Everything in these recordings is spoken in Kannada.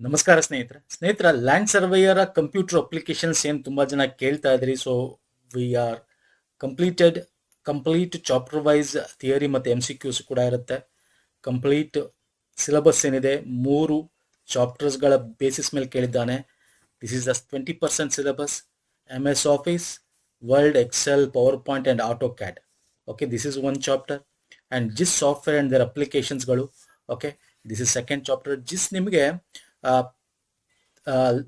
ನಮಸ್ಕಾರ ಸ್ನೇಹಿತರ ಲ್ಯಾಂಡ್ ಸರ್ವೇಯರ್ ಕಂಪ್ಯೂಟರ್ ಅಪ್ಲಿಕೇಶನ್ಸ್ ಏನು ತುಂಬಾ ಜನ ಕೇಳ್ತಾ ಇದ್ರಿ. So we are complete chapter wise theory ಮತ್ತೆ MCQs ಕೂಡ ಇರುತ್ತೆ. ಕಂಪ್ಲೀಟ್ ಸಿಲೆಬಸ್ ಏನಿದೆ 3 ಚಾಪ್ಟರ್ಸ್ಗಳ ಬೇಸಿಸ್ ಮೇಲೆ ಕೇಳಿದ್ದಾನೆ. This is the 20% syllabus. MS Office, Word, Excel, PowerPoint and AutoCAD. Okay, this is one chapter. And GIS software and their applications ಗಳು. Okay, this is second chapter. GIS ನಿಮಗೆ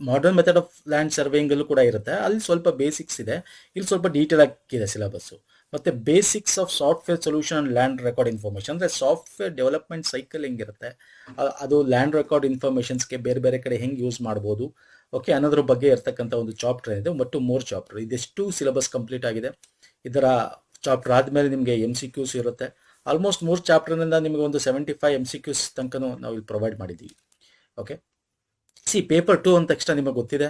modern method of land surveying ಅಲ್ಲೂ ಕೂಡ ಇರುತ್ತೆ. ಅಲ್ಲಿ ಸ್ವಲ್ಪ ಬೇಸಿಕ್ಸ್ ಇದೆ, ಇಲ್ಲಿ ಸ್ವಲ್ಪ ಡೀಟೇಲ್ ಆಗಿದೆ ಸಿಲೆಬಸ್. ಮತ್ತೆ basics of software solution and land record information, ಅಂದ್ರೆ ಸಾಫ್ಟ್ವೇರ್ ಡೆವಲಪ್ಮೆಂಟ್ ಸೈಕಲ್ ಹೆಂಗಿರುತ್ತೆ, ಅದು ಲ್ಯಾಂಡ್ ರೆಕಾರ್ಡ್ ಇನ್ಫಾರ್ಮೇಶನ್ಸ್ಗೆ ಬೇರೆ ಬೇರೆ ಕಡೆ ಹೆಂಗೆ ಯೂಸ್ ಮಾಡ್ಬೋದು, ಓಕೆ ಅನ್ನೋದ್ರ ಬಗ್ಗೆ ಇರ್ತಕ್ಕಂಥ ಒಂದು ಚಾಪ್ಟರ್ ಇದೆ. ಒಟ್ಟು 3 ಚಾಪ್ಟರ್. ಇದೆಷ್ಟು ಸಿಲೆಬಸ್ ಕಂಪ್ಲೀಟ್ ಆಗಿದೆ. ಇದರ ಚಾಪ್ಟರ್ ಆದ್ಮೇಲೆ ನಿಮಗೆ MCQs ಇರುತ್ತೆ. ಆಲ್ಮೋಸ್ಟ್ 3 ಚಾಪ್ಟರ್ನಿಂದ ನಿಮಗೆ ಒಂದು 75 MCQs ತನಕನೂ ನಾವು ಇಲ್ಲಿ ಪ್ರೊವೈಡ್ ಮಾಡಿದ್ದೀವಿ. ಓಕೆ, ಪೇಪರ್ 2 ಅಂದ ತಕ್ಷಣ ನಿಮಗೆ ಗೊತ್ತಿದೆ,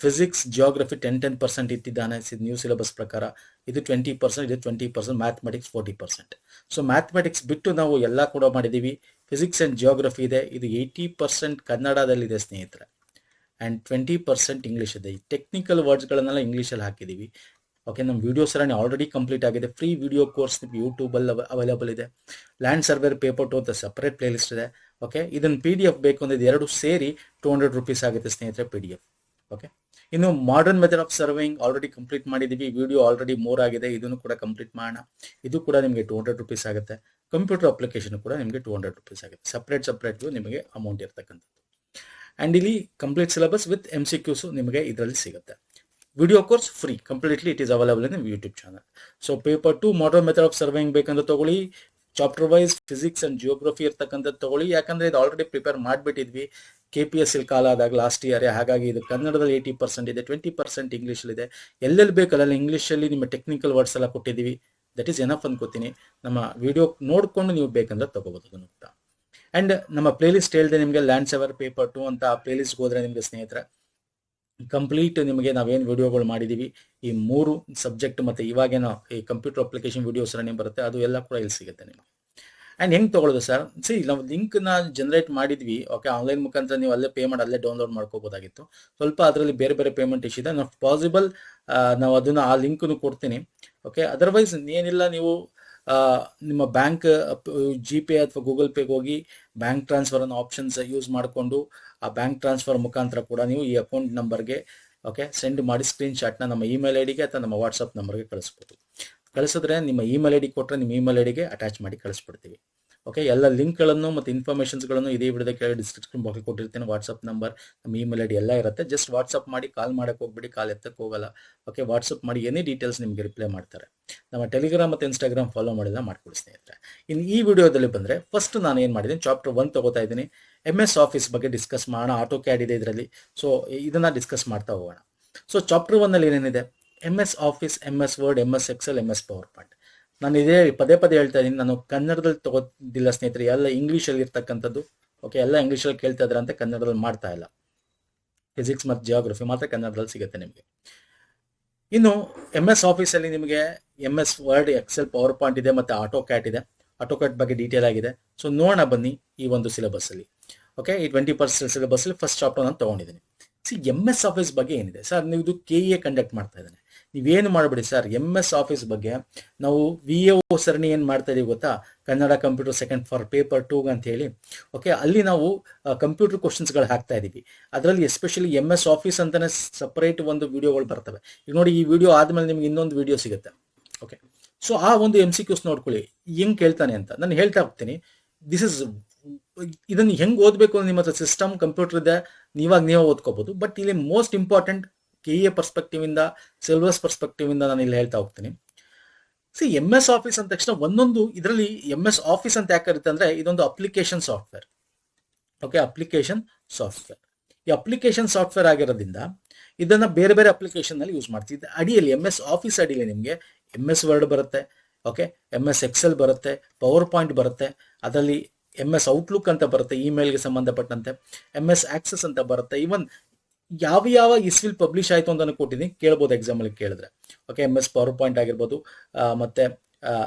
ಫಿಸಿಕ್ಸ್ ಜಿಯೋಗ್ರಫಿ 10% ಇಟ್ಟಿದ್ದಾನೆ ನ್ಯೂ ಸಿಲೆಬಸ್ ಪ್ರಕಾರ. ಇದು 20%, ಇದು 20%, ಮ್ಯಾಥಮೆಟಿಕ್ಸ್ 40%. ಸೊ ಮ್ಯಾಥಮೆಟಿಕ್ಸ್ ಬಿಟ್ಟು ನಾವು ಎಲ್ಲ ಕೂಡ ಮಾಡಿದ್ದೀವಿ. ಫಿಸಿಕ್ಸ್ ಅಂಡ್ ಜಿಯೋಗ್ರಫಿ ಇದೆ, ಇದು 80% ಕನ್ನಡದಲ್ಲಿದೆ ಸ್ನೇಹಿತರೆ, ಆ್ಯಂಡ್ 20% ಇಂಗ್ಲೀಷ್ ಇದೆ. ಈ ಟೆಕ್ನಿಕಲ್ ವರ್ಡ್ಸ್ಗಳನ್ನೆಲ್ಲ ಇಂಗ್ಲೀಷಲ್ಲಿ ಹಾಕಿದ್ದೀವಿ. ಓಕೆ, ನಮ್ಮ ವಿಡಿಯೋ ಸರಣಿ ಆಲ್ರೆಡಿ ಕಂಪ್ಲೀಟ್ ಆಗಿದೆ. ಫ್ರೀ ವಿಡಿಯೋ ಕೋರ್ಸ್ ನಿಮಗೆ ಯೂಟ್ಯೂಬಲ್ಲಿ ಅವೈಲೇಬಲ್ ಇದೆ. ಲ್ಯಾಂಡ್ ಸರ್ವೇರ್ ಪೇಪರ್ 2 ಅಂತ ಸಪರೇಟ್ ಪ್ಲೇ ಲಿಸ್ಟ್ ಇದೆ. ಓಕೆ, ಇದನ್ನು PDF ಬೇಕು ಅಂದ್ರೆ ಎರಡು ಸೇರಿ 200 ರೂಪೀಸ್ ಆಗುತ್ತೆ ಸ್ನೇಹಿತರೆ, PDF. ಓಕೆ, ಇನ್ನು modern method of surveying already complete ಮಾಡಿದ್ದೀವಿ. ವಿಡಿಯೋ ಆಲ್ರೆಡಿ 3 ಆಗಿದೆ, ಇದನ್ನು ಕೂಡ ಕಂಪ್ಲೀಟ್ ಮಾಡೋಣ. ಇದು ಕೂಡ ನಿಮಗೆ 200 ರೂಪೀಸ್ ಆಗುತ್ತೆ. ಕಂಪ್ಯೂಟರ್ ಅಪ್ಲಿಕೇಶನ್ ಕೂಡ ನಿಮಗೆ 200 ರೂಪೀಸ್ ಆಗುತ್ತೆ. ಸಪ್ರೇಟ್ ನಿಮಗೆ ಅಮೌಂಟ್ ಇರ್ತಕ್ಕಂಥದ್ದು. ಆ್ಯಂಡ್ ಇಲ್ಲಿ ಕಂಪ್ಲೀಟ್ ಸಿಲೆಬಸ್ ವಿತ್ MCQs ನಿಮಗೆ ಇದರಲ್ಲಿ ಸಿಗುತ್ತೆ. Video course free completely, it is available in YouTube channel. So paper 2 modern method of surveying ಬೇಕಂದ್ರೆ ತಗೊಳ್ಳಿ. Chapter wise physics and geography ಇರ್ತಕ್ಕಂಥದ್ದು ತಗೊಳ್ಳಿ. ಯಾಕಂದ್ರೆ ಇದು ಆಲ್ರೆಡಿ ಪ್ರಿಪೇರ್ ಮಾಡಿಬಿಟ್ಟಿದ್ವಿ KPSC ಕಾಲ ಆದಾಗ ಲಾಸ್ಟ್ ಇಯರ್. ಹಾಗಾಗಿ ಇದು ಕನ್ನಡದಲ್ಲಿ 80% ಇದೆ, 20% ಇಂಗ್ಲೀಷಲ್ಲಿದೆ. ಎಲ್ಲೆಲ್ಲಿ ಬೇಕಲ್ಲ ಇಂಗ್ಲೀಷಲ್ಲಿ ನಿಮ್ಮ ಟೆಕ್ನಿಕಲ್ ವರ್ಡ್ಸ್ ಎಲ್ಲ ಕೊಟ್ಟಿದ್ದೀವಿ. ದಟ್ ಈಸ್ ಎನಫ್ ಅನ್ಕೋತೀನಿ. ನಮ್ಮ ವಿಡಿಯೋ ನೋಡಿಕೊಂಡು ನೀವು ಬೇಕಂದ್ರೆ ತಗೋಬಹುದು ಅದನ್ನು ಕೂಡ. ಆ್ಯಂಡ್ ನಮ್ಮ ಪ್ಲೇಲಿಸ್ಟ್ ಹೇಳಿದೆ ನಿಮಗೆ, ಲ್ಯಾಂಡ್ ಸರ್ವೇರ್ ಪೇಪರ್ 2 ಅಂತ. ಆ ಪ್ಲೇಲಿಸ್ಟ್ಗೆ ಹೋದ್ರೆ ನಿಮಗೆ ಸ್ನೇಹಿತರೆ ಕಂಪ್ಲೀಟ್ ನಿಮಗೆ ನಾವೇನು ವಿಡಿಯೋಗಳು ಮಾಡಿದ್ದೀವಿ ಈ 3 ಸಬ್ಜೆಕ್ಟ್ ಮತ್ತೆ ಇವಾಗೇನೋ ಈ ಕಂಪ್ಯೂಟರ್ ಅಪ್ಲಿಕೇಶನ್ ವಿಡಿಯೋ ಸರಣಿ ಬರುತ್ತೆ, ಅದು ಎಲ್ಲ ಕೂಡ ಇಲ್ಲಿ ಸಿಗುತ್ತೆ ನಿಮಗೆ. ಆ್ಯಂಡ್ ಹೆಂಗೆ ತೊಗೊಳ್ಳೋದು ಸರ್? ನಾವು ಲಿಂಕ್ನ ಜನರೇಟ್ ಮಾಡಿದ್ವಿ. ಓಕೆ, ಆನ್ಲೈನ್ ಮುಖಾಂತರ ನೀವು ಅಲ್ಲೇ ಪೇ ಮಾಡಿ ಅಲ್ಲೇ ಡೌನ್ಲೋಡ್ ಮಾಡ್ಕೋಬೋದಾಗಿತ್ತು. ಸ್ವಲ್ಪ ಅದರಲ್ಲಿ ಬೇರೆ ಬೇರೆ ಪೇಮೆಂಟ್ ಇಶ್ಯೂ ಇದೆ. ನಾವು ಪಾಸಿಬಲ್ ನಾವು ಅದನ್ನು ಆ ಲಿಂಕ್ನು ಕೊಡ್ತೀನಿ. ಓಕೆ, ಅದರ್ವೈಸ್ ಏನಿಲ್ಲ, ನೀವು ನಿಮ್ಮ ಬ್ಯಾಂಕ್ GPay ಅಥವಾ ಗೂಗಲ್ ಪೇಗೆ ಹೋಗಿ ಬ್ಯಾಂಕ್ ಟ್ರಾನ್ಸ್ಫರ್ ಅನ್ನೋ ಆಪ್ಷನ್ಸ್ ಯೂಸ್ ಮಾಡಿಕೊಂಡು ಆ ಬ್ಯಾಂಕ್ ಟ್ರಾನ್ಸ್ಫರ್ ಮುಖಾಂತರ ಕೂಡ ನೀವು ಈ ಅಕೌಂಟ್ ನಂಬರ್ಗೆ ಓಕೆ ಸೆಂಡ್ ಮಾಡಿ ಸ್ಕ್ರೀನ್ಶಾಟ್ನ ನಮ್ಮ ಇಮೇಲ್ ಐಡಿಗೆ ಅಥವಾ ನಮ್ಮ ವಾಟ್ಸಪ್ ನಂಬರ್ಗೆ ಕಳಿಸ್ಬೋದು. ಕಳಿಸಿದ್ರೆ ನಿಮ್ಮ ಇಮೇಲ್ ಐಡಿ ಕೊಟ್ಟರೆ ನಿಮ್ಮ ಇಮೇಲ್ ಐಡಿಗೆ ಅಟ್ಯಾಚ್ ಮಾಡಿ ಕಳಿಸ್ಬಿಡ್ತೀವಿ. ಓಕೆ, ಎಲ್ಲ ಲಿಂಕ್ಗಳನ್ನು ಮತ್ತು ಇನ್ಫಾರ್ಮೇಷನ್ಸ್ಗಳನ್ನು ಇದೇ ವಿಡಿಯೋದ ಕೆಳಗೆ ಡಿಸ್ಕ್ರಿಪ್ಷನ್ ಬಾಕ್ಸ್ ಕೊಟ್ಟಿರ್ತೀನಿ. ವಾಟ್ಸಪ್ ನಂಬರ್, ನಮ್ಮ ಇಮೇಲ್ ಐಡಿ ಎಲ್ಲ ಇರುತ್ತೆ. ಜಸ್ಟ್ ವಾಟ್ಸಪ್ ಮಾಡಿ, ಕಾಲ್ ಮಾಡೋಕ್ಕೆ ಹೋಗ್ಬಿಡಿ, ಕಾಲ್ ಎತ್ತಕ್ಕೆ ಹೋಗಲ್ಲ. ಓಕೆ, ವಾಟ್ಸಪ್ ಮಾಡಿ, ಎನಿ ಡೀಟೇಲ್ಸ್ ನಿಮಗೆ ರಿಪ್ಲೈ ಮಾಡ್ತಾರೆ. ನಮ್ಮ ಟೆಲಿಗ್ರಾಮ್ ಮತ್ತು Instagram ಫಾಲೋ ಮಾಡಿಲ್ಲ, ಮಾಡ್ಕೊಳ್ಳಿ ಸ್ನೇಹಿತರೆ. ಇನ್ನು ಈ ವಿಡಿಯೋದಲ್ಲಿ ಬಂದರೆ ಫಸ್ಟ್ ನಾನು ಏನು ಮಾಡಿದ್ದೀನಿ, ಚಾಪ್ಟರ್ 1 ತಗೋತಾ ಇದ್ದೀನಿ. MS ಆಫೀಸ್ ಬಗ್ಗೆ ಡಿಸ್ಕಸ್ ಮಾಡೋಣ. AutoCAD ಇದೆ ಇದರಲ್ಲಿ. ಸೊ ಇದನ್ನು ಡಿಸ್ಕಸ್ ಮಾಡ್ತಾ ಹೋಗೋಣ. ಸೊ ಚಾಪ್ಟರ್ 1ನಲ್ಲಿ ಏನೇನಿದೆ? MS office, MS Word, MS Excel, MS PowerPoint. ನಾನು ಇದೇ ಪದೇ ಹೇಳ್ತಾ ಇದ್ದೀನಿ, ನಾನು ಕನ್ನಡದಲ್ಲಿ ತಗೋದಿಲ್ಲ ಸ್ನೇಹಿತರೆ, ಎಲ್ಲ ಇಂಗ್ಲೀಷಲ್ಲಿ ಇರ್ತಕ್ಕಂಥದ್ದು. ಓಕೆ, ಎಲ್ಲ ಇಂಗ್ಲೀಷಲ್ಲಿ ಕೇಳ್ತಾ ಇದ್ರೆ ಅಂತ ಕನ್ನಡದಲ್ಲಿ ಮಾಡ್ತಾ ಇಲ್ಲ. ಫಿಸಿಕ್ಸ್ ಮತ್ತು ಜಿಯೋಗ್ರಫಿ ಮಾತ್ರ ಕನ್ನಡದಲ್ಲಿ ಸಿಗುತ್ತೆ ನಿಮಗೆ. ಇನ್ನು MS ಆಫೀಸಲ್ಲಿ ನಿಮಗೆ MS ವರ್ಡ್, ಎಕ್ಸೆಲ್, PowerPoint ಇದೆ, ಮತ್ತು AutoCAD ಇದೆ. AutoCAD ಬಗ್ಗೆ ಡೀಟೇಲ್ ಆಗಿದೆ. ಸೊ ನೋಡೋಣ ಬನ್ನಿ ಈ ಒಂದು ಸಿಲೆಬಸ್ಸಲ್ಲಿ. ಓಕೆ, ಈ 20% ಸಿಲೆಬಸ್ಸಲ್ಲಿ ಫಸ್ಟ್ ಚಾಪ್ಟರ್ ನಾನು ತೊಗೊಂಡಿದ್ದೀನಿ. MS ಆಫೀಸ್ ಬಗ್ಗೆ ಏನಿದೆ ಸರ್? ನೀವು ಇದು KEA ಕಂಡಕ್ಟ್ ಮಾಡ್ತಾ ಇದ್ದಾನೆ, ನೀವೇನು ಮಾಡಬೇಡಿ ಸರ್. MS ಆಫೀಸ್ ಬಗ್ಗೆ ನಾವು VAO ಸರಣಿ ಏನು ಮಾಡ್ತಾ ಇದೀವಿ ಗೊತ್ತಾ? Kannada computer second for paper 2 ಅಂತ ಹೇಳಿ. ಓಕೆ, ಅಲ್ಲಿ ನಾವು ಕಂಪ್ಯೂಟರ್ ಕ್ವಶನ್ಸ್ಗಳು ಹಾಕ್ತಾ ಇದೀವಿ. ಅದರಲ್ಲಿ ಎಸ್ಪೆಷಲಿ MS ಆಫೀಸ್ ಅಂತಾನೆ ಸಪರೇಟ್ ಒಂದು ವಿಡಿಯೋಗಳು ಬರ್ತವೆ. ಈಗ ನೋಡಿ, ಈ ವಿಡಿಯೋ ಆದ್ಮೇಲೆ ನಿಮ್ಗೆ ಇನ್ನೊಂದು ವಿಡಿಯೋ ಸಿಗುತ್ತೆ. ಓಕೆ, ಸೊ ಆ ಒಂದು MCQs ನೋಡ್ಕೊಳ್ಳಿ, ಹೆಂಗ್ ಕೇಳ್ತಾನೆ ಅಂತ ನಾನು ಹೇಳ್ತಾ ಹೋಗ್ತೀನಿ. ಇದನ್ನು ಹೆಂಗ್ ಓದಬೇಕು ಅಂದ್ರೆ, ನಿಮ್ಮ ಹತ್ರ ಸಿಸ್ಟಮ್ ಕಂಪ್ಯೂಟರ್ ಇದೆ, ನೀವೇ ಓದ್ಕೋಬಹುದು. ಬಟ್ ಇಲ್ಲಿ ಮೋಸ್ಟ್ ಇಂಪಾರ್ಟೆಂಟ್ KEA ಪರ್ಸ್ಪೆಕ್ಟಿವ್ ಇಂದ, ಸಿಲೆಬಸ್ ಪರ್ಸ್ಪೆಕ್ಟಿವ್ ಇಂದ ನಾನು ಇಲ್ಲಿ ಹೇಳ್ತಾ ಹೋಗ್ತೀನಿ. MS ಆಫೀಸ್ ಅಂದ ತಕ್ಷಣ ಒಂದೊಂದು ಇದರಲ್ಲಿ MS ಆಫೀಸ್ ಅಂತ ಯಾಕೆ ಇರುತ್ತೆ ಅಂದ್ರೆ, ಇದೊಂದು application software. Okay, application software. ಈ ಅಪ್ಲಿಕೇಶನ್ ಸಾಫ್ಟ್ವೇರ್ ಆಗಿರೋದ್ರಿಂದ ಇದನ್ನ ಬೇರೆ ಬೇರೆ ಅಪ್ಲಿಕೇಶನ್ ನಲ್ಲಿ ಯೂಸ್ ಮಾಡ್ತಿದ್ದೆ. ಅಡಿಯಲ್ಲಿ MS ಆಫೀಸ್ ಅಡಿಯಲ್ಲಿ ನಿಮಗೆ MS ವರ್ಡ್ ಬರುತ್ತೆ. ಓಕೆ, MS ಎಕ್ಸೆಲ್ ಬರುತ್ತೆ, PowerPoint ಬರುತ್ತೆ, ಅದರಲ್ಲಿ MS ಔಟ್ಲುಕ್ ಅಂತ ಬರುತ್ತೆ, ಇಮೇಲ್ಗೆ ಸಂಬಂಧಪಟ್ಟಂತೆ, MS ಆಕ್ಸೆಸ್ ಅಂತ ಬರುತ್ತೆ. ಇವನ್ ಯಾವ ಇಸ್ವಿಲ್ ಪಬ್ಲಿಷ್ ಆಯಿತು ಅಂತ ಕೊಟ್ಟಿದ್ದೀನಿ, ಕೇಳ್ಬೋದು ಎಕ್ಸಾಮಲ್ಲಿ ಕೇಳಿದ್ರೆ. ಓಕೆ, MS PowerPoint ಆಗಿರ್ಬೋದು, ಮತ್ತೆ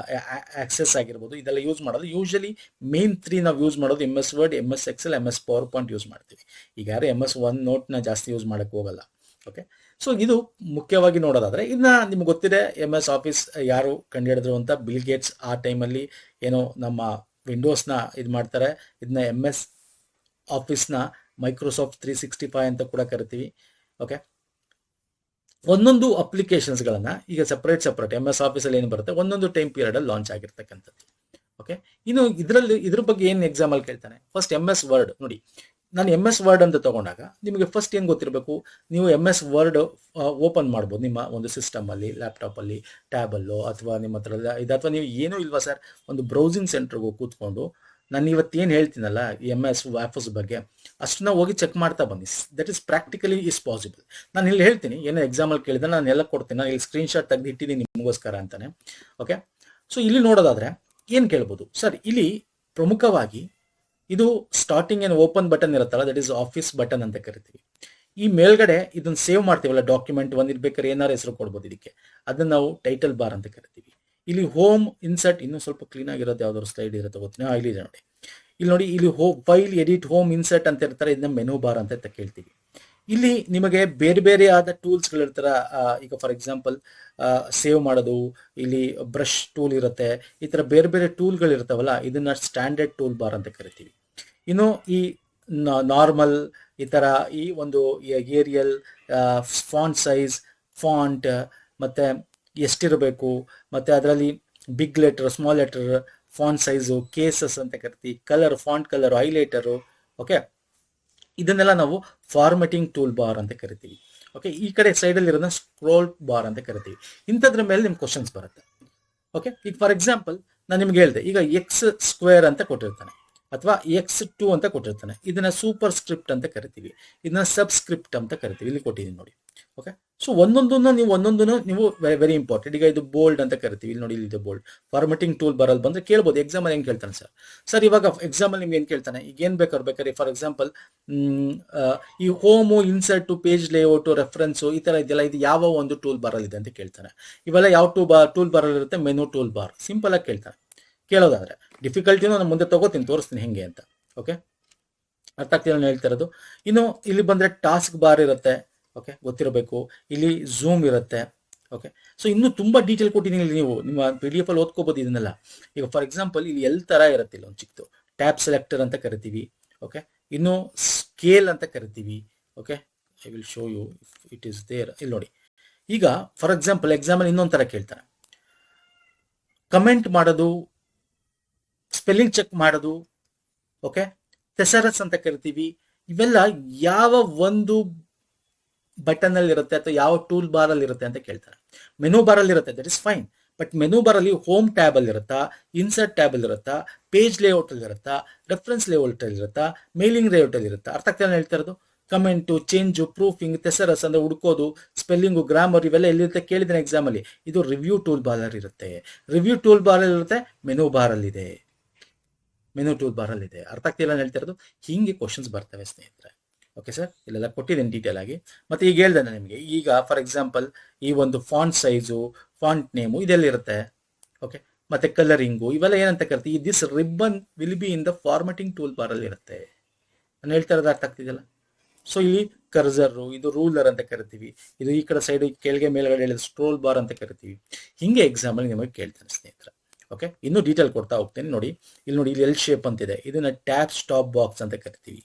ಆಕ್ಸೆಸ್ ಆಗಿರ್ಬೋದು, ಇದೆಲ್ಲ ಯೂಸ್ ಮಾಡೋದು. ಯೂಶಲಿ ಮೇನ್ 3 ನಾವು ಯೂಸ್ ಮಾಡೋದು MS Word, MS Excel, MS PowerPoint use ಮಾಡ್ತೀವಿ. ಈಗ ಯಾರು MS ಒನ್ ನೋಟ್ನ ಜಾಸ್ತಿ ಯೂಸ್ ಮಾಡಕ್ಕೆ ಹೋಗಲ್ಲ. ಓಕೆ, ಸೊ ಇದು ಮುಖ್ಯವಾಗಿ ನೋಡೋದಾದ್ರೆ, ಇದನ್ನ ನಿಮ್ಗೆ ಗೊತ್ತಿದೆ MS ಆಫೀಸ್ ಯಾರು ಕಂಡುಹಿಡಿದ್ರು ಅಂತ. ಬಿಲ್ ಗೇಟ್ಸ್ ಆ ಟೈಮಲ್ಲಿ ಏನೋ ನಮ್ಮ ವಿಂಡೋಸ್ನ ಇದು ಮಾಡ್ತಾರೆ. ಇದನ್ನ MS ಆಫೀಸ್ನ ಮೈಕ್ರೋಸಾಫ್ಟ್ 365 ಅಂತ ಕೂಡ ಕರಿತೀವಿ. ಓಕೆ, ಒಂದೊಂದು ಅಪ್ಲಿಕೇಶನ್ಸ್ಗಳನ್ನ ಈಗ ಸಪ್ರೇಟ್ MS ಆಫೀಸಲ್ಲಿ ಏನು ಬರುತ್ತೆ ಒಂದೊಂದು ಟೈಮ್ ಪೀರಿಯಡ್ ಅಲ್ಲಿ ಲಾಂಚ್ ಆಗಿರ್ತಕ್ಕಂಥದ್ದು. ಓಕೆ, ಇನ್ನು ಇದ್ರ ಬಗ್ಗೆ ಏನು ಎಕ್ಸಾಮ್ ಅಲ್ಲಿ ಕೇಳ್ತಾನೆ, ಫಸ್ಟ್ MS ವರ್ಡ್ ನೋಡಿ. ನಾನು MS ವರ್ಡ್ ಅಂತ ತಗೊಂಡಾಗ ನಿಮಗೆ ಫಸ್ಟ್ ಏನು ಗೊತ್ತಿರಬೇಕು, ನೀವು MS ವರ್ಡ್ ಓಪನ್ ಮಾಡ್ಬೋದು ನಿಮ್ಮ ಒಂದು ಸಿಸ್ಟಮ್ ಅಲ್ಲಿ, ಲ್ಯಾಪ್ಟಾಪ್ ಅಲ್ಲಿ, ಟ್ಯಾಬಲ್ಲೋ, ಅಥವಾ ನಿಮ್ಮ ಹತ್ರ ಇದು, ಅಥವಾ ನೀವು ಏನೂ ಇಲ್ವಾ ಸರ್, ಒಂದು ಬ್ರೌಸಿಂಗ್ ಸೆಂಟರ್ಗೆ ಕೂತ್ಕೊಂಡು ನಾನು ಇವತ್ತೇನು ಹೇಳ್ತೀನಲ್ಲ MS ಆಫೀಸ್ ಬಗ್ಗೆ ಅಷ್ಟನ್ನ ಹೋಗಿ ಚೆಕ್ ಮಾಡ್ತಾ ಬನ್ನಿ. That is practically is possible. ನಾನು ಇಲ್ಲಿ ಹೇಳ್ತೀನಿ, ಏನೋ ಎಕ್ಸಾಮಲ್ಲಿ ಕೇಳಿದ್ರೆ ನಾನು ಎಲ್ಲ ಕೊಡ್ತೀನಿ, ನಾನು ಇಲ್ಲಿ ಸ್ಕ್ರೀನ್ ಶಾಟ್ ತೆಗೆದು ಇಟ್ಟಿದ್ದೀನಿ ನಿಮಗೋಸ್ಕರ ಅಂತಾನೆ. ಓಕೆ, ಸೊ ಇಲ್ಲಿ ನೋಡೋದಾದ್ರೆ ಏನು ಕೇಳ್ಬೋದು ಸರ್, ಇಲ್ಲಿ ಪ್ರಮುಖವಾಗಿ ಇದು ಸ್ಟಾರ್ಟಿಂಗ್ ಏನು ಓಪನ್ ಬಟನ್ ಇರುತ್ತಲ್ಲ, ದಟ್ ಇಸ್ ಆಫೀಸ್ ಬಟನ್ ಅಂತ ಕರಿತೀವಿ. ಈ ಮೇಲ್ಗಡೆ ಇದನ್ನ ಸೇವ್ ಮಾಡ್ತೀವಲ್ಲ, ಡಾಕ್ಯುಮೆಂಟ್ ಒಂದು ಇರ್ಬೇಕಾದ್ರೆ ಏನಾರು ಹೆಸರು ಕೊಡ್ಬೋದು ಇದಕ್ಕೆ, ಅದನ್ನ ನಾವು ಟೈಟಲ್ ಬಾರ್ ಅಂತ ಕರಿತೀವಿ. ಇಲ್ಲಿ ಹೋಮ್ ಇನ್ಸರ್ಟ್, ಇನ್ನೂ ಸ್ವಲ್ಪ ಕ್ಲೀನ್ ಆಗಿರೋದು ಯಾವ್ದಾದ್ರು ಸ್ಲೈಡ್ ಇರುತ್ತೆ ಗೊತ್ತೀನಿ, ಇಲ್ಲಿ ನೋಡಿ. ಇಲ್ಲಿ ನೋಡಿ, ಇಲ್ಲಿ ಫೈಲ್ ಎಡಿಟ್ ಹೋಮ್ ಇನ್ಸರ್ಟ್ ಅಂತ ಇರ್ತಾರೆ, ಇದನ್ನ ಮೆನು ಬಾರ್ ಅಂತ ಕೇಳ್ತೀವಿ. ಇಲ್ಲಿ ನಿಮಗೆ ಬೇರೆ ಬೇರೆ ಆದ ಟೂಲ್ಸ್ಗಳು ಇರ್ತಾರ. ಈಗ ಫಾರ್ ಎಕ್ಸಾಂಪಲ್ ಸೇವ್ ಮಾಡೋದು, ಇಲ್ಲಿ ಬ್ರಷ್ ಟೂಲ್ ಇರುತ್ತೆ, ಈ ತರ ಬೇರೆ ಬೇರೆ ಟೂಲ್ಗಳು ಇರ್ತಾವಲ್ಲ, ಇದನ್ನ ಸ್ಟ್ಯಾಂಡರ್ಡ್ ಟೂಲ್ ಬಾರ್ ಅಂತ ಕರಿತೀವಿ. ಇನ್ನು ಈ ನಾರ್ಮಲ್, ಈ ತರ ಈ ಒಂದು ಏರಿಯಲ್, ಫಾಂಟ್ ಸೈಜ್, ಫಾಂಟ್, ಮತ್ತೆ ಎಷ್ಟಿರಬೇಕು, ಮತ್ತೆ ಅದರಲ್ಲಿ big letter, small letter, font size, cases ಅಂತ ಕರಿತೀವಿ, colour, font colour, highlighter. Okay, ಇದನ್ನೆಲ್ಲ ನಾವು ಫಾರ್ಮೆಟಿಂಗ್ ಟೂಲ್ ಬಾರ್ ಅಂತ ಕರಿತೀವಿ. ಓಕೆ, ಈ ಕಡೆ ಸೈಡಲ್ಲಿ ಇರೋದನ್ನ ಸ್ಕ್ರೋಲ್ ಬಾರ್ ಅಂತ ಕರಿತೀವಿ. ಇಂಥದ್ರ ಮೇಲೆ ನಿಮ್ಗೆ ಕ್ವಶನ್ಸ್ ಬರುತ್ತೆ. ಓಕೆ, ಈಗ ಫಾರ್ ಎಕ್ಸಾಂಪಲ್ ನಾನು ನಿಮ್ಗೆ ಹೇಳಿದೆ, ಈಗ X² ಅಂತ ಕೊಟ್ಟಿರ್ತಾನೆ, ಅಥವಾ X2 ಅಂತ ಕೊಟ್ಟಿರ್ತಾನೆ. ಇದನ್ನ ಸೂಪರ್ ಸ್ಕ್ರಿಪ್ಟ್ ಅಂತ ಕರಿತೀವಿ, ಇದನ್ನ ಸಬ್ಸ್ಕ್ರಿಪ್ಟ್ ಅಂತ ಕರಿತೀವಿ. ಇಲ್ಲಿ ಕೊಟ್ಟಿದ್ದೀನಿ ನೋಡಿ. ಓಕೆ, ಸೊ ಒಂದೊಂದನ್ನು ನೀವು ವೆರಿ ಇಂಪಾರ್ಟೆಂಟ್. ಈಗ ಇದು ಬೋಲ್ಡ್ ಅಂತ ಕರಿತೀವಿ, ಇಲ್ಲಿ ನೋಡಿ, ಇಲ್ಲಿ ಬೋಲ್ಡ್. ಫಾರ್ಮೆಟಿಂಗ್ ಟೂಲ್ ಬರಲ್ ಬಂದ್ರೆ ಕೇಳ್ಬೋದು ಎಕ್ಸಾಮ್ ಅಲ್ಲಿ. ಹೆಂಗ್ ಕೇಳ್ತಾನೆ ಸರ್ ಇವಾಗ ಎಕ್ಸಾಮ್ ಅಲ್ಲಿ ನಿಮ್ಗೆ ಏನ್ ಕೇಳ್ತಾನೆ, ಈಗ ಏನ್ ಬೇಕಾದ್ರೆ ಫಾರ್ ಎಕ್ಸಾಂಪಲ್ ಈ home, insert, page layout, reference, ಈ ತರ ಇದೆಲ್ಲ, ಇದು ಯಾವ ಒಂದು ಟೂಲ್ ಬಾರಲ್ಲಿ ಇದೆ ಅಂತ ಕೇಳ್ತಾನೆ. ಇವೆಲ್ಲ ಯಾವ ಟೂಲ್ ಬಾರಲ್ಲಿ ಇರುತ್ತೆ, ಮೆನು ಟೂಲ್ ಬಾರ್. ಸಿಂಪಲ್ ಆಗಿ ಕೇಳ್ತಾನೆ. ಕೇಳೋದಾದ್ರೆ ಡಿಫಿಕಲ್ಟಿನೂ ನಾನು ಮುಂದೆ ತೋರಿಸ್ತೀನಿ ಹೆಂಗೆ ಅಂತ. ಓಕೆ, ಅರ್ಥ ಆಗ್ತಿಲ್ಲ ನಾನು ಹೇಳ್ತಾ ಇರೋದು. ಇನ್ನು ಇಲ್ಲಿ ಬಂದ್ರೆ ಟಾಸ್ಕ್ ಬಾರ್ ಇರುತ್ತೆ. ಓಕೆ, ಗೊತ್ತಿರಬೇಕು. ಇಲ್ಲಿ ಝೂಮ್ ಇರುತ್ತೆ. ಓಕೆ, ಸೊ ಇನ್ನು ತುಂಬಾ ಡೀಟೇಲ್ ಕೊಟ್ಟಿದ್ದೀನಿ. ನೀವು ನಿಮ್ಮ PDF ಅಲ್ಲಿ ಓದ್ಕೋಬಹುದು ಇದನ್ನೆಲ್ಲ. ಈಗ ಫಾರ್ ಎಕ್ಸಾಂಪಲ್ ಇಲ್ಲಿ ತರ ಇರುತ್ತೆ, ಇಲ್ಲ ಒಂದು ಚಿಕ್ಕದು ಟ್ಯಾಬ್ ಸೆಲೆಕ್ಟರ್ ಅಂತ ಕರಿತೀವಿ. ಓಕೆ, ಇನ್ನು ಸ್ಕೇಲ್ ಅಂತ ಕರಿತೀವಿ. Okay, I will show you if it is there. ಇಲ್ಲಿ ನೋಡಿ, ಈಗ ಫಾರ್ ಎಕ್ಸಾಂಪಲ್ ಎಕ್ಸಾಂಪಲ್ ಇನ್ನೊಂದು ತರ ಕೇಳ್ತಾನೆ, ಕಮೆಂಟ್ ಮಾಡೋದು, ಸ್ಪೆಲ್ಲಿಂಗ್ ಚೆಕ್ ಮಾಡೋದು. ಓಕೆ, ಥೆಸರಸ್ ಅಂತ ಕರಿತೀವಿ. ಇವೆಲ್ಲ ಯಾವ ಒಂದು ಬಟನ್ ಅಲ್ಲಿ ಇರುತ್ತೆ ಅಥವಾ ಯಾವ ಟೂಲ್ ಬಾರ್ ಅಲ್ಲಿ ಇರುತ್ತೆ ಅಂತ ಕೇಳ್ತಾರೆ. ಮೆನು ಬಾರ್ ಅಲ್ಲಿ ಇರುತ್ತೆ, that is fine. But menu bar ಅಲ್ಲಿ ಹೋಮ್ ಟ್ಯಾಬ್ ಅಲ್ಲಿ ಇರುತ್ತಾ, ಇನ್ಸರ್ಟ್ ಟ್ಯಾಬ್ ಅಲ್ಲಿ ಇರುತ್ತಾ, ಪೇಜ್ ಲೇಔಟ್ ಅಲ್ಲಿ ಇರುತ್ತಾ, ರೆಫರೆನ್ಸ್ ಲೇಔಟ್ ಅಲ್ಲಿ ಇರುತ್ತಾ, ಮೇಲಿಂಗ್ ಲೇಔಟ್ ಅಲ್ಲಿ ಇರುತ್ತಾ? ಅರ್ಥ ಆಗ್ತಾ ಹೇಳ್ತಾ ಇರೋದು. ಕಮೆಂಟು, ಚೇಂಜು, ಪ್ರೂಫಿಂಗ್, ಥೆಸರಸ್ ಅಂದ್ರೆ ಹುಡ್ಕೋದು, ಸ್ಪೆಲ್ಲಿಂಗು, ಗ್ರಾಮರ್, ಇವೆಲ್ಲ ಎಲ್ಲಿರುತ್ತೆ ಕೇಳಿದ್ರೆ ಎಕ್ಸಾಮ್ ಅಲ್ಲಿ. ಇದು ರಿವ್ಯೂ ಟೂಲ್ ಬಾರ್ ಅಲ್ಲಿ ಇರುತ್ತೆ. ರಿವ್ಯೂ ಟೂಲ್ ಬಾರ್ ಅಲ್ಲಿ ಇರುತ್ತೆ, ಮೆನು ಬಾರ್ ಅಲ್ಲಿ ಇದೆ. ಮೆನು ಟೂಲ್ ಬಾರ್ ಅಲ್ಲಿ ಇದೆ. ಅರ್ಥ ಆಗ್ತಿಲ್ಲ ಹೇಳ್ತಾ ಇರೋದು. ಹಿಂಗೆ ಕ್ವಶನ್ಸ್ ಬರ್ತವೆ ಸ್ನೇಹಿತರೆ. ಓಕೆ ಸರ್, ಇಲ್ಲೆಲ್ಲ ಕೊಟ್ಟಿದ್ದೇನೆ ಡೀಟೇಲ್ ಆಗಿ. ಮತ್ತೆ ಈಗ ಹೇಳ್ದೆ ನಿಮಗೆ, ಈಗ ಫಾರ್ ಎಕ್ಸಾಂಪಲ್ ಈ ಒಂದು ಫಾಂಟ್ ಸೈಜು, ಫಾಂಟ್ ನೇಮು ಇದೆಲ್ಲ ಇರುತ್ತೆ. ಓಕೆ, ಮತ್ತೆ ಕಲರಿಂಗು, ಇವೆಲ್ಲ ಏನಂತ ಕರಿತೀವಿ, this ribbon will be in the formatting tool bar ಅಲ್ಲಿ ಇರುತ್ತೆ. ನಾನು ಹೇಳ್ತಾ ಇರೋದು ಅರ್ಥ ಆಗ್ತಿದೆಯಲ್ಲ. ಸೊ ಇಲ್ಲಿ ಕರ್ಸರ್, ಇದು ರೂಲರ್ ಅಂತ ಕರಿತೀವಿ. ಇದು ಈ ಕಡೆ ಸೈಡ್ ಕೆಳಗೆ ಮೇಲ್ಗಡೆ ಹೇಳಿದ ಸ್ಕ್ರೋಲ್ ಬಾರ್ ಅಂತ ಕರಿತೀವಿ. ಹಿಂಗೆ ಎಕ್ಸಾಮ್ ಅಲ್ಲಿ ನಿಮಗೆ ಕೇಳ್ತಾನೆ ಸ್ನೇಹಿತರೆ. ಓಕೆ, ಇನ್ನೂ ಡೀಟೇಲ್ ಕೊಡ್ತಾ ಹೋಗ್ತೇನೆ. ನೋಡಿ, ಇಲ್ಲಿ ಎಲ್ ಶೇಪ್ ಅಂತಿದೆ, ಇದನ್ನ ಟ್ಯಾಬ್ ಸ್ಟಾಪ್ ಬಾಕ್ಸ್ ಅಂತ ಕರಿತೀವಿ.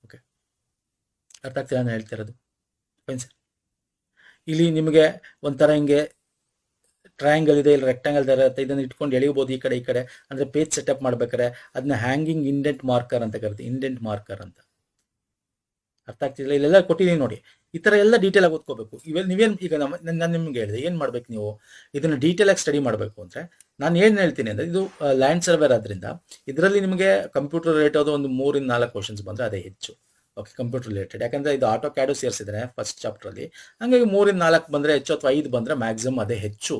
ಓಕೆ, ಅರ್ಥ ಆಗ್ತಿಲ್ಲ ನಾನು ಹೇಳ್ತಾ ಇರೋದು. Fine sir. ಇಲ್ಲಿ ನಿಮಗೆ ಒಂಥರ ಹಿಂಗೆ ಟ್ರಯಾಂಗಲ್ ಇದೆ, ಇಲ್ಲಿ ರೆಕ್ಟಾಂಗಲ್ ತರ ಇರುತ್ತೆ. ಇದನ್ನ ಇಟ್ಕೊಂಡು ಎಳೆಯಬಹುದು ಈ ಕಡೆ ಅಂದ್ರೆ ಪೇಜ್ ಸೆಟಪ್ ಮಾಡ್ಬೇಕಾರೆ ಅದನ್ನ ಹ್ಯಾಂಗಿಂಗ್ ಇಂಡೆಂಟ್ ಮಾರ್ಕರ್ ಅಂತ ಕರಿತೀವಿ. ಇಂಡೆಂಟ್ ಮಾರ್ಕರ್ ಅಂತ. ಅರ್ಥ ಆಗ್ತಿಲ್ಲ, ಇಲ್ಲೆಲ್ಲ ಕೊಟ್ಟಿದ್ದೀನಿ ನೋಡಿ. ಈ ತರ ಎಲ್ಲ ಡೀಟೇಲ್ ಆಗಿ ಓದ್ಕೋಬೇಕು. ಇವೆಲ್ಲ ನೀವೇನ್, ಈಗ ನಾನು ನಿಮ್ಗೆ ಹೇಳಿದೆ ಏನ್ ಮಾಡ್ಬೇಕು, ನೀವು ಇದನ್ನ ಡೀಟೇಲ್ ಆಗಿ ಸ್ಟಡಿ ಮಾಡಬೇಕು ಅಂದ್ರೆ ನಾನು ಏನ್ ಹೇಳ್ತೀನಿ ಅಂದ್ರೆ, ಇದು ಲ್ಯಾಂಡ್ ಸರ್ವೇರ್ ಆದ್ರಿಂದ ಇದರಲ್ಲಿ ನಿಮಗೆ ಕಂಪ್ಯೂಟರ್ ರಿಲೇಟೆಡ್ ಒಂದು 3 ಇಂದ 4 ಕ್ವಶನ್ಸ್ ಬಂದ್ರೆ ಅದೇ ಹೆಚ್ಚು. ಓಕೆ, ಕಂಪ್ಯೂಟರ್ ರಿಲೇಟೆಡ್, ಯಾಕಂದ್ರೆ ಇದು ಆಟೋ ಕ್ಯಾಡು ಸೇರಿಸಿದ್ರೆ ಫಸ್ಟ್ ಚಾಪ್ಟರ್ ಅಲ್ಲಿ. ಹಂಗಾಗಿ 3 ಇಂದ 4 ಬಂದ್ರೆ ಹೆಚ್ಚು, ಅಥವಾ 5 ಬಂದ್ರೆ ಮ್ಯಾಕ್ಸಿಮಮ್ ಅದೇ ಹೆಚ್ಚು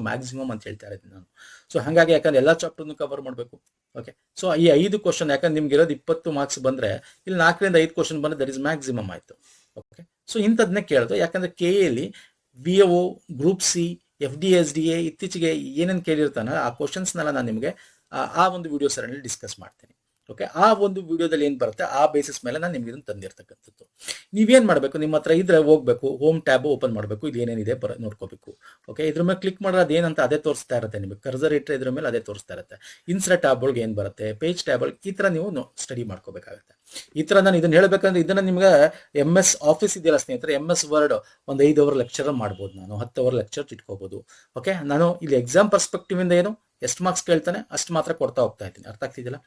ಮ್ಯಾಕ್ಸಿಮಮ್ ಅಂತ ಹೇಳ್ತಾ ಇದ್ದೀನಿ ನಾನು. ಸೊ ಹಾಗಾಗಿ ಯಾಕಂದ್ರೆ ಎಲ್ಲಾ ಚಾಪ್ಟರ್ನು ಕವರ್ ಮಾಡಬೇಕು. ಓಕೆ, ಸೊ ಈ 5 ಕ್ವಶನ್, ಯಾಕಂದ್ರೆ ನಿಮ್ಗೆ ಇರೋದು 20 ಮಾರ್ಕ್ಸ್ ಬಂದ್ರೆ ಇಲ್ಲಿ 4 ರಿಂದ 5 ಕ್ವಶನ್ ಬಂದ್ರೆ ದಟ್ ಇಸ್ ಮ್ಯಾಕ್ಸಿಮಮ್ ಆಯ್ತು. ಓಕೆ, ಸೊ ಇಂಥದ್ನೇ ಕೇಳೋದು. ಯಾಕಂದ್ರೆ KA ಅಲ್ಲಿ VO, group C, FD SDA ಇತ್ತೀಚೆಗೆ ಏನೇನು ಕೇಳಿರ್ತಾನೆ ಆ ಕ್ವಶನ್ಸ್ನೆಲ್ಲ ನಾನು ನಿಮಗೆ ಆ ಒಂದು ವಿಡಿಯೋ ಸರಣಿಯಲ್ಲಿ ಡಿಸ್ಕಸ್ ಮಾಡ್ತೀನಿ. ಓಕೆ, ಆ ಒಂದು ವಿಡಿಯೋದಲ್ಲಿ ಏನು ಬರುತ್ತೆ ಆ ಬೇಸಿಸ್ ಮೇಲೆ ನಾನು ನಿಮ್ಗೆ ಇದನ್ನು ತಂದಿರ್ತಕ್ಕಂಥದ್ದು. ನೀವೇನು ಮಾಡಬೇಕು, ನಿಮ್ಮ ಹತ್ರ ಇದ್ರೆ ಹೋಗ್ಬೇಕು, ಹೋಮ್ ಟ್ಯಾಬ್ ಓಪನ್ ಮಾಡಬೇಕು, ಇದು ಏನೇನಿದೆ ನೋಡ್ಕೋಬೇಕು. ಓಕೆ, ಇದ್ರ ಮೇಲೆ ಕ್ಲಿಕ್ ಮಾಡೋದು ಅದೇನಂತ ಅದೇ ತೋರಿಸ್ತಾ ಇರುತ್ತೆ ನಿಮಗೆ. ಕರ್ಸರ್ ಇಟ್ಟರೆ ಇದ್ರ ಮೇಲೆ ಅದೇ ತೋರಿಸ್ತಾ ಇರುತ್ತೆ. ಇನ್ಸರ್ಟ್ ಟ್ಯಾಬ್ ಒಳಗೆ ಏನು ಬರುತ್ತೆ, ಪೇಜ್ ಟ್ಯಾಬ್ ಒಳಗೆ ಈ ಥರ ನೀವು ಸ್ಟಡಿ ಮಾಡ್ಕೋಬೇಕಾಗುತ್ತೆ. ಈ ಥರ ನಾನು ಇದನ್ನ ಹೇಳ್ಬೇಕಂದ್ರೆ ಇದನ್ನ ನಿಮ್ಗೆ MS ಆಫೀಸ್ ಇದೆಯಲ್ಲ ಸ್ನೇಹಿತರೆ, MS ವರ್ಡ್ ಒಂದು 5 ಅವರ್ ಲೆಕ್ಚರ್ ಮಾಡ್ಬೋದು, ನಾನು 10 ಅವರ್ ಲೆಕ್ಚರ್ ಇಟ್ಕೋಬಹುದು. ಓಕೆ, ನಾನು ಇಲ್ಲಿ ಎಕ್ಸಾಮ್ ಪರ್ಸ್ಪೆಕ್ಟಿವ್ ಇಂದ ಏನು ಎಷ್ಟು ಮಾರ್ಕ್ಸ್ ಕೇಳ್ತಾನೆ ಅಷ್ಟು ಮಾತ್ರ ಕೊಡ್ತಾ ಹೋಗ್ತಾ ಇದ್ದೀನಿ. ಅರ್ಥ ಆಗ್ತಿದ್ದಿಲ್ಲ?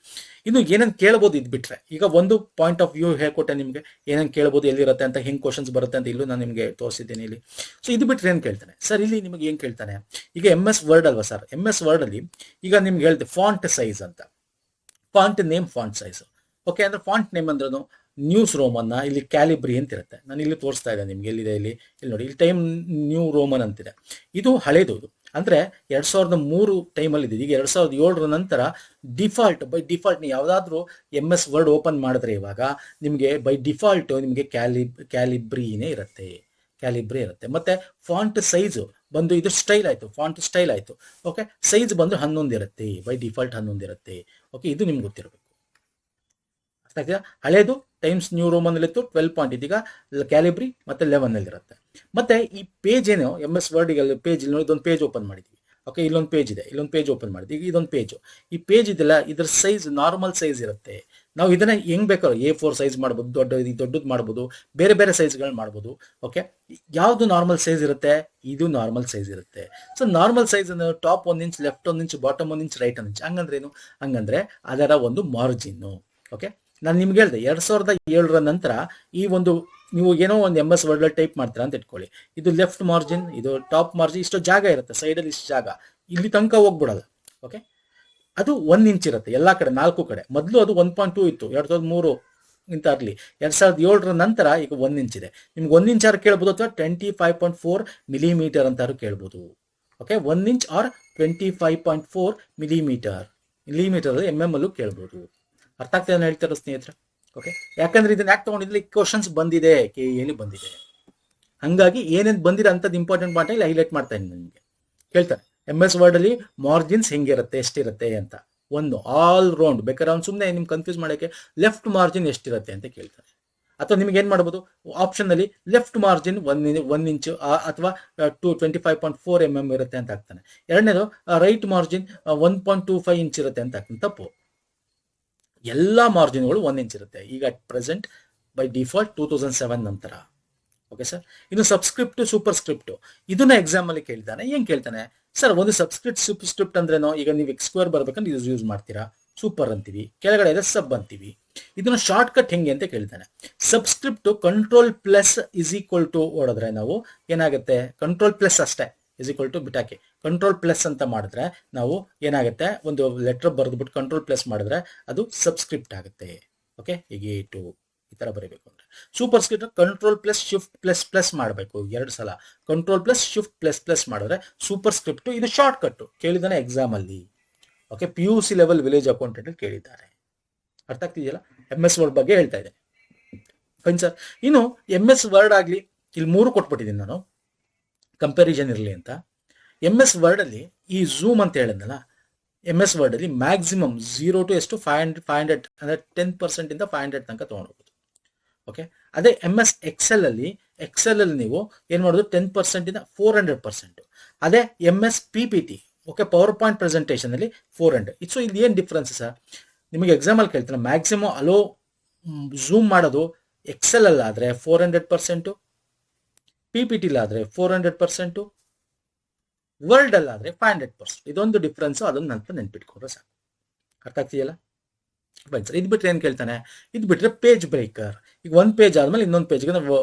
ಇನ್ನು ಏನೇನು ಕೇಳ್ಬೋದು ಇದು ಬಿಟ್ರೆ, ಈಗ ಒಂದು ಪಾಯಿಂಟ್ ಆಫ್ ವ್ಯೂ ಹೇಳ್ಕೊಟ್ಟೆ ನಿಮಗೆ, ಏನೇನು ಕೇಳ್ಬೋದು, ಎಲ್ಲಿರುತ್ತೆ ಅಂತ, ಹೆಂಗೆ ಕ್ವಶನ್ಸ್ ಬರುತ್ತೆ ಅಂತ ಇಲ್ಲೂ ನಾನು ನಿಮಗೆ ತೋರಿಸಿದ್ದೀನಿ ಇಲ್ಲಿ. ಸೊ ಇದು ಬಿಟ್ರೆ ಏನು ಕೇಳ್ತಾನೆ ಸರ್, ಇಲ್ಲಿ ನಿಮಗೆ ಏನು ಕೇಳ್ತಾನೆ, ಈಗ MS ವರ್ಡ್ ಅಲ್ವಾ ಸರ್, MS ವರ್ಡ್ ಅಲ್ಲಿ ಈಗ ನಿಮ್ಗೆ ಹೇಳ್ತೆ ಫಾಂಟ್ ಸೈಜ್ ಅಂತ, font name, font size. Okay, ಅಂದ್ರೆ ಫಾಂಟ್ ನೇಮ್ ಅಂದ್ರೂ ನ್ಯೂಸ್ ರೋಮನ್ನ, ಇಲ್ಲಿ ಕ್ಯಾಲಿಬ್ರಿ ಅಂತ ಇರುತ್ತೆ. ನಾನು ಇಲ್ಲಿ ತೋರಿಸ್ತಾ ಇದ್ದೆ ನಿಮ್ಗೆ, ಎಲ್ಲಿದೆ ಇಲ್ಲಿ ನೋಡಿ, ಇಲ್ಲಿ ಟೈಮ್ ನ್ಯೂ ರೋಮನ್ ಅಂತಿದೆ. ಇದು ಹಳೇದು, ಇದು ಅಂದ್ರೆ 2003 ಟೈಮಲ್ಲಿ ಇದೆ. ಈಗ 2007 ನಂತರ ಬೈ ಡಿಫಾಲ್ಟ್ ನೀವು ಯಾವುದಾದ್ರೂ MS ವರ್ಡ್ ಓಪನ್ ಮಾಡಿದ್ರೆ ಇವಾಗ ನಿಮಗೆ ಬೈ ಡಿಫಾಲ್ಟ್ ನಿಮಗೆ ಕ್ಯಾಲಿಬ್ರಿನೇ ಇರುತ್ತೆ, ಕ್ಯಾಲಿಬ್ರಿ ಇರುತ್ತೆ. ಮತ್ತೆ ಫಾಂಟ್ ಸೈಜ್ ಬಂದು ಇದು ಸ್ಟೈಲ್ ಆಯ್ತು, ಫಾಂಟ್ ಸ್ಟೈಲ್ ಆಯ್ತು. ಓಕೆ, ಸೈಜ್ ಬಂದು 11 ಇರುತ್ತೆ, ಬೈ ಡಿಫಾಲ್ಟ್ 11 ಇರುತ್ತೆ. ಓಕೆ, ಇದು ನಿಮ್ಗೆ ಗೊತ್ತಿರಬೇಕು. ಹಳೇದು ಟೈಮ್ಸ್ ನ್ಯೂ ರೋಮನ್ ಅಲ್ಲಿ ಇತ್ತು 12 ಪಾಯಿಂಟ್, ಇದೀಗ ಕ್ಯಾಲಿಬ್ರಿ ಮತ್ತೆ 11 ಅಲ್ಲಿ ಇರುತ್ತೆ. ಮತ್ತೆ ಈ ಪೇಜ್ ಏನು MS ವರ್ಡ್ ಪೇಜ್ ಇಲ್ಲಿ ನೋಡಿ, ಇದೊಂದು ಪೇಜ್ ಓಪನ್ ಮಾಡಿದ್ವಿ. ಓಕೆ, ಇಲ್ಲೊಂದು ಪೇಜ್ ಇದೆ, ಇಲ್ಲೊಂದು ಪೇಜ್ ಓಪನ್ ಮಾಡಿದ್ವಿ. ಈಗ ಇದೊಂದು ಪೇಜ್, ಈ ಪೇಜ್ ಇದೆಲ್ಲ ಇದ್ರ ಸೈಜ್ ನಾರ್ಮಲ್ ಸೈಜ್ ಇರುತ್ತೆ. ನಾವು ಇದನ್ನ ಹೆಂಗ್ ಬೇಕಾದ್ರೂ A4 ಸೈಜ್ ಮಾಡ್ಬೋದು, ದೊಡ್ಡದು ಮಾಡ್ಬೋದು, ಬೇರೆ ಬೇರೆ ಸೈಜ್ಗಳು ಮಾಡ್ಬೋದು. ಓಕೆ, ಯಾವ್ದು ನಾರ್ಮಲ್ ಸೈಜ್ ಇರುತ್ತೆ, ಇದು ನಾರ್ಮಲ್ ಸೈಜ್ ಇರುತ್ತೆ. ಸೊ ನಾರ್ಮಲ್ ಸೈಜ್ ಅಂದ್ರೆ top 1 inch, left 1 inch, bottom 1 inch, right 1 inch. ಹಂಗಂದ್ರೆ ಏನು, ಹಂಗಂದ್ರೆ ಅದರ ಒಂದು ಮಾರ್ಜಿನ್. ಓಕೆ, ನಾನು ನಿಮ್ಗೆ ಹೇಳಿದೆ 2007 ನಂತರ ಈ ಒಂದು ನೀವು ಏನೋ ಒಂದು MS ವರ್ಡ್ ಟೈಪ್ ಮಾಡ್ತೀರಾ ಅಂತ ಇಟ್ಕೊಳ್ಳಿ, ಇದು ಲೆಫ್ಟ್ ಮಾರ್ಜಿನ್, ಇದು ಟಾಪ್ ಮಾರ್ಜಿನ್, ಇಷ್ಟು ಜಾಗ ಇರುತ್ತೆ ಸೈಡಲ್ಲಿ, ಇಷ್ಟು ಜಾಗ ಇಲ್ಲಿ ತನಕ ಹೋಗ್ಬಿಡಲ್ಲ. ಓಕೆ, ಅದು 1 ಇಂಚ್ ಇರುತ್ತೆ ಎಲ್ಲಾ ಕಡೆ, 4 ಕಡೆ. ಮೊದಲು ಅದು 1.2 ಇತ್ತು 2003 ಇಂತ ಆಗಲಿ. 2007 ನಂತರ ಈಗ 1 ಇಂಚ್ ಇದೆ. ನಿಮ್ಗೆ 1 ಇಂಚ್ ಆರು ಕೇಳ್ಬೋದು, ಅಥವಾ 25.4 ಮಿಲಿಮೀಟರ್ ಅಂತಾರು ಕೇಳ್ಬೋದು. Okay, 1 inch or 25.4 millimetre MM ಅಲ್ಲೂ ಕೇಳ್ಬೋದು. ಅರ್ಥ ಆಗ್ತದೆ ನಾನು ಹೇಳ್ತಾರೋ ಸ್ನೇಹಿತರೆ? ಓಕೆ, ಯಾಕಂದ್ರೆ ಇದನ್ನ ಯಾಕೆ ತಗೊಂಡಿದ್ರೆ ಕ್ವಶನ್ಸ್ ಬಂದಿದೆ, KE ಬಂದಿದೆ, ಹಂಗಾಗಿ ಏನೇನು ಬಂದಿದೆ ಅಂತದ್ದು ಇಂಪಾರ್ಟೆಂಟ್ ಪಾಯಿಂಟ್ ಇಲ್ಲಿ ಹೈಲೈಟ್ ಮಾಡ್ತಾ ಇದ್ದೀನಿ. ನಿಮಗೆ ಹೇಳ್ತಾರೆ MS ವರ್ಡ್ ಅಲ್ಲಿ ಮಾರ್ಜಿನ್ಸ್ ಹೆಂಗಿರುತ್ತೆ, ಎಷ್ಟಿರುತ್ತೆ ಅಂತ. ಒಂದು ಆಲ್ ರೌಂಡ್ ಬೇಕಾದ್ರೆ ಅವ್ನು ಸುಮ್ಮನೆ ನಿಮ್ಗೆ ಕನ್ಫ್ಯೂಸ್ ಮಾಡೋಕ್ಕೆ ಲೆಫ್ಟ್ ಮಾರ್ಜಿನ್ ಎಷ್ಟಿರುತ್ತೆ ಅಂತ ಕೇಳ್ತಾರೆ. ಅಥವಾ ನಿಮ್ಗೆ ಏನ್ ಮಾಡ್ಬೋದು, ಆಪ್ಷನ್ ಅಲ್ಲಿ ಲೆಫ್ಟ್ ಮಾರ್ಜಿನ್ 1 ಇಂಚ್ ಅಥವಾ 25.4 mm ಇರುತ್ತೆ ಅಂತ ಹಾಕ್ತಾನೆ. ಎರಡನೇದು ರೈಟ್ ಮಾರ್ಜಿನ್ 1.25 ಇಂಚ್ ಇರುತ್ತೆ ಅಂತ ಹಾಕ್ತಾನೆ. ತಪ್ಪು, ಎಲ್ಲಾ ಮಾರ್ಜಿನ್ಗಳು 1 ಇಂಚ್ ಇರುತ್ತೆ ಈಗ ಅಟ್ ಪ್ರೆಸೆಂಟ್ ಬೈ ಡಿಫಾಲ್ಟ್ 2007 ನಂತರ. ಓಕೆ ಸರ್, ಇನ್ನು ಸಬ್ಸ್ಕ್ರಿಪ್ಟ್, ಸೂಪರ್ ಸ್ಕ್ರಿಪ್ಟ್ ಇದನ್ನ ಎಕ್ಸಾಮ್ ಅಲ್ಲಿ ಕೇಳ್ತಾನೆ. ಏನ್ ಕೇಳ್ತಾನೆ ಸರ್, ಒಂದು ಸಬ್ಸ್ಕ್ರಿಪ್ಟ್ ಅಂದ್ರೇನೋ, ಈಗ ನೀವು X² ಬರ್ಬೇಕಂದ್ರೆ ಯೂಸ್ ಮಾಡ್ತೀರಾ, ಸೂಪರ್ ಅಂತೀವಿ, ಕೆಳಗಡೆ ಇದೆ ಸಬ್ ಅಂತೀವಿ. ಇದನ್ನ ಶಾರ್ಟ್ ಕಟ್ ಹೆಂಗೆ ಅಂತ ಕೇಳ್ತಾನೆ. Subscript control+ is equal to ಹೊಡೆದ್ರೆ ನಾವು ಏನಾಗುತ್ತೆ, ಕಂಟ್ರೋಲ್+ ಅಷ್ಟೇ ಇಸ್ ಈಕ್ವಲ್ ಟು ಬಿಟಾಕಿ ಕಂಟ್ರೋಲ್+ ಅಂತ ಮಾಡಿದ್ರೆ ನಾವು ಏನಾಗುತ್ತೆ, ಒಂದು ಲೆಟರ್ ಬರೆದ್ಬಿಟ್ಟು ಕಂಟ್ರೋಲ್+ ಮಾಡಿದ್ರೆ ಅದು ಸಬ್ಸ್ಕ್ರಿಪ್ಟ್ ಆಗುತ್ತೆ. ಓಕೆ, ಈಗ A2 ಈ ತರ ಬರೀಬೇಕು ಅಂದ್ರೆ. ಸೂಪರ್ ಸ್ಕ್ರಿಪ್ಟ್ ಕಂಟ್ರೋಲ್+Shift++ ಮಾಡಬೇಕು 2 ಸಲ, ಕಂಟ್ರೋಲ್+Shift++ ಮಾಡಿದ್ರೆ ಸೂಪರ್ ಸ್ಕ್ರಿಪ್ಟ್. ಇದು ಶಾರ್ಟ್ ಕಟ್ ಕೇಳಿದಾನೆ ಎಕ್ಸಾಮ್ ಅಲ್ಲಿ. Okay, PUC level village accountant ಕೇಳಿದ್ದಾರೆ. ಅರ್ಥ ಆಗ್ತಿದೆಯಲ್ಲ? MS ವರ್ಡ್ ಬಗ್ಗೆ ಹೇಳ್ತಾ ಇದ್ದೇನೆ. Fine sir. ಇನ್ನು MS ವರ್ಡ್ ಆಗ್ಲಿ ಇಲ್ಲಿ 3 ಕೊಟ್ಬಿಟ್ಟಿದ್ದೀನಿ ನಾನು, ಕಂಪ್ಯಾರಿಸನ್ ಇರಲಿ ಅಂತ. MS ವರ್ಡ್ ಅಲ್ಲಿ ಈ ಝೂಮ್ ಅಂತ ಹೇಳಿದ್ನಲ್ಲ, MS ವರ್ಡ್ ಅಲ್ಲಿ ಮ್ಯಾಕ್ಸಿಮಮ್ 0 to ಎಷ್ಟು 500 ಅಂದ್ರೆ 10% ಇಂದ 500 ತನಕ ತಗೊಂಡೋಗ್ಬೋದು. ಓಕೆ, ಅದೇ MS Excel ಅಲ್ಲಿ ನೀವು ಏನ್ ಮಾಡೋದು 10% ಇಂದ 400%. ಅದೇ MS PPT, okay, power point presentation ಅಲ್ಲಿ 400. ಸೊ ಇಲ್ಲಿ ಏನ್ ಡಿಫ್ರೆನ್ಸ್ ಸರ್, ನಿಮಗೆ ಎಕ್ಸಾಮ್ ಅಲ್ಲಿ ಕೇಳ್ತಾನೆ ಮ್ಯಾಕ್ಸಿಮಮ್ ಅಲೋ ಝೂಮ್ ಮಾಡೋದು Excel ಅಲ್ಲಿ ಆದ್ರೆ 400%, PPT ಆದ್ರೆ 400%, ವರ್ಲ್ಡ್ ಅಲ್ಲಾದ್ರೆ 500%. ಇದೊಂದು ಡಿಫ್ರೆನ್ಸ್, ಅದನ್ನ ನಂತರ ನೆನ್ಪಿಟ್ಕೊಂಡ್ರೆ ಸಾಕು. ಅರ್ಥ ಆಗ್ತಿದೆಯಲ್ಲ? ಬನ್ನಿ ಸರ್, ಇದು ಬಿಟ್ರೆ ಏನ್ ಕೇಳ್ತಾನೆ, ಇದು ಬಿಟ್ರೆ ಪೇಜ್ ಬ್ರೇಕರ್. ಈಗ ಒಂದು ಪೇಜ್ ಆದ್ಮೇಲೆ ಇನ್ನೊಂದು ಪೇಜ್ಗೆ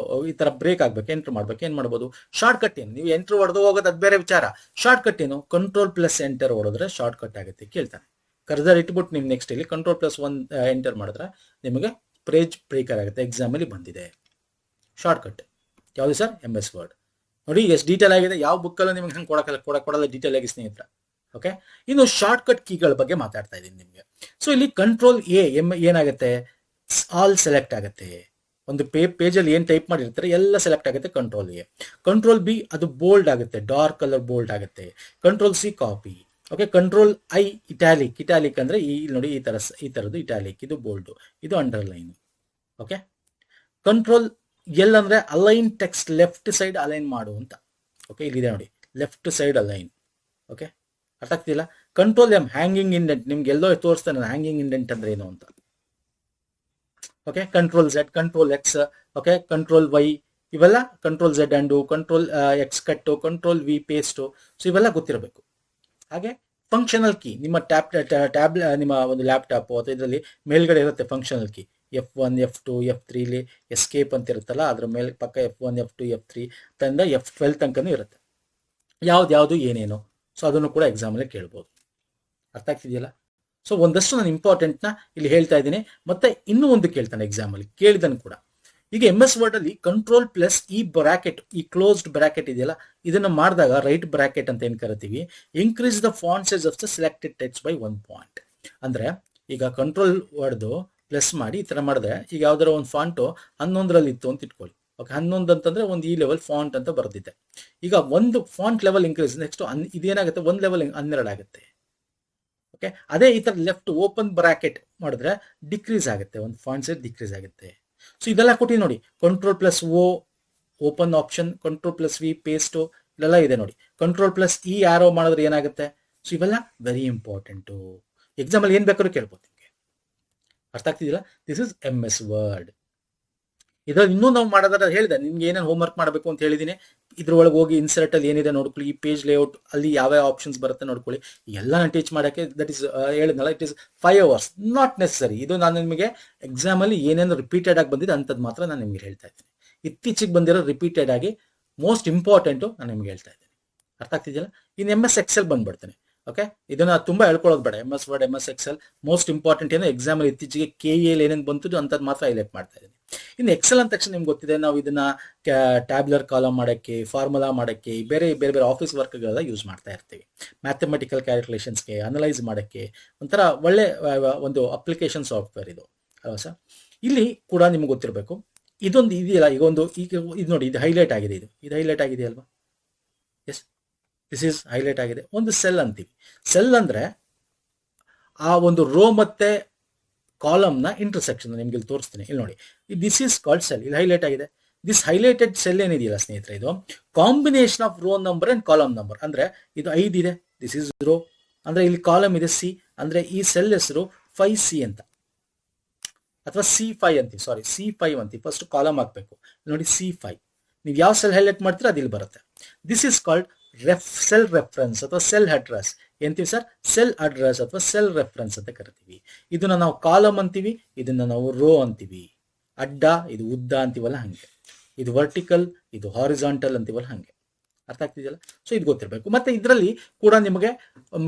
ಈ ತರ ಬ್ರೇಕ್ ಆಗ್ಬೇಕು, ಎಂಟರ್ ಮಾಡ್ಬೇಕು. ಏನ್ ಮಾಡ್ಬೋದು, ಶಾರ್ಟ್ ಕಟ್ ಏನು, ನೀವು ಎಂಟರ್ ಹೊಡೆದು ಹೋಗೋದು ಅದು ಬೇರೆ ವಿಚಾರ. ಶಾರ್ಟ್ ಕಟ್ ಏನು, ಕಂಟ್ರೋಲ್+Enter ಹೊಡೆದ್ರೆ ಶಾರ್ಟ್ ಕಟ್ ಆಗುತ್ತೆ ಕೇಳ್ತಾನೆ. ಕರ್ಸರ್ ಇಟ್ಬಿಟ್ಟು ನಿಮ್ ನೆಕ್ಸ್ಟ್ ಇಲ್ಲಿ ಕಂಟ್ರೋಲ್+1 ಎಂಟರ್ ಮಾಡಿದ್ರೆ ನಿಮಗೆ ಪೇಜ್ ಬ್ರೇಕರ್ ಆಗುತ್ತೆ. ಎಕ್ಸಾಮ್ ಅಲ್ಲಿ ಬಂದಿದೆ ಶಾರ್ಟ್ ಕಟ್ ಯಾವುದು ಸರ್, MS ವರ್ಡ್. ನೋಡಿ ಎಷ್ಟು ಡೀಟೇಲ್ ಆಗಿದೆ, ಯಾವ ಬುಕ್ಕಲ್ಲೂ ನಿಮ್ಗೆ ಹಂಗೆ ಕೊಡಲ್ಲ ಡೀಟೇಲ್ ಆಗಿ ಸ್ನೇಹಿತರ. ಓಕೆ, ಇನ್ನು ಶಾರ್ಟ್ ಕಟ್ ಕೀಗಳ ಬಗ್ಗೆ ಮಾತಾಡ್ತಾ ಇದ್ದೀನಿ ನಿಮಗೆ. ಸೊ ಇಲ್ಲಿ ಕಂಟ್ರೋಲ್ A ಏನಾಗುತ್ತೆ, ಆಲ್ ಸೆಲೆಕ್ಟ್ ಆಗುತ್ತೆ. ಒಂದು ಪೇಜಲ್ಲಿ ಏನು ಟೈಪ್ ಮಾಡಿರ್ತಾರೆ ಎಲ್ಲ ಸೆಲೆಕ್ಟ್ ಆಗುತ್ತೆ ಕಂಟ್ರೋಲ್ ಎ. ಕಂಟ್ರೋಲ್ ಬಿ ಅದು ಬೋಲ್ಡ್ ಆಗುತ್ತೆ, ಡಾರ್ಕ್ ಕಲರ್ ಬೋಲ್ಡ್ ಆಗುತ್ತೆ. Control C copy. Okay, control I italic. Italic ಅಂದ್ರೆ ಇಲ್ಲಿ ನೋಡಿ ಈ ತರದ್ದು ಇಟಾಲಿಕ್, ಇದು ಬೋಲ್ಡ್, ಇದು ಅಂಡರ್ಲೈನ್. ಓಕೆ, ಕಂಟ್ರೋಲ್ ಎಲ್ ಅಂದ್ರೆ align text, left side align ಮಾಡು ಅಂತ. ಓಕೆ, ಇಲ್ಲಿದೆ ನೋಡಿ ಲೆಫ್ಟ್ ಸೈಡ್ ಅಲೈನ್. ಓಕೆ, ಅರ್ಥ ಆಗ್ತಿಲ್ಲ. ಕಂಟ್ರೋಲ್ ಎಂ ಹ್ಯಾಂಗಿಂಗ್ ಇಂಡೆಂಟ್, ನಿಮ್ಗೆ ಎಲ್ಲೋ ತೋರಿಸ್ತಾನೆ ಹ್ಯಾಂಗಿಂಗ್ ಇಂಡೆಂಟ್ ಅಂದ್ರೆ ಏನು ಅಂತ. Okay, control Z, control X, okay, control Y, ಇವೆಲ್ಲ control Z undo, control X cut, control V paste. So ಇವೆಲ್ಲ ಗೊತ್ತಿರಬೇಕು. ಹಾಗೆ ಫಂಕ್ಷನಲ್ ಕೀ ನಿಮ್ಮ ನಿಮ್ಮ ಒಂದು ಲ್ಯಾಪ್ಟಾಪ್ ಅಥವಾ ಇದರಲ್ಲಿ ಮೇಲ್ಗಡೆ ಇರುತ್ತೆ functional key. F1 F2 F3 ಇಲ್ಲಿ ಎಸ್ಕೇಪ್ ಅಂತ ಇರುತ್ತಲ್ಲ, ಅದ್ರ ಮೇಲೆ ಪಕ್ಕ F1 F2 F3 ತಂದ F12 ತನಕನೂ ಇರುತ್ತೆ, ಯಾವ್ದು ಏನೇನು. ಸೊ ಅದನ್ನು ಕೂಡ ಎಕ್ಸಾಮಲ್ಲಿ ಕೇಳ್ಬೋದು. ಅರ್ಥ ಆಗ್ತಿದೆಯಲ್ಲ. ಸೊ ಒಂದಷ್ಟು ನಾನು ಇಂಪಾರ್ಟೆಂಟ್ನ ಇಲ್ಲಿ ಹೇಳ್ತಾ ಇದ್ದೀನಿ. ಮತ್ತೆ ಇನ್ನೂ ಒಂದು ಕೇಳ್ತಾನೆ ಎಕ್ಸಾಮಲ್ಲಿ, ಕೇಳಿದನು ಕೂಡ. ಈಗ MS ವರ್ಡ್ ಅಲ್ಲಿ ಕಂಟ್ರೋಲ್ ಪ್ಲಸ್ ಈ ಬ್ರಾಕೆಟ್, ಈ ಕ್ಲೋಸ್ಡ್ ಬ್ರಾಕೆಟ್ ಇದೆಯಲ್ಲ, ಇದನ್ನ ಮಾಡಿದಾಗ ರೈಟ್ ಬ್ರಾಕೆಟ್ ಅಂತ ಏನ್ ಕರಿತೀವಿ, increase the font size of the selected text by 1 point. ಅಂದ್ರೆ ಈಗ ಕಂಟ್ರೋಲ್ ವರ್ಡ್ದು ಪ್ಲಸ್ ಮಾಡಿ ಈ ತರ ಮಾಡಿದ್ರೆ, ಈಗ ಯಾವ್ದಾರ ಒಂದು ಫಾಂಟು 11ರಲ್ಲಿ ಇತ್ತು ಅಂತ ಇಟ್ಕೊಳ್ಳಿ. ಓಕೆ, 11 ಅಂತಂದ್ರೆ ಒಂದು ಈ ಲೆವೆಲ್ ಫಾಂಟ್ ಅಂತ ಬರ್ದಿದೆ. ಈಗ ಒಂದು ಫಾಂಟ್ ಲೆವೆಲ್ ಇನ್ಕ್ರೀಸ್, ನೆಕ್ಸ್ಟ್ ಇದೇನಾಗುತ್ತೆ, ಒಂದು ಲೆವೆಲ್ 12 ಆಗುತ್ತೆ. ಓಕೆ, ಅದೇ ಈ ತರ ಲೆಫ್ಟ್ ಓಪನ್ ಬ್ರಾಕೆಟ್ ಮಾಡಿದ್ರೆ ಡಿಕ್ರೀಸ್ ಆಗುತ್ತೆ, ಒಂದು ಫಾಂಟ್ ಸೈಜ್ ಡಿಕ್ರೀಸ್ ಆಗುತ್ತೆ. ಸೊ ಇದೆಲ್ಲ ಕೊಟ್ಟಿ ನೋಡಿ, control plus O open option, control plus V paste, ಇಲ್ಲೆಲ್ಲ ಇದೆ ನೋಡಿ. ಕಂಟ್ರೋಲ್ ಪ್ಲಸ್ ಈ ಆರೋ ಮಾಡಿದ್ರೆ ಏನಾಗುತ್ತೆ. ಸೊ ಇವೆಲ್ಲ ವೆರಿ ಇಂಪಾರ್ಟೆಂಟು. ಎಕ್ಸಾಮಲ್ಲಿ ಏನ್ ಬೇಕಾದ್ರೂ ಕೇಳ್ಬೋದು. ಅರ್ಥ ಆಗ್ತಿದಿಲ್ಲ. This is MS word. ಇದ್ರಲ್ಲಿ ಇನ್ನೂ ನಾವು ಮಾಡೋದಾದ್ರೆ ಹೇಳಿದೆ ನಿಮ್ಗೆ ಏನೇನು ಹೋಮ್ ವರ್ಕ್ ಮಾಡಬೇಕು ಅಂತ ಹೇಳಿದೀನಿ. ಇದ್ರೊಳಗೆ ಹೋಗಿ ಇನ್ಸರ್ಟ್ ಅಲ್ಲಿ ಏನಿದೆ ನೋಡ್ಕೊಳ್ಳಿ, ಈ ಪೇಜ್ ಲೇಔಟ್ ಅಲ್ಲಿ ಯಾವ ಆಪ್ಷನ್ಸ್ ಬರುತ್ತೆ ನೋಡ್ಕೊಳ್ಳಿ. ಎಲ್ಲ ಟೀಚ್ ಮಾಡೋಕ್ಕೆ ದಟ್ ಇಸ್ ಹೇಳಿದ್ನಲ್ಲ, it is 5 hours, not necessary. ಇದು ನಾನು ನಿಮಗೆ ಎಕ್ಸಾಮ್ ಅಲ್ಲಿ ಏನೇನು ರಿಪೀಟೆಡ್ ಆಗಿ ಬಂದಿದೆ ಅಂತದ್ ಮಾತ್ರ ನಾನು ನಿಮ್ಗೆ ಹೇಳ್ತಾ ಇದ್ದೀನಿ. ಇತ್ತೀಚೆಗೆ ಬಂದಿರೋ ರಿಪೀಟೆಡ್ ಆಗಿ ಮೋಸ್ಟ್ ಇಂಪಾರ್ಟೆಂಟು ನಾನು ನಿಮ್ಗೆ ಹೇಳ್ತಾ ಇದ್ದೀನಿ. ಅರ್ಥ ಆಗ್ತಿದೆಯಲ್ಲ. ಇನ್ನು MS ಎಕ್ಸೆಲ್ ಬಂದ್ಬಿಡ್ತೇನೆ. ಓಕೆ, ಇದನ್ನ ತುಂಬಾ ಹೇಳ್ಕೊಳ್ಳೋದು ಬೇಡ. MS Word, MS Excel most important ಏನೋ ಎಕ್ಸಾಮ್ ಅಲ್ಲಿ ಇತ್ತೀಚೆಗೆ KEL ಏನೇನು ಬಂತು ಅಂತದ್ ಮಾತ್ರ ಹೈಲೈಟ್ ಮಾಡ್ತಾ ಇದ್ದೀನಿ. ಇನ್ನು ಎಕ್ಸೆಲ್ ಅಂದ ತಕ್ಷಣ ನಿಮ್ಗೆ ಗೊತ್ತಿದೆ, ನಾವು ಇದನ್ನ ಟ್ಯಾಬ್ಲರ್ ಕಾಲಮ್ ಮಾಡೋಕ್ಕೆ, ಫಾರ್ಮುಲಾ ಮಾಡೋಕ್ಕೆ, ಬೇರೆ ಆಫೀಸ್ ವರ್ಕ್ಗಳೆಲ್ಲ ಯೂಸ್ ಮಾಡ್ತಾ ಇರ್ತೀವಿ. ಮ್ಯಾಥಮೆಟಿಕಲ್ ಕ್ಯಾಲ್ಕುಲೇಷನ್ಸ್ಗೆ, ಅನಲೈಸ್ ಮಾಡೋಕ್ಕೆ ಒಂಥರ ಒಳ್ಳೆ ಒಂದು ಅಪ್ಲಿಕೇಶನ್ ಸಾಫ್ಟ್ವೇರ್ ಇದು ಅಲ್ವಾ ಸರ್. ಇಲ್ಲಿ ಕೂಡ ನಿಮ್ಗೆ ಗೊತ್ತಿರಬೇಕು, ಇದೊಂದು ಇದೆಯಲ್ಲ, ಈಗ ಇದು ನೋಡಿ, ಇದು ಹೈಲೈಟ್ ಆಗಿದೆ, ಇದು ಹೈಲೈಟ್ ಆಗಿದೆ ಅಲ್ವಾ. ಎಸ್, ದಿಸ್ ಇಸ್ ಹೈಲೈಟ್ ಆಗಿದೆ. ಒಂದು ಸೆಲ್ ಅಂತೀವಿ. ಸೆಲ್ ಅಂದ್ರೆ ಆ ಒಂದು ರೋ ಮತ್ತೆ ಕಾಲಮ್ನ ಇಂಟರ್ಸೆಕ್ಷನ್ ನಿಮ್ಗೆ ಇಲ್ಲಿ ತೋರಿಸ್ತೀನಿ. ಇಲ್ಲಿ ನೋಡಿ, ದಿಸ್ ಈಸ್ ಕಾಲ್ಡ್ ಸೆಲ್. ಇಲ್ಲಿ ಹೈಲೈಟ್ ಆಗಿದೆ. ದಿಸ್ ಹೈಲೈಟೆಡ್ ಸೆಲ್ ಏನಿದೆಯಲ್ಲ ಸ್ನೇಹಿತರೆ, ಇದು combination of row number and column number. ಅಂದ್ರೆ ಇದು 5 ಇದೆ, ದಿಸ್ ಇಸ್ ರೋ. ಅಂದ್ರೆ ಇಲ್ಲಿ ಕಾಲಮ್ ಇದೆ C, ಅಂದ್ರೆ ಈ ಸೆಲ್ ಹೆಸರು 5C ಅಂತ, ಅಥವಾ C5 ಅಂತೀವಿ. ಸಾರಿ, C5 ಅಂತೀವಿ. ಫಸ್ಟ್ ಕಾಲಮ್ ಹಾಕ್ಬೇಕು. ನೋಡಿ C5. ನೀವು ಯಾವ ಸೆಲ್ ಹೈಲೈಟ್ ಮಾಡ್ತೀರಾ ಅದು ಇಲ್ಲಿ ಬರುತ್ತೆ. This is called cell reference ಅಥವಾ ಸೆಲ್ ಅಡ್ರೆಸ್. ಎಂತೀವಿ ಸರ್, ಸೆಲ್ ಅಡ್ರೆಸ್ ಅಥವಾ ಸೆಲ್ ರೆಫರೆನ್ಸ್ ಅಂತ ಕರಿತೀವಿ. ಇದನ್ನ ನಾವು ಕಾಲಮ್ ಅಂತೀವಿ, ಇದನ್ನ ನಾವು ರೋ ಅಂತೀವಿ. ಅಡ್ಡ, ಇದು ಉದ್ದ ಅಂತೀವಲ್ಲ ಹಂಗೆ. ಇದು ವರ್ಟಿಕಲ್, ಇದು ಹಾರಿಜಾಂಟಲ್ ಅಂತೀವಲ್ಲ ಹಂಗೆ. ಅರ್ಥ ಆಗ್ತಿದೆಯಲ್ಲ. ಸೊ ಇದು ಗೊತ್ತಿರಬೇಕು. ಮತ್ತೆ ಇದರಲ್ಲಿ ಕೂಡ ನಿಮಗೆ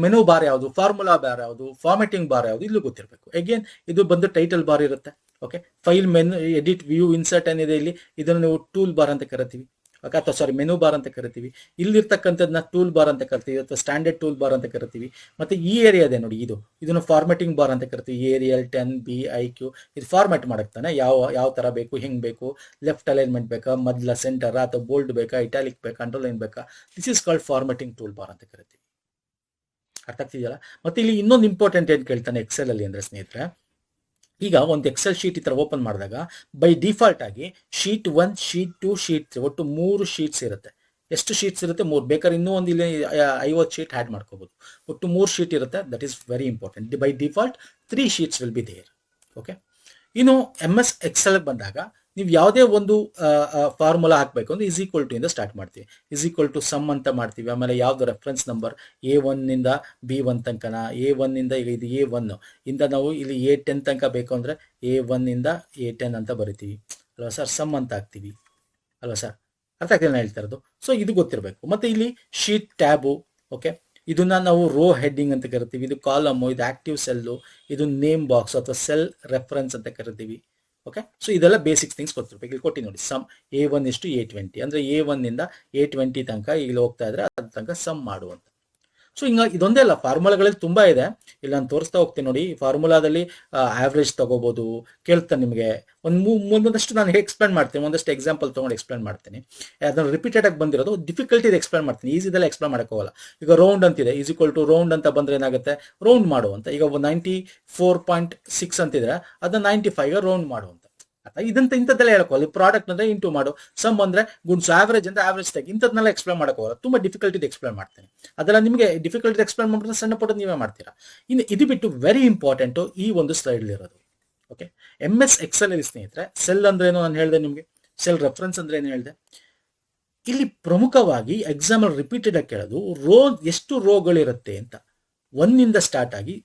ಮೆನು ಬಾರ್ ಯಾವುದು, ಫಾರ್ಮುಲಾ ಬಾರ್ ಯಾವುದು, ಫಾರ್ಮೆಟಿಂಗ್ ಬಾರ್ ಯಾವುದು, ಇಲ್ಲೂ ಗೊತ್ತಿರಬೇಕು. ಅಗೇನ್ ಇದು ಬಂದು ಟೈಟಲ್ ಬಾರ್ ಇರುತ್ತೆ. Okay, file menu, edit, view, insert ಏನಿದೆ ಇಲ್ಲಿ, ಇದನ್ನು ನೀವು ಟೂಲ್ ಬಾರ್ ಅಂತ ಕರಿತೀವಿ. ಅಥವಾ ಸಾರಿ, ಮೆನು ಬಾರ್ ಅಂತ ಕರಿತೀವಿ. ಇಲ್ಲಿರ್ತಕ್ಕಂಥದ್ದನ್ನ ಟೂಲ್ ಬಾರ್ ಅಂತ ಕರಿತೀವಿ, ಅಥವಾ ಸ್ಟ್ಯಾಂಡರ್ಡ್ ಟೂಲ್ ಬಾರ್ ಅಂತ ಕರಿತೀವಿ. ಮತ್ತೆ ಈ ಏರಿಯಾ ಇದೆ ನೋಡಿ, ಇದನ್ನು ಫಾರ್ಮೆಟಿಂಗ್ ಬಾರ್ ಅಂತ ಕರಿತೀವಿ. ಏರಿಯಲ್, 10B, IQ, ಇದು ಫಾರ್ಮೆಟ್ ಮಾಡಕ್ತಾನೆ, ಯಾವ ತರ ಬೇಕು, ಹೆಂಗ್ ಬೇಕು, ಲೆಫ್ಟ್ ಅಲೈನ್ಮೆಂಟ್ ಬೇಕಾ, ಮೊದಲ ಸೆಂಟರ್, ಅಥವಾ ಬೋಲ್ಡ್ ಬೇಕಾ, ಇಟಾಲಿಕ್ ಬೇಕಾ, ಅಂಡರ್ಲೈನ್ ಬೇಕಾ. This is called formatting tool bar ಅಂತ ಕರಿತೀವಿ. ಅರ್ಥ ಆಗ್ತಿದೆಯಲ್ಲ. ಮತ್ತೆ ಇಲ್ಲಿ ಇನ್ನೊಂದು ಇಂಪಾರ್ಟೆಂಟ್ ಏನ್ ಕೇಳ್ತಾನೆ ಎಕ್ಸೆಲ್ ಅಲ್ಲಿ ಅಂದ್ರೆ ಸ್ನೇಹಿತರೆ, ಈಗ ಒಂದು ಎಕ್ಸೆಲ್ ಶೀಟ್ ಈ ತರ ಓಪನ್ ಮಾಡಿದಾಗ ಬೈ ಡಿಫಾಲ್ಟ್ ಆಗಿ ಶೀಟ್ 1, ಶೀಟ್ 2, ಶೀಟ್ 3 ಒಟ್ಟು 3 ಶೀಟ್ಸ್ ಇರುತ್ತೆ. ಎಷ್ಟು ಶೀಟ್ಸ್ ಇರುತ್ತೆ? 3. ಬೇಕಾದ್ರೆ ಇನ್ನೂ ಒಂದು ಇಲ್ಲಿ 50 ಶೀಟ್ ಆಡ್ ಮಾಡ್ಕೋಬಹುದು. ಒಟ್ಟು 3 ಶೀಟ್ ಇರುತ್ತೆ. That is very important. By default 3 sheets will be there. Okay, ಇನ್ನು MS ಎಕ್ಸೆಲ್ ಬಂದಾಗ ನೀವು ಯಾವುದೇ ಒಂದು ಫಾರ್ಮುಲಾ ಹಾಕಬೇಕು ಅಂದ್ರೆ ಈಕ್ವಲ್ ಟು ಇಂದ ಸ್ಟಾರ್ಟ್ ಮಾಡ್ತೀವಿ. ಈಕ್ವಲ್ ಟು ಸಮ್ ಅಂತ ಮಾಡ್ತೀವಿ. ಆಮೇಲೆ ಯಾವ್ದು ರೆಫರೆನ್ಸ್ ನಂಬರ್ A1 ನಿಂದ B1 ತನಕನ, A1 ನಿಂದ ಈಗ ಇದು A1 ಇಂದ ನಾವು ಇಲ್ಲಿ A10 ತನಕ ಬೇಕು ಅಂದ್ರೆ A1 ಇಂದ A10 ಅಂತ ಬರಿತೀವಿ ಅಲ್ವಾ ಸರ್. ಸಮ್ ಅಂತ ಹಾಕ್ತೀವಿ ಅಲ್ವಾ ಸರ್. ಅರ್ಥ ಆಗ್ತಿದೆ ಹೇಳ್ತಾ ಇರೋದು. ಸೊ ಇದು ಗೊತ್ತಿರಬೇಕು. ಮತ್ತೆ ಇಲ್ಲಿ ಶೀಟ್ ಟ್ಯಾಬು, ಓಕೆ, ಇದನ್ನ ನಾವು ರೋ ಹೆಡ್ಡಿಂಗ್ ಅಂತ ಕರಿತೀವಿ. ಇದು ಕಾಲಮ್, ಇದು ಆಕ್ಟಿವ್ ಸೆಲ್ಲು, ಇದು ನೇಮ್ ಬಾಕ್ಸ್ ಅಥವಾ ಸೆಲ್ ರೆಫರೆನ್ಸ್ ಅಂತ ಕರಿತೀವಿ. ಓಕೆ, ಸೊ ಇದೆಲ್ಲ ಬೇಸಿಕ್ ಥಿಂಗ್ಸ್ ಗೊತ್ತಿರ್ಬೇಕು. ಇಲ್ಲಿ ಕೊಟ್ಟಿ ನೋಡಿ, ಸಮ್ A1 A20 ಅಂದ್ರೆ A1 ನಿಂದ A20 ತನಕ ಇಲ್ಲಿ ಹೋಗ್ತಾ ಇದ್ರೆ ಅದ್ರ ತನಕ ಸಮ್ ಮಾಡುವಂತ. ಸೊ ಹಿಂಗ ಇದೊಂದೇ ಅಲ್ಲ, ಫಾರ್ಮುಲಾಗಳಲ್ಲಿ ತುಂಬಾ ಇದೆ. ಇಲ್ಲಿ ನಾನು ತೋರಿಸ್ತಾ ಹೋಗ್ತೀನಿ ನೋಡಿ. ಈ ಫಾರ್ಮುಲಾದಲ್ಲಿ ಆವ್ರೇಜ್ ತಗೋಬಹುದು, ಕೇಳ್ತಾನೆ ನಿಮಗೆ. ಒಂದೊಂದಷ್ಟು ನಾನು ಎಕ್ಸ್ಪ್ಲೇನ್ ಮಾಡ್ತೀನಿ, ಒಂದಷ್ಟು ಎಕ್ಸಾಂಪಲ್ ತಗೊಂಡು ಎಕ್ಸ್ಪ್ಲೇನ್ ಮಾಡ್ತೀನಿ. ಅದನ್ನ ರಿಪೀಟೆಡ್ ಆಗಿ ಬಂದಿರೋದು ಡಿಫಿಕಲ್ಟಿ ಇದೆ ಎಕ್ಸ್ಪ್ಲೇನ್ ಮಾಡ್ತೀನಿ, ಈಸಿದೆಲ್ಲ ಎಕ್ಸ್ಪ್ಲೇನ್ ಮಾಡಕ್ ಹೋಗಲ್ಲ. ಈಗ ರೌಂಡ್ ಅಂತಿದೆ, ಈಸ್ ಈಕ್ವಲ್ ಟು ರೌಂಡ್ ಅಂತ ಬಂದ್ರೆ ಏನಾಗುತ್ತೆ, ರೌಂಡ್ ಮಾಡುವಂತ. ಈಗ 94.6 ಅಂತಿದ್ರೆ ಅದನ್ನ 95 ರೌಂಡ್ ಮಾಡುವಂತ. ಇದಂತ ಇಂಥದ್ದೆಲ್ಲ ಹೇಳ್ಕೊಳ್ಳಿ. ಪ್ರಾಡಕ್ಟ್ ಅಂದ್ರೆ ಇಂಟು ಮಾಡು, ಸಮ್ ಅಂದ್ರೆ ಗುಡ್ಸ್, ಆವರೇಜ್ ಅಂದ್ರೆ ಆವರೇಜ್ ತೆಗಿ, ಇಂಥದ್ನೆಲ್ಲ ಎಕ್ಸ್ಪ್ಲೇನ್ ಮಾಡಕ್ ಹೋಗಲ್ಲ. ತುಂಬಾ ಡಿಫಿಕಲ್ಟಿ ಎಕ್ಸ್ಪ್ಲೇನ್ ಮಾಡ್ತೇನೆ. ಅದೆಲ್ಲ ನಿಮಗೆ ಡಿಫಿಕಲ್ಟಿ ಎಕ್ಸ್ಪ್ಲೇನ್ ಮಾಡಿದ್ರೆ ಸಣ್ಣ ಪುಟ್ಟದ್ದು ನೀವೇ ಮಾಡ್ತೀರಾ. ಇನ್ನು ಇದು ಬಿಟ್ಟು ವೆರಿ ಇಂಪಾರ್ಟೆಂಟ್ ಈ ಒಂದು ಸ್ಲೈಡ್ ಇರೋದು. ಓಕೆ, MS Excel ಅಲ್ಲಿ ಸ್ನೇಹಿತರೆ, ಸೆಲ್ ಅಂದ್ರೆ ಏನು ನಾನು ಹೇಳಿದೆ ನಿಮಗೆ, ಸೆಲ್ ರೆಫರೆನ್ಸ್ ಅಂದ್ರೆ ಏನು ಹೇಳಿದೆ. ಇಲ್ಲಿ ಪ್ರಮುಖವಾಗಿ ಎಕ್ಸಾಮ್ ಅಲ್ಲಿ ರಿಪೀಟೆಡ್ ಆಗಿ ಕೇಳೋದು ರೋ, ಎಷ್ಟು ರೋಗಳಿರುತ್ತೆ ಅಂತ. 1 ಇಂದ ಸ್ಟಾರ್ಟ್ ಆಗಿ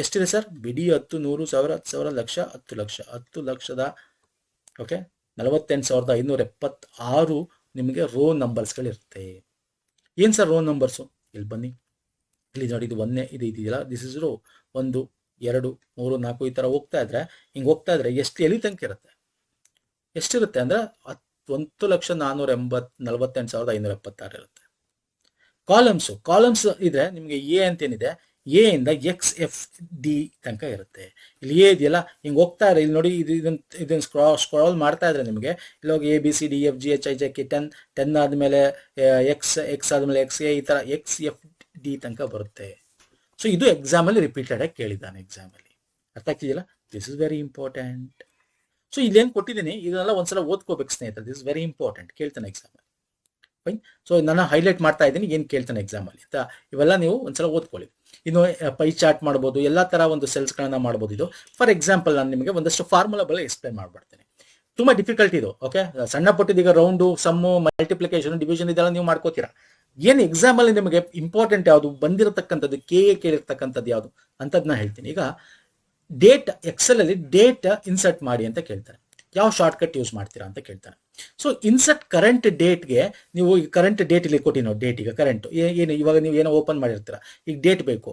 ಎಷ್ಟಿದೆ ಸರ್, ಬಿಡಿ 10, 100, 1000, 10,000, ಲಕ್ಷ, 10 ಲಕ್ಷ, 10 ಲಕ್ಷದ ಓಕೆ 48,576 ನಿಮಗೆ ರೋ ನಂಬರ್ಸ್ಗಳಿರುತ್ತೆ. ಏನ್ ಸರ್ ರೋ ನಂಬರ್ಸು, ಇಲ್ಲಿ ಬನ್ನಿ, ಇಲ್ಲಿ ನೋಡಿ, ಇದು ಒಂದೇ ಇದು ಇದೆಯಲ್ಲ, ದಿಸ್ ಇಸ್ ರೋ. 1, 2, 3, 4 ಈ ತರ ಹೋಗ್ತಾ ಇದ್ರೆ, ಹಿಂಗೆ ಹೋಗ್ತಾ ಇದ್ರೆ ಎಷ್ಟು ಎಲ್ಲಿ ತನಕ ಇರುತ್ತೆ, ಎಷ್ಟಿರುತ್ತೆ ಅಂದ್ರೆ 1,448,576 ಇರುತ್ತೆ. ಕಾಲಮ್ಸ್ ಇದ್ರೆ ನಿಮಗೆ ಎ ಅಂತೇನಿದೆ, ಎ ಇಂದ XFD ತನಕ ಇರುತ್ತೆ. ಇಲ್ಲಿ ಎ ಇದೆಯಲ್ಲ, ಹಿಂಗೆ ಹೋಗ್ತಾ ಇದ್ರೆ, ಇಲ್ಲಿ ನೋಡಿ, ಇದನ್ನ ಸ್ಕ್ರಾಲ್ ಮಾಡ್ತಾ ಇದ್ರೆ ನಿಮಗೆ ಇಲ್ಲಿ ಹೋಗಿ ABCDFGHIJK 10 ಆದ್ಮೇಲೆ X ಆದ್ಮೇಲೆ XA, ಈ ತರ XFD ತನಕ ಬರುತ್ತೆ. ಸೊ ಇದು ಎಕ್ಸಾಮ್ ಅಲ್ಲಿ ರಿಪೀಟೆಡ್ ಆಗಿ ಕೇಳಿದ್ದಾನೆ ಎಕ್ಸಾಮ್ ಅಲ್ಲಿ. ಅರ್ಥ ಆಗ್ತಿದೆಯಲ್ಲ, this is very important. So ಇಲ್ಲೇನು ಕೊಟ್ಟಿದ್ದೀನಿ ಇದನ್ನೆಲ್ಲ ಒಂದ್ಸಲ ಓದ್ಕೋಬೇಕು ಸ್ನೇಹಿತರೆ, ದಿಸ್ ಇಸ್ ವೆರಿ ಇಂಪಾರ್ಟೆಂಟ್, ಕೇಳ್ತಾನೆ ಎಕ್ಸಾಮ್ ಅಲ್ಲಿ. ಫೈನ್. ಸೊ ನಾನು ಹೈಲೈಟ್ ಮಾಡ್ತಾ ಇದ್ದೀನಿ ಏನ್ ಕೇಳ್ತಾನೆ ಎಕ್ಸಾಮ್ ಅಲ್ಲಿ ಅಂತ, ಇವೆಲ್ಲ ನೀವು ಒಂದ್ಸಲ ಓದ್ಕೊಳ್ಳಿ. ಇನ್ನು ಪೈ ಚಾರ್ಟ್ ಮಾಡ್ಬೋದು, ಎಲ್ಲಾ ತರ ಒಂದು ಸೆಲ್ಸ್ ಗಳನ್ನ ಮಾಡ್ಬೋದು. ಇದು ಫಾರ್ ಎಕ್ಸಾಂಪಲ್ ನಾನು ನಿಮಗೆ ಒಂದಷ್ಟು ಫಾರ್ಮುಲಾ ಬಲ್ಲ ಎಕ್ಸ್ಪ್ಲೈನ್ ಮಾಡ್ಬಿಡ್ತೇನೆ. ತುಂಬಾ ಡಿಫಿಕಲ್ಟ್ ಇದು. ಓಕೆ, ಸಣ್ಣ ಪುಟ್ಟಿದೀಗ ರೌಂಡು, ಸಮ್ಮು, ಮಲ್ಟಿಪ್ಲಿಕೇಶನ್, ಡಿವಿಷನ್ ಇದೆಲ್ಲ ನೀವು ಮಾಡ್ಕೋತೀರಾ. ಏನ್ ಎಕ್ಸಾಮ್ ಅಲ್ಲಿ ನಿಮಗೆ ಇಂಪಾರ್ಟೆಂಟ್ ಯಾವುದು, ಬಂದಿರತಕ್ಕಂಥದ್ದು, ಕೇಳಿರ್ತಕ್ಕಂಥದ್ದು ಯಾವುದು ಅಂತದ್ನ ಹೇಳ್ತೀನಿ. ಈಗ ಡೇಟ್, ಎಕ್ಸೆಲ್ ಅಲ್ಲಿ ಡೇಟ್ ಇನ್ಸರ್ಟ್ ಮಾಡಿ ಅಂತ ಕೇಳ್ತಾರೆ. ಯಾವ ಶಾರ್ಟ್ ಕಟ್ ಯೂಸ್ ಮಾಡ್ತೀರಾ ಅಂತ ಕೇಳ್ತಾರೆ. ಸೊ ಇನ್ಸರ್ಟ್ ಕರೆಂಟ್ ಡೇಟ್ಗೆ ನೀವು ಈಗ ಕರೆಂಟ್ ಡೇಟ್ ಇಲ್ಲಿ ಕೊಟ್ಟಿ ನಾವು ಡೇಟ್, ಈಗ ಕರೆಂಟ್ ಏನು, ಇವಾಗ ನೀವು ಏನೋ ಓಪನ್ ಮಾಡಿರ್ತೀರಾ, ಈಗ ಡೇಟ್ ಬೇಕು,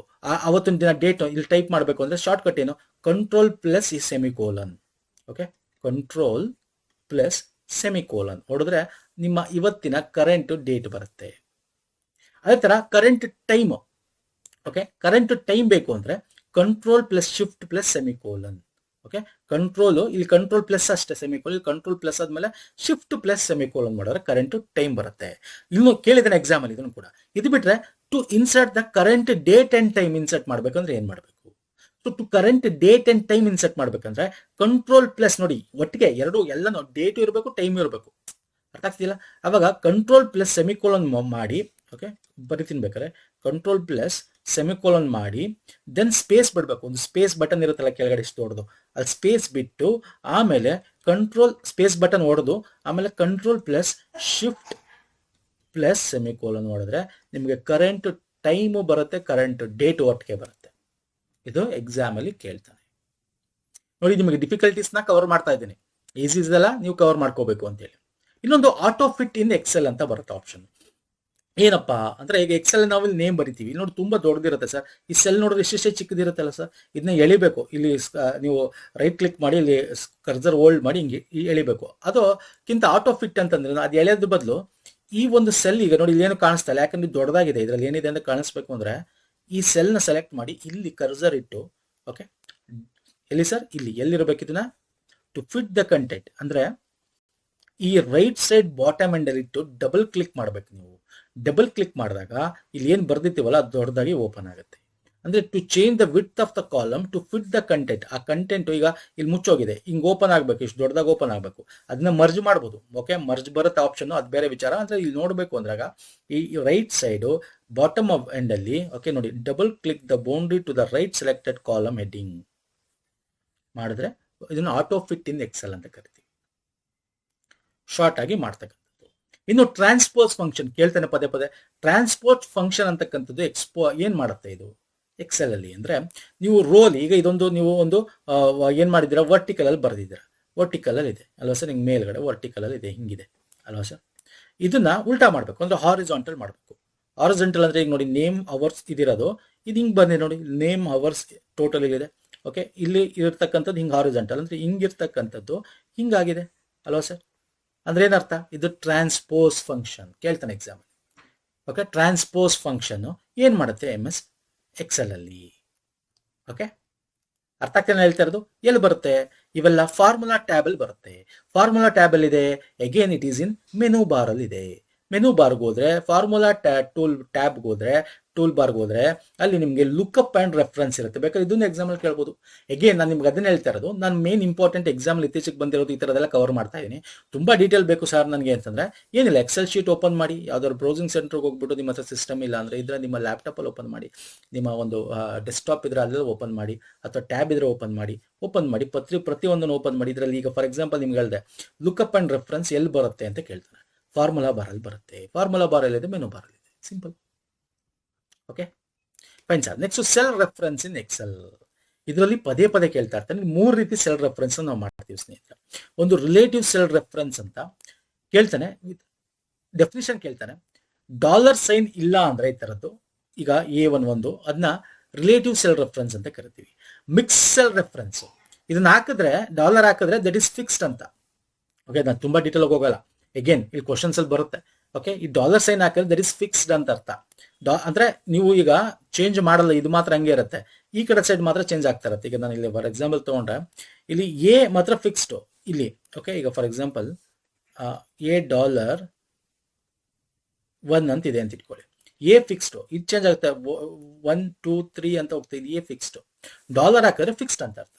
ಅವತ್ತಿನ ದಿನ ಡೇಟ್ ಇಲ್ಲಿ ಟೈಪ್ ಮಾಡಬೇಕು ಅಂದ್ರೆ ಶಾರ್ಟ್ ಕಟ್ ಏನು, ಕಂಟ್ರೋಲ್ ಪ್ಲಸ್ ಈ semicolon. Okay, control plus semicolon ಹೊಡೆದ್ರೆ ನಿಮ್ಮ ಇವತ್ತಿನ ಕರೆಂಟ್ ಡೇಟ್ ಬರುತ್ತೆ. ಅದೇ ತರ current time. Okay, current time ಬೇಕು ಅಂದ್ರೆ control plus shift plus semicolon. Okay, control, ಇಲ್ಲಿ ಕಂಟ್ರೋಲ್ ಪ್ಲಸ್ ಅಷ್ಟೇ, ಸೆಮಿಕೋಲನ್, ಇಲ್ಲಿ ಕಂಟ್ರೋಲ್ ಪ್ಲಸ್ ಆದ್ಮೇಲೆ ಶಿಫ್ಟ್ ಪ್ಲಸ್ ಸೆಮಿಕೋಲನ್ ಮಾಡಿದ್ರೆ ಕರೆಂಟ್ ಟೈಮ್ ಬರುತ್ತೆ. ಇನ್ನು ಕೇಳಿದಾನೆ ಎಕ್ಸಾಮ್ ಅಲ್ಲಿ ಇದನ್ನು ಕೂಡ. ಇದು ಬಿಟ್ರೆ to insert the current date and time insert ಮಾಡ್ಬೇಕಂದ್ರೆ ಏನ್ ಮಾಡ್ಬೇಕು. So to current date and time insert ಮಾಡ್ಬೇಕಂದ್ರೆ ಕಂಟ್ರೋಲ್ ಪ್ಲಸ್, ನೋಡಿ ಒಟ್ಟಿಗೆ ಎರಡು ಎಲ್ಲನೂ, ಡೇಟ್ ಇರಬೇಕು, ಟೈಮ್ ಇರಬೇಕು. ಅರ್ಥ ಆಗ್ತಿಲ್ಲ. ಅವಾಗ ಕಂಟ್ರೋಲ್ ಪ್ಲಸ್ ಸೆಮಿಕೋಲನ್ ಮಾಡಿ, ಓಕೆ ಬರಿತೀನಿ ಬೇಕಾದ್ರೆ, ಕಂಟ್ರೋಲ್ ಪ್ಲಸ್ ಸೆಮಿಕೋಲನ್ ಮಾಡಿ, ದೆನ್ ಸ್ಪೇಸ್ ಬಿಡ್ಬೇಕು. ಒಂದು ಸ್ಪೇಸ್ ಬಟನ್ ಇರುತ್ತಲ್ಲ ಕೆಳಗಡೆ ಇಷ್ಟು ದೊಡ್ಡದು, ಅಲ್ಲಿ ಸ್ಪೇಸ್ ಬಿಟ್ಟು ಆಮೇಲೆ ಕಂಟ್ರೋಲ್ ಸ್ಪೇಸ್ ಬಟನ್ ಹೊಡೆದು ಆಮೇಲೆ control plus shift plus semicolon ಹೊಡೆದ್ರೆ ನಿಮಗೆ ಕರೆಂಟ್ ಟೈಮು ಬರುತ್ತೆ, ಕರೆಂಟ್ ಡೇಟ್ ಒಟ್ಟಿಗೆ ಬರುತ್ತೆ. ಇದು ಎಕ್ಸಾಮ್ ಅಲ್ಲಿ ಕೇಳ್ತಾನೆ. ನೋಡಿ, ನಿಮಗೆ ಡಿಫಿಕಲ್ಟೀಸ್ ನ ಕವರ್ ಮಾಡ್ತಾ ಇದ್ದೀನಿ, ಈಸಿ ಇದೆಲ್ಲ ನೀವು ಕವರ್ ಮಾಡ್ಕೋಬೇಕು ಅಂತೇಳಿ. ಇನ್ನೊಂದು ಆಟೋ ಫಿಟ್ ಇನ್ ಎಕ್ಸೆಲ್ ಅಂತ ಬರುತ್ತೆ ಆಪ್ಷನ್. ಏನಪ್ಪಾ ಅಂದ್ರೆ, ಈಗ ಎಕ್ಸೆಲ್ ನಾವು ಇಲ್ಲಿ ನೇಮ್ ಬರಿತೀವಿ, ನೋಡಿ ತುಂಬಾ ದೊಡ್ಡದಿರುತ್ತೆ ಸರ್. ಈ ಸೆಲ್ ನೋಡಿದ್ರೆ ಎಷ್ಟೆಷ್ಟೇ ಚಿಕ್ಕದಿರುತ್ತಲ್ಲ ಸರ್, ಇದನ್ನ ಎಳಿಬೇಕು. ಇಲ್ಲಿ ನೀವು ರೈಟ್ ಕ್ಲಿಕ್ ಮಾಡಿ ಇಲ್ಲಿ ಕರ್ಸರ್ ಹೋಲ್ಡ್ ಮಾಡಿ ಹಿಂಗೆ ಎಳಿಬೇಕು. ಅದಕ್ಕಿಂತ ಆಟೋ ಫಿಟ್ ಅಂತಂದ್ರೆ ಅದು ಎಳೆಯೋದ್ರ ಬದಲು ಈ ಒಂದು ಸೆಲ್, ಈಗ ನೋಡಿ ಇಲ್ಲಿ ಏನು ಕಾಣಿಸ್ತಾ ಇಲ್ಲ, ಯಾಕಂದ್ರೆ ದೊಡ್ಡದಾಗಿದೆ, ಇದ್ರಲ್ಲಿ ಏನಿದೆ ಅಂತ ಕಾಣಿಸ್ಬೇಕು ಅಂದ್ರೆ ಈ ಸೆಲ್ ನ ಸೆಲೆಕ್ಟ್ ಮಾಡಿ ಇಲ್ಲಿ ಕರ್ಸರ್ ಇಟ್ಟು, ಓಕೆ ಎಲ್ಲಿ ಸರ್, ಇಲ್ಲಿ ಎಲ್ಲಿರ್ಬೇಕು ಇದನ್ನ, ಟು ಫಿಟ್ ದ ಕಂಟೆಂಟ್ ಅಂದ್ರೆ ಈ ರೈಟ್ ಸೈಡ್ ಬಾಟಮ್ ಎಂಡ್ ಅಲ್ಲಿ ಇಟ್ಟು ಡಬಲ್ ಕ್ಲಿಕ್ ಮಾಡ್ಬೇಕು ನೀವು. ಡಬಲ್ ಕ್ಲಿಕ್ ಮಾಡಿದಾಗ ಇಲ್ಲಿ ಏನ್ ಬರ್ದಿತ್ತೀವಲ್ಲ ಅದು ದೊಡ್ಡದಾಗಿ ಓಪನ್ ಆಗುತ್ತೆ. ಅಂದ್ರೆ to change the width of the column to fit the content. ಆ ಕಂಟೆಂಟ್ ಈಗ ಇಲ್ಲಿ ಮುಚ್ಚೋಗಿದೆ, ಹಿಂಗ್ ಓಪನ್ ಆಗ್ಬೇಕು, ಇಷ್ಟು ದೊಡ್ಡದಾಗಿ ಓಪನ್ ಆಗ್ಬೇಕು. ಅದನ್ನ ಮರ್ಜ್ ಮಾಡ್ಬೋದು. ಓಕೆ, ಮರ್ಜ್ ಬರುತ್ತೆ ಆಪ್ಷನ್, ಅದು ಬೇರೆ ವಿಚಾರ. ಅಂದ್ರೆ ಇಲ್ಲಿ ನೋಡ್ಬೇಕು ಅಂದ್ರಾಗ ಈ right side bottom of end ಅಲ್ಲಿ, ಓಕೆ ನೋಡಿ, double click the boundary to the right selected column heading ಮಾಡಿದ್ರೆ ಇದನ್ನ ಆಟೋ ಫಿಟ್ ಇನ್ ಎಕ್ಸೆಲ್ ಅಂತ ಕರಿತೀವಿ, ಶಾರ್ಟ್ ಆಗಿ ಮಾಡ್ತಕ್ಕಂಥದ್ದು. ಇನ್ನು ಟ್ರಾನ್ಸ್ಪೋಸ್ ಫಂಕ್ಷನ್ ಕೇಳ್ತಾನೆ ಪದೇ ಪದೇ. ಟ್ರಾನ್ಸ್ಪೋರ್ಟ್ ಫಂಕ್ಷನ್ ಅಂತಕ್ಕಂಥದ್ದು ಏನ್ ಮಾಡುತ್ತೆ ಇದು ಎಕ್ಸೆಲ್ ಅಲ್ಲಿ ಅಂದ್ರೆ, ನೀವು ರೋಲ್, ಈಗ ಇದೊಂದು ನೀವು ಒಂದು ಏನ್ ಮಾಡಿದ್ದೀರಾ, ವರ್ಟಿಕಲ್ ಅಲ್ಲಿ ಬರ್ದಿದ್ದೀರಾ, ವರ್ಟಿಕಲ್ ಅಲ್ಲಿ ಇದೆ ಅಲ್ವಾ ಸರ್, ಹಿಂಗ್ ಮೇಲ್ಗಡೆ ವರ್ಟಿಕಲ್ ಅಲ್ಲಿ ಇದೆ, ಹಿಂಗಿದೆ ಅಲ್ವಾ ಸರ್. ಇದನ್ನ ಉಲ್ಟಾ ಮಾಡ್ಬೇಕು ಅಂದ್ರೆ ಹಾರಿಜಾಂಟಲ್ ಮಾಡ್ಬೇಕು. ಹಾರಿಜಾಂಟಲ್ ಅಂದ್ರೆ ಈಗ ನೋಡಿ, ನೇಮ್ ಅವರ್ಸ್ ಇದಿರೋದು, ಇದು ಹಿಂಗ್ ಬಂದಿದೆ ನೋಡಿ, ನೇಮ್ ಅವರ್ಸ್ ಟೋಟಲ್ ಇದೆ. ಓಕೆ, ಇಲ್ಲಿ ಇರ್ತಕ್ಕಂಥದ್ದು ಹಿಂಗ್ ಹಾರಿಜಾಂಟಲ್ ಅಂದ್ರೆ ಹಿಂಗಿರ್ತಕ್ಕಂಥದ್ದು ಹಿಂಗಾಗಿದೆ ಅಲ್ವಾ ಸರ್. ಅಂದ್ರೆ ಏನರ್ಥ, ಇದು ಟ್ರಾನ್ಸ್ಪೋಸ್ ಫಂಕ್ಷನ್ ಕೇಳ್ತಾನೆ ಎಕ್ಸಾಮ್. ಓಕೆ, ಟ್ರಾನ್ಸ್ಪೋಸ್ ಫಂಕ್ಷನ್ ಏನ್ ಮಾಡುತ್ತೆ MS Excel ಅಲ್ಲಿ. ಓಕೆ, ಅರ್ಥ ಆಗ್ತಾನೆ ಹೇಳ್ತಾ ಇರೋದು? ಎಲ್ಲಿ ಬರುತ್ತೆ ಇವೆಲ್ಲ? ಫಾರ್ಮುಲಾ ಟ್ಯಾಬ್ ಅಲ್ಲಿ ಬರುತ್ತೆ. ಫಾರ್ಮುಲಾ ಟ್ಯಾಬ್ ಅಲ್ಲಿ ಇದೆ. Again it is in menu bar ಅಲ್ಲಿ ಇದೆ. ಮೆನು ಬಾರ್ಗೆ ಹೋದ್ರೆ, ಫಾರ್ಮುಲಾ ಟೂಲ್ ಟ್ಯಾಬ್ಗೆ ಹೋದ್ರೆ, ಟೂಲ್ ಬಾರ್ಗೆ ಹೋದ್ರೆ ಅಲ್ಲಿ ನಿಮಗೆ ಲುಕ್ಅಪ್ ಅಂಡ್ ರೆಫರೆನ್ಸ್ ಇರುತ್ತೆ. ಬೇಕಾದ್ರೆ ಇದೊಂದು ಎಕ್ಸಾಂಪಲ್ ಕೇಳ್ಬೋದು. ಅಗೇನ್ ನಾನು ನಿಮ್ಗೆ ಅದನ್ನ ಹೇಳ್ತಾ ಇರೋದು, ನಾನು ಮೇನ್ ಇಂಪಾರ್ಟೆಂಟ್ ಎಕ್ಸಾಮ್ ಇತ್ತೀಚೆಗೆ ಬಂದಿರೋದು ಈ ಥರದೆಲ್ಲ ಕವರ್ ಮಾಡ್ತಾ ಇದ್ದೀನಿ. ತುಂಬಾ ಡೀಟೇಲ್ ಬೇಕು ಸರ್ ನನಗೆ ಅಂತಂದ್ರೆ ಏನಿಲ್ಲ, ಎಕ್ಸೆಲ್ ಶೀಟ್ ಓಪನ್ ಮಾಡಿ, ಯಾವ್ದಾದ್ರು ಬ್ರೌಸಿಂಗ್ ಸೆಂಟರ್ಗೆ ಹೋಗ್ಬಿಟ್ಟು, ನಿಮ್ಮ ಹತ್ರ ಸಿಸ್ಟಮ್ ಇಲ್ಲ ಅಂದ್ರೆ ಇದ್ರೆ ನಿಮ್ಮ ಲ್ಯಾಪ್ಟಾಪ್ ಅಲ್ಲಿ ಓಪನ್ ಮಾಡಿ, ನಿಮ್ಮ ಒಂದು ಡೆಸ್ಕ್ಟಾಪ್ ಇದ್ರೆ ಅಲ್ಲೆಲ್ಲ ಓಪನ್ ಮಾಡಿ, ಅಥವಾ ಟ್ಯಾಬ್ ಇದ್ರೆ ಓಪನ್ ಮಾಡಿ, ಪ್ರತಿಯೊಂದನ್ನು ಓಪನ್ ಮಾಡಿ. ಇದರಲ್ಲಿ ಈಗ ಫಾರ್ ಎಕ್ಸಾಂಪಲ್ ನಿಮ್ಗೆ ಹೇಳಿದೆ ಲುಕ್ಅಪ್ ಅಂಡ್ ರೆಫರೆನ್ಸ್ ಎಲ್ಲಿ ಬರುತ್ತೆ ಅಂತ ಕೇಳ್ತಾರೆ. ಫಾರ್ಮುಲಾ ಬಾರ್ ಅಲ್ಲಿ ಬರುತ್ತೆ. ಫಾರ್ಮುಲಾ ಬಾರ್ ಅಲ್ಲಿ ಇದೆ, ಮೆನು ಬಾರ್ ಅಲ್ಲಿ ಇದೆ. Simple. Okay fine sir. Next cell reference in Excel. ಇದರಲ್ಲಿ ಪದೇ ಪದೇ ಕೇಳ್ತಾ ಇರ್ತಾನೆ. 3 ರೀತಿ ಸೆಲ್ ರೆಫರೆನ್ಸ್ ನಾವು ಮಾಡ್ತೀವಿ ಸ್ನೇಹಿತರೆ. ಒಂದು ರಿಲೇಟಿವ್ ಸೆಲ್ ರೆಫರೆನ್ಸ್ ಅಂತ ಕೇಳ್ತಾನೆ, ಡೆಫಿನಿಷನ್ ಕೇಳ್ತಾನೆ. $ಸೈನ್ ಇಲ್ಲ ಅಂದ್ರೆ ಈ ತರದ್ದು, ಈಗ A11 ಅದನ್ನ ರಿಲೇಟಿವ್ ಸೆಲ್ ರೆಫರೆನ್ಸ್ ಅಂತ ಕರಿತೀವಿ. ಮಿಕ್ಸ್ ಸೆಲ್ ರೆಫರೆನ್ಸ್, ಇದನ್ನ ಹಾಕಿದ್ರೆ ಡಾಲರ್ ಹಾಕಿದ್ರೆ ದಟ್ ಇಸ್ ಫಿಕ್ಸ್ಡ್ ಅಂತ. ಓಕೆ, ನಾನು ತುಂಬಾ ಡೀಟೇಲ್ ಹೋಗಲ್ಲ. ಅಗೇನ್ ಇಲ್ಲಿ ಕ್ವಶನ್ಸ್ ಅಲ್ಲಿ ಬರುತ್ತೆ. ಓಕೆ, ಈ $ಸೈನ್ ಹಾಕಿದ್ರೆ ದಟ್ ಇಸ್ ಫಿಕ್ಸ್ಡ್ ಅಂತ ಅರ್ಥ. ಅಂದ್ರೆ ನೀವು ಈಗ ಚೇಂಜ್ ಮಾಡಲ್ಲ, ಇದು ಮಾತ್ರ ಹಂಗೆ ಇರುತ್ತೆ. ಈ ಕಡೆ ಸೈಡ್ ಮಾತ್ರ ಚೇಂಜ್ ಆಗ್ತಾ ಇರುತ್ತೆ. ಈಗ ನಾನು ಇಲ್ಲಿ ಫಾರ್ ಎಕ್ಸಾಂಪಲ್ ತಗೊಂಡ್ರೆ ಇಲ್ಲಿ ಎ ಮಾತ್ರ ಫಿಕ್ಸ್ಡ್ ಇಲ್ಲಿ. ಓಕೆ, ಈಗ ಫಾರ್ ಎಕ್ಸಾಂಪಲ್ $1 ಅಂತ ಇದೆ ಅಂತ ಇಟ್ಕೊಳ್ಳಿ. ಎ ಫಿಕ್ಸ್ಡ್, ಇದು ಚೇಂಜ್ ಆಗುತ್ತೆ. 1 2 3 ಅಂತ ಹೋಗ್ತಾ ಇದೆ. A fixed. ಡಾಲರ್ ಹಾಕಿದ್ರೆ ಫಿಕ್ಸ್ಡ್ ಅಂತ ಅರ್ಥ.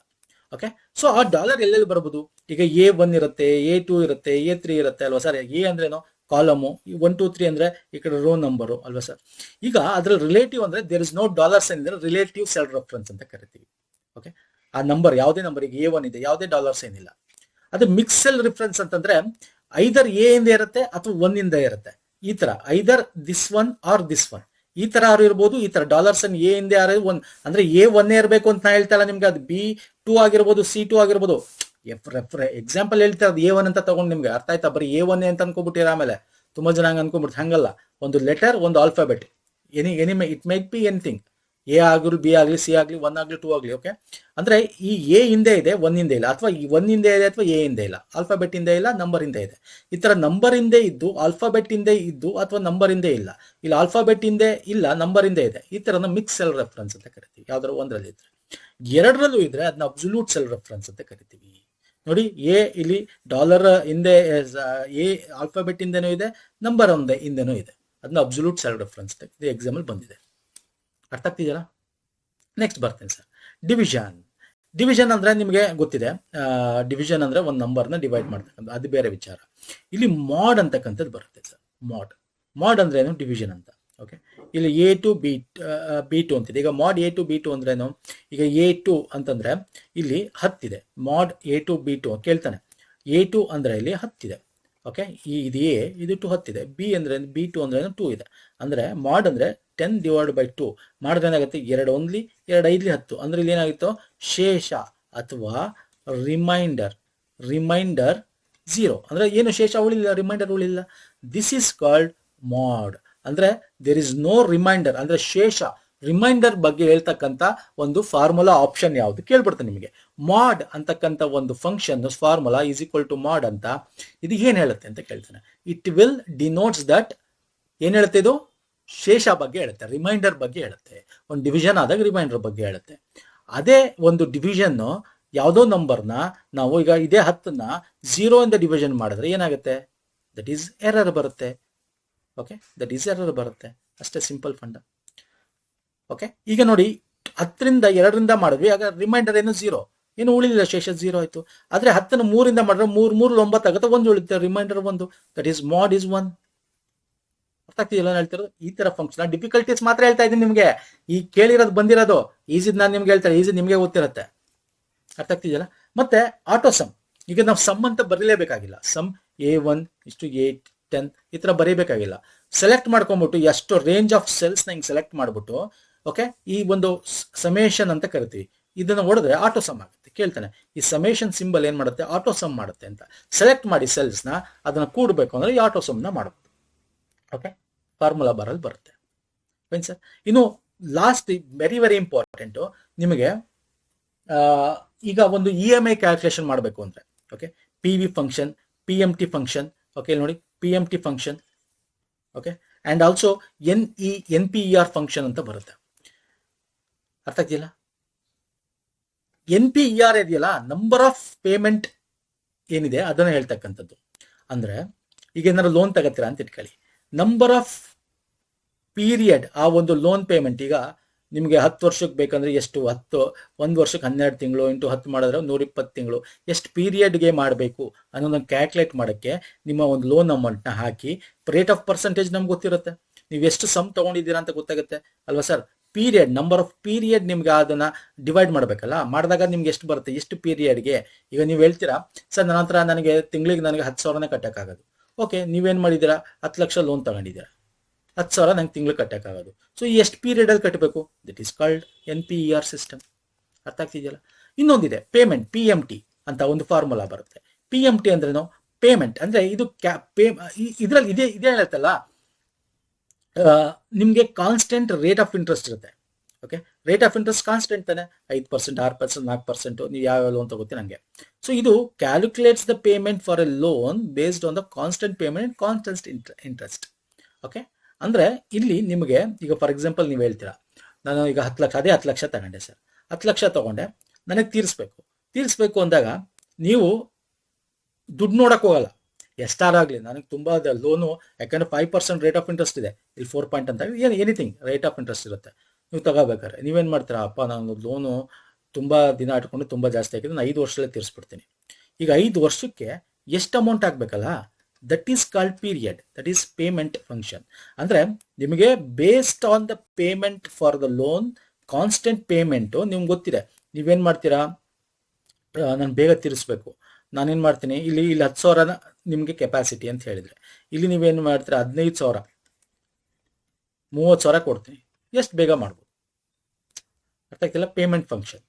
ಓಕೆ, ಸೊ ಆ ಡಾಲರ್ ಎಲ್ಲೆಲ್ಲಿ ಬರ್ಬೋದು? ಈಗ A1 ಇರುತ್ತೆ, A2 ಇರುತ್ತೆ, A3 ಇರುತ್ತೆ ಅಲ್ವಾ ಸರ್? ಎ ಅಂದ್ರೇನು? ಕಾಲಮು. 1 2 3 ಅಂದ್ರೆ ಈ ಕಡೆ ರೋ ನಂಬರು ಅಲ್ವಾ ಸರ್? ಈಗ ಅದ್ರಲ್ಲಿ ರಿಲೇಟಿವ್ ಅಂದ್ರೆ ದೇರ್ ಇಸ್ ನೋ $ಸೈನ್ ಇದ್ರೆ ರಿಲೇಟಿವ್ ಸೆಲ್ ರೆಫರೆನ್ಸ್ ಅಂತ ಕರಿತೀವಿ. ಓಕೆ, ಆ ನಂಬರ್ ಯಾವುದೇ ನಂಬರ್, ಈಗ A1 ಇದೆ, ಯಾವುದೇ $ಸೈನ್ ಇಲ್ಲ. ಅದು ಮಿಕ್ಸ್ ಸೆಲ್ ರೆಫರೆನ್ಸ್ ಅಂತಂದ್ರೆ ಐದರ್ ಎ ಇಂದ ಇರುತ್ತೆ ಅಥವಾ 1 ಇಂದ ಇರುತ್ತೆ. ಈ ತರ either this one or this one, ಈ ತರ ಯಾರು ಇರ್ಬೋದು. ಈ ತರ $ಸೈನ್ ಎ ಇಂದ ಯಾರು ಅಂದ್ರೆ A1 ಇರಬೇಕು ಅಂತ ಹೇಳ್ತಾ ಇಲ್ಲ ನಿಮ್ಗೆ. ಅದು B2 ಆಗಿರ್ಬೋದು, C2 ಆಗಿರ್ಬೋದು. ಎಕ್ಸಾಂಪಲ್ ಹೇಳ್ತಾ ಇರೋದು A1 ಅಂತ ತಗೊಂಡು ನಿಮ್ಗೆ ಅರ್ಥ ಆಯ್ತಾ? ಬರೀ A1 ಅಂತ ಅನ್ಕೋಬಿಟ್ಟಿರ. ಆಮೇಲೆ ತುಂಬಾ ಜನ ಹಂಗ ಅನ್ಕೊಂಡ್ಬಿಟ್ಟು. ಹಂಗಲ್ಲ, ಒಂದು ಲೆಟರ್, ಒಂದು alphabet, it might be anything. A ಆಗಲಿ, ಬಿ ಆಗಲಿ, ಸಿ ಆಗಲಿ, 1 ಆಗಲಿ, 2 ಆಗಲಿ. ಓಕೆ, ಅಂದ್ರೆ ಈ ಎ ಹಿಂದೆ ಇದೆ, 1 ಹಿಂದೆ ಇಲ್ಲ, ಅಥವಾ ಈ 1 ಹಿಂದೆ ಇದೆ ಅಥವಾ ಎ ಹಿಂದೆ ಇಲ್ಲ, ಆಲ್ಫಾಬೆಟ್ ಹಿಂದೆ ಇಲ್ಲ, ನಂಬರ್ ಹಿಂದೆ ಇದೆ. ಈ ತರ ನಂಬರ್ ಹಿಂದೆ ಇದ್ದು, ಆಲ್ಫಾಬೆಟ್ ಹಿಂದೆ ಇದ್ದು, ಅಥವಾ ನಂಬರ್ ಹಿಂದೆ ಇಲ್ಲ, ಇಲ್ಲ ಆಲ್ಫಾಬೆಟ್ ಹಿಂದೆ ಇಲ್ಲ, ನಂಬರ್ ಹಿಂದೆ ಇದೆ. ಈ ತರನ ಮಿಕ್ಸ್ ಸೆಲ್ ರೆಫರೆನ್ಸ್ ಅಂತ ಕರಿತೀವಿ. ಯಾವ್ದಾದ್ರು ಒಂದರಲ್ಲಿ ಇದ್ರೆ. ಎರಡರಲ್ಲೂ ಇದ್ರೆ ಅದನ್ನ ಅಬ್ಸಲ್ಯೂಟ್ ಸೆಲ್ ರೆಫರೆನ್ಸ್ ಅಂತ ಕರಿತೀವಿ. ನೋಡಿ, ಎ ಇಲ್ಲಿ ಡಾಲರ್ ಹಿಂದೆ, ಎ ಆಲ್ಫಾಬೆಟ್ ಹಿಂದೆನೂ ಇದೆ, ನಂಬರ್ ಹಿಂದೆನೂ ಇದೆ. ಅದನ್ನ ಅಬ್ಸಲ್ಯೂಟ್ ಸೆಲ್ ರೆಫರೆನ್ಸ್. ಇದು ಎಕ್ಸಾಂಪಲ್ ಬಂದಿದೆ. ಅರ್ಥ ಆಗ್ತಿದೆಯಲ್ಲ? ನೆಕ್ಸ್ಟ್ ಬರ್ತೇನೆ ಸರ್. ಡಿವಿಷನ್. ಡಿವಿಷನ್ ಅಂದ್ರೆ ನಿಮಗೆ ಗೊತ್ತಿದೆ. ಡಿವಿಷನ್ ಅಂದ್ರೆ ಒಂದು ನಂಬರ್ನ ಡಿವೈಡ್ ಮಾಡ್ತಕ್ಕಂಥ, ಅದು ಬೇರೆ ವಿಚಾರ. ಇಲ್ಲಿ ಮಾಡ್ ಅಂತಕ್ಕಂಥದ್ದು ಬರುತ್ತೆ ಸರ್. ಮಾಡ್ ಅಂದ್ರೆ ಏನು? ಡಿವಿಷನ್ ಅಂತ. ಓಕೆ, ಇಲ್ಲಿ A2 B2 ಅಂತಿದೆ. ಈಗ ಮಾಡ್ A2 B2 ಅಂದ್ರೇನು? ಈಗ A2 ಅಂತಂದ್ರೆ ಇಲ್ಲಿ 10 ಇದೆ. ಮಾಡ್ A2 B2 ಕೇಳ್ತಾನೆ. A2 ಅಂದ್ರೆ ಇಲ್ಲಿ 10 ಇದೆ. ಓಕೆ, ಇದು ಎ, ಇದು 2 10 ಇದೆ. ಬಿ ಅಂದ್ರೆ B2 ಅಂದ್ರೆ 2 ಇದೆ. ಅಂದ್ರೆ ಮಾಡ್ ಅಂದ್ರೆ 10/2 ಮಾಡಿದ್ರೆ ಏನಾಗುತ್ತೆ? 2 1 2 5 10. ಅಂದ್ರೆ ಇಲ್ಲಿ ಏನಾಗಿತ್ತು? ಶೇಷ ಅಥವಾ ರಿಮೈಂಡರ್ 0. ಅಂದ್ರೆ ಏನು ಶೇಷ ಉಳಿಲ್ಲ, ರಿಮೈಂಡರ್ ಉಳಿಲ್ಲ. ದಿಸ್ ಇಸ್ ಕಾಲ್ಡ್ ಮಾಡ್. ಅಂದ್ರೆ ದೇರ್ ಇಸ್ ನೋ ರಿಮೈಂಡರ್, ಅಂದ್ರೆ ಶೇಷ, ರಿಮೈಂಡರ್ ಬಗ್ಗೆ ಹೇಳ್ತಕ್ಕಂಥ ಒಂದು ಫಾರ್ಮುಲಾ ಆಪ್ಷನ್ ಯಾವುದು ಕೇಳ್ಬಿಡ್ತಾನೆ ನಿಮಗೆ. ಮಾಡ್ ಅಂತಕ್ಕಂಥ ಒಂದು function formula is equal to mod ಅಂತ. ಇದು ಏನ್ ಹೇಳುತ್ತೆ ಅಂತ ಕೇಳ್ತಾನೆ. ಇಟ್ ವಿಲ್ ಡಿನೋಟ್ಸ್ ದಟ್, ಏನ್ ಹೇಳುತ್ತೆ ಇದು? ಶೇಷ ಬಗ್ಗೆ ಹೇಳುತ್ತೆ, ರಿಮೈಂಡರ್ ಬಗ್ಗೆ ಹೇಳುತ್ತೆ. ಒಂದು ಡಿವಿಷನ್ ಆದಾಗ ರಿಮೈಂಡರ್ ಬಗ್ಗೆ ಹೇಳುತ್ತೆ. ಅದೇ ಒಂದು ಡಿವಿಷನ್ ಯಾವುದೋ ನಂಬರ್ನ ನಾವು ಈಗ ಇದೇ 10ನ್ನ 0 ಇಂದ ಡಿವಿಷನ್ ಮಾಡಿದ್ರೆ ಏನಾಗುತ್ತೆ? ದಟ್ ಈಸ್ ಎರರ್ ಬರುತ್ತೆ. ಓಕೆ, ದಟ್ ಈಸ್ ಎರರ್ ಬರುತ್ತೆ. ಅಷ್ಟೇ, ಸಿಂಪಲ್ ಫಂಡ. ಓಕೆ, ಈಗ ನೋಡಿ 10ರಿಂದ 2ರಿಂದ ಮಾಡಿದ್ವಿ, ಆಗ ರಿಮೈಂಡರ್ ಏನು? 0, ಏನು ಉಳಿಲಿಲ್ಲ, ಶೇಷ 0 ಆಯ್ತು. ಆದ್ರೆ 10ನ 3ರಿಂದ ಮಾಡಿದ್ರೆ 3 3 9 ಆಗುತ್ತೆ, 1 ಉಳಿಯುತ್ತೆ, ರಿಮೈಂಡರ್ 1. ದಟ್ ಈಸ್ ಮಾಡ್ ಈಸ್ 1. ಅರ್ಥ ಆಗ್ತಿದೆಯಲ್ಲ ಹೇಳ್ತಿರೋದು? ಈ ತರ ಫಂಕ್ಷನ್. ಡಿಫಿಕಲ್ಟೀಸ್ ಮಾತ್ರ ಹೇಳ್ತಾ ಇದ್ದೀನಿ ನಿಮ್ಗೆ. ಈ ಕೇಳಿರೋದು ಬಂದಿರೋದು ಈಸಿದ್ ನಾನು ನಿಮ್ಗೆ ಹೇಳ್ತಾರೆ, ಈಸಿ ನಿಮ್ಗೆ ಗೊತ್ತಿರುತ್ತೆ. ಅರ್ಥ ಆಗ್ತಿದೆಯಲ್ಲ? ಮತ್ತೆ ಆಟೋ ಸಮ್. ಈಗ ನಾವು ಸಮ್ ಅಂತ ಬರೀಲೇಬೇಕಾಗಿಲ್ಲ. ಸಮ್ A1 8 10 ಈ ತರ ಬರೀಬೇಕಾಗಿಲ್ಲ. ಸೆಲೆಕ್ಟ್ ಮಾಡ್ಕೊಂಡ್ಬಿಟ್ಟು ಎಷ್ಟು ರೇಂಜ್ ಆಫ್ ಸೆಲ್ಸ್ ನ ಹಿಂಗ್ ಸೆಲೆಕ್ಟ್ ಮಾಡ್ಬಿಟ್ಟು, ಓಕೆ, ಈ ಒಂದು ಸಮೇಷನ್ ಅಂತ ಕರಿತೀವಿ. ಇದನ್ನ ಹೊಡೆದ್ರೆ ಆಟೋ ಸಮ್ ಆಗುತ್ತೆ. ಕೇಳ್ತಾನೆ, ಈ ಸಮೇಷನ್ ಸಿಂಬಲ್ ಏನ್ ಮಾಡುತ್ತೆ? ಆಟೋ ಸಮ್ ಮಾಡುತ್ತೆ ಅಂತ. ಸೆಲೆಕ್ಟ್ ಮಾಡಿ ಸೆಲ್ಸ್ ನ, ಅದನ್ನ ಕೂಡಬೇಕು ಅಂದ್ರೆ ಈ ಆಟೋ ಸಮ್ ನ ಮಾಡಬಹುದು. ಓಕೆ, ಫಾರ್ಮುಲಾ ಬಾರ್ ಅಲ್ಲಿ ಬರುತ್ತೆ. Fine sir. ಇನ್ನು ಲಾಸ್ಟ್ ವೆರಿ ವೆರಿ ಇಂಪಾರ್ಟೆಂಟ್ ನಿಮಗೆ, ಈಗ ಒಂದು EMI ಕ್ಯಾಲ್ಕುಲೇಷನ್ ಮಾಡಬೇಕು ಅಂದ್ರೆ, okay, PV function, PMT function. Okay, ನೋಡಿ PMT function. Okay, and also NPER function ಅಂತ ಬರುತ್ತೆ. ಅರ್ಥ ಆಗ್ತಿಲ್ಲ? NPER ಇದೆಯಲ್ಲ, ನಂಬರ್ ಆಫ್ ಪೇಮೆಂಟ್ ಏನಿದೆ ಅದನ್ನ ಹೇಳ್ತಕ್ಕಂಥದ್ದು. ಅಂದ್ರೆ ಈಗ ಏನಾದ್ರು ಲೋನ್ ತಗೋತೀರಾ ಅಂತ ಇಟ್ಕೊಳ್ಳಿ, ನಂಬರ್ ಆಫ್ ಪೀರಿಯಡ್ ಆ ಒಂದು ಲೋನ್ ಪೇಮೆಂಟ್, ಈಗ ನಿಮಗೆ 10 ವರ್ಷಕ್ಕೆ ಬೇಕಂದ್ರೆ ಎಷ್ಟು, 1 ವರ್ಷಕ್ಕೆ 12 ತಿಂಗಳು ಇಂಟು 10 ಮಾಡಿದ್ರೆ 120 ತಿಂಗಳು, ಎಷ್ಟು ಪೀರಿಯಡ್ಗೆ ಮಾಡಬೇಕು ಅನ್ನೋದನ್ನ ಕ್ಯಾಲ್ಕುಲೇಟ್ ಮಾಡೋಕ್ಕೆ ನಿಮ್ಮ ಒಂದು ಲೋನ್ ಅಮೌಂಟ್ನ ಹಾಕಿ ರೇಟ್ ಆಫ್ ಪರ್ಸೆಂಟೇಜ್ ನಮ್ಗೆ ಗೊತ್ತಿರುತ್ತೆ, ನೀವು ಎಷ್ಟು ಸಮ್ ತಗೊಂಡಿದ್ದೀರಾ ಅಂತ ಗೊತ್ತಾಗುತ್ತೆ ಅಲ್ವಾ sir. Period, number of period ನಿಮ್ಗೆ ಅದನ್ನ ಡಿವೈಡ್ ಮಾಡಬೇಕಲ್ಲ, ಮಾಡಿದಾಗ ನಿಮ್ಗೆ ಎಷ್ಟು ಬರುತ್ತೆ, ಎಷ್ಟು ಪೀರಿಯಡ್ಗೆ. ಈಗ ನೀವು ಹೇಳ್ತೀರಾ ಸರ್ ನನ್ನ ಹತ್ರ ನನಗೆ ತಿಂಗಳಿಗೆ 10,000ನೇ ಕಟ್ಟಕ್ಕಾಗೋದು. ಓಕೆ, ನೀವೇನ್ ಮಾಡಿದ್ದೀರಾ, 10 ಲಕ್ಷ ಲೋನ್ ತಗೊಂಡಿದ್ದೀರಾ, 10,000 ನಂಗೆ ತಿಂಗಳು ಕಟ್ಟಕ್ಕಾಗೋದು. ಸೊ ಎಷ್ಟು ಪೀರಿಯಡ್ ಅಲ್ಲಿ ಕಟ್ಟಬೇಕು, that is called NPER system. ಅರ್ಥ ಆಗ್ತಿದೆಯಲ್ಲ? ಇನ್ನೊಂದಿದೆ ಪೇಮೆಂಟ್, PMT ಅಂತ ಒಂದು ಫಾರ್ಮುಲಾ ಬರುತ್ತೆ. PMT ಅಂದ್ರೇನು, ಪೇಮೆಂಟ್ ಅಂದ್ರೆ ಇದು ಇದರಲ್ಲಿ ಇದೇ ಹೇಳುತ್ತಲ್ಲ, ನಿಮ್ಗೆ ಕಾನ್ಸ್ಟೆಂಟ್ ರೇಟ್ ಆಫ್ ಇಂಟ್ರೆಸ್ಟ್ ಇರುತ್ತೆ. Okay, rate of interest constant ತಾನೆ, 5%, 6%, 4%, ನೀವು ಯಾವ ಲೋನ್ ತಗೋತೀವಿ ನಂಗೆ. ಸೊ ಇದು calculates the payment for a loan based on the constant payment, constant interest. Okay, ಅಂದ್ರೆ ಇಲ್ಲಿ ನಿಮಗೆ ಈಗ ಫಾರ್ ಎಕ್ಸಾಂಪಲ್ ನೀವು ಹೇಳ್ತೀರಾ ನಾನು ಈಗ 10 ಲಕ್ಷ, ಅದೇ 10 ಲಕ್ಷ ತಗೊಂಡೆ ಸರ್, 10 ಲಕ್ಷ ತಗೊಂಡೆ, ನನಗೆ ತೀರಿಸ್ಬೇಕು ಅಂದಾಗ ನೀವು ದುಡ್ಡು ನೋಡಕ್ ಹೋಗಲ್ಲ, ಎಷ್ಟಾರಾಗ್ಲಿ ನನಗೆ ತುಂಬಾ ಲೋನು, ಯಾಕಂದ್ರೆ 5% ರೇಟ್ ಆಫ್ ಇಂಟ್ರೆಸ್ಟ್ ಇದೆ, ಇಲ್ಲಿ 4 ಪಾಯಿಂಟ್ ಅಂತ ಎನಿಥಿಂಗ್ ರೇಟ್ ಆಫ್ ಇಂಟ್ರೆಸ್ಟ್ ಇರುತ್ತೆ. ನೀವು ತಗೋಬೇಕಾದ್ರೆ ನೀವೇನ್ ಮಾಡ್ತೀರಾ, ಅಪ್ಪ ನಾನು ಲೋನು ತುಂಬಾ ದಿನ ಇಟ್ಕೊಂಡು ತುಂಬಾ ಜಾಸ್ತಿ ಆಗಿದೆ, ನಾನು 5 ವರ್ಷದಲ್ಲೇ ತೀರಿಸ್ಬಿಡ್ತೀನಿ. ಈಗ 5 ವರ್ಷಕ್ಕೆ ಎಷ್ಟು ಅಮೌಂಟ್ ಆಗ್ಬೇಕಲ್ಲ, that is called period, that is payment function. ಅಂದ್ರೆ ನಿಮಗೆ based on the payment for the loan, constant payment ನಿಮ್ಗೆ ಗೊತ್ತಿದೆ. ನೀವೇನ್ ಮಾಡ್ತೀರಾ, ನಾನು ಬೇಗ ತೀರಿಸ್ಬೇಕು, ನಾನೇನ್ ಮಾಡ್ತೀನಿ, ಇಲ್ಲಿ 10,000 ನಿಮ್ಗೆ ಕೆಪಾಸಿಟಿ ಅಂತ ಹೇಳಿದ್ರೆ, ಇಲ್ಲಿ ನೀವೇನು ಮಾಡ್ತೀರಾ, 15,000, 30,000 ಕೊಡ್ತೀನಿ, ಎಷ್ಟು ಬೇಗ ಮಾಡ್ಬೋದು. ಅರ್ಥ ಆಗ್ತಿಲ್ಲ? Payment function.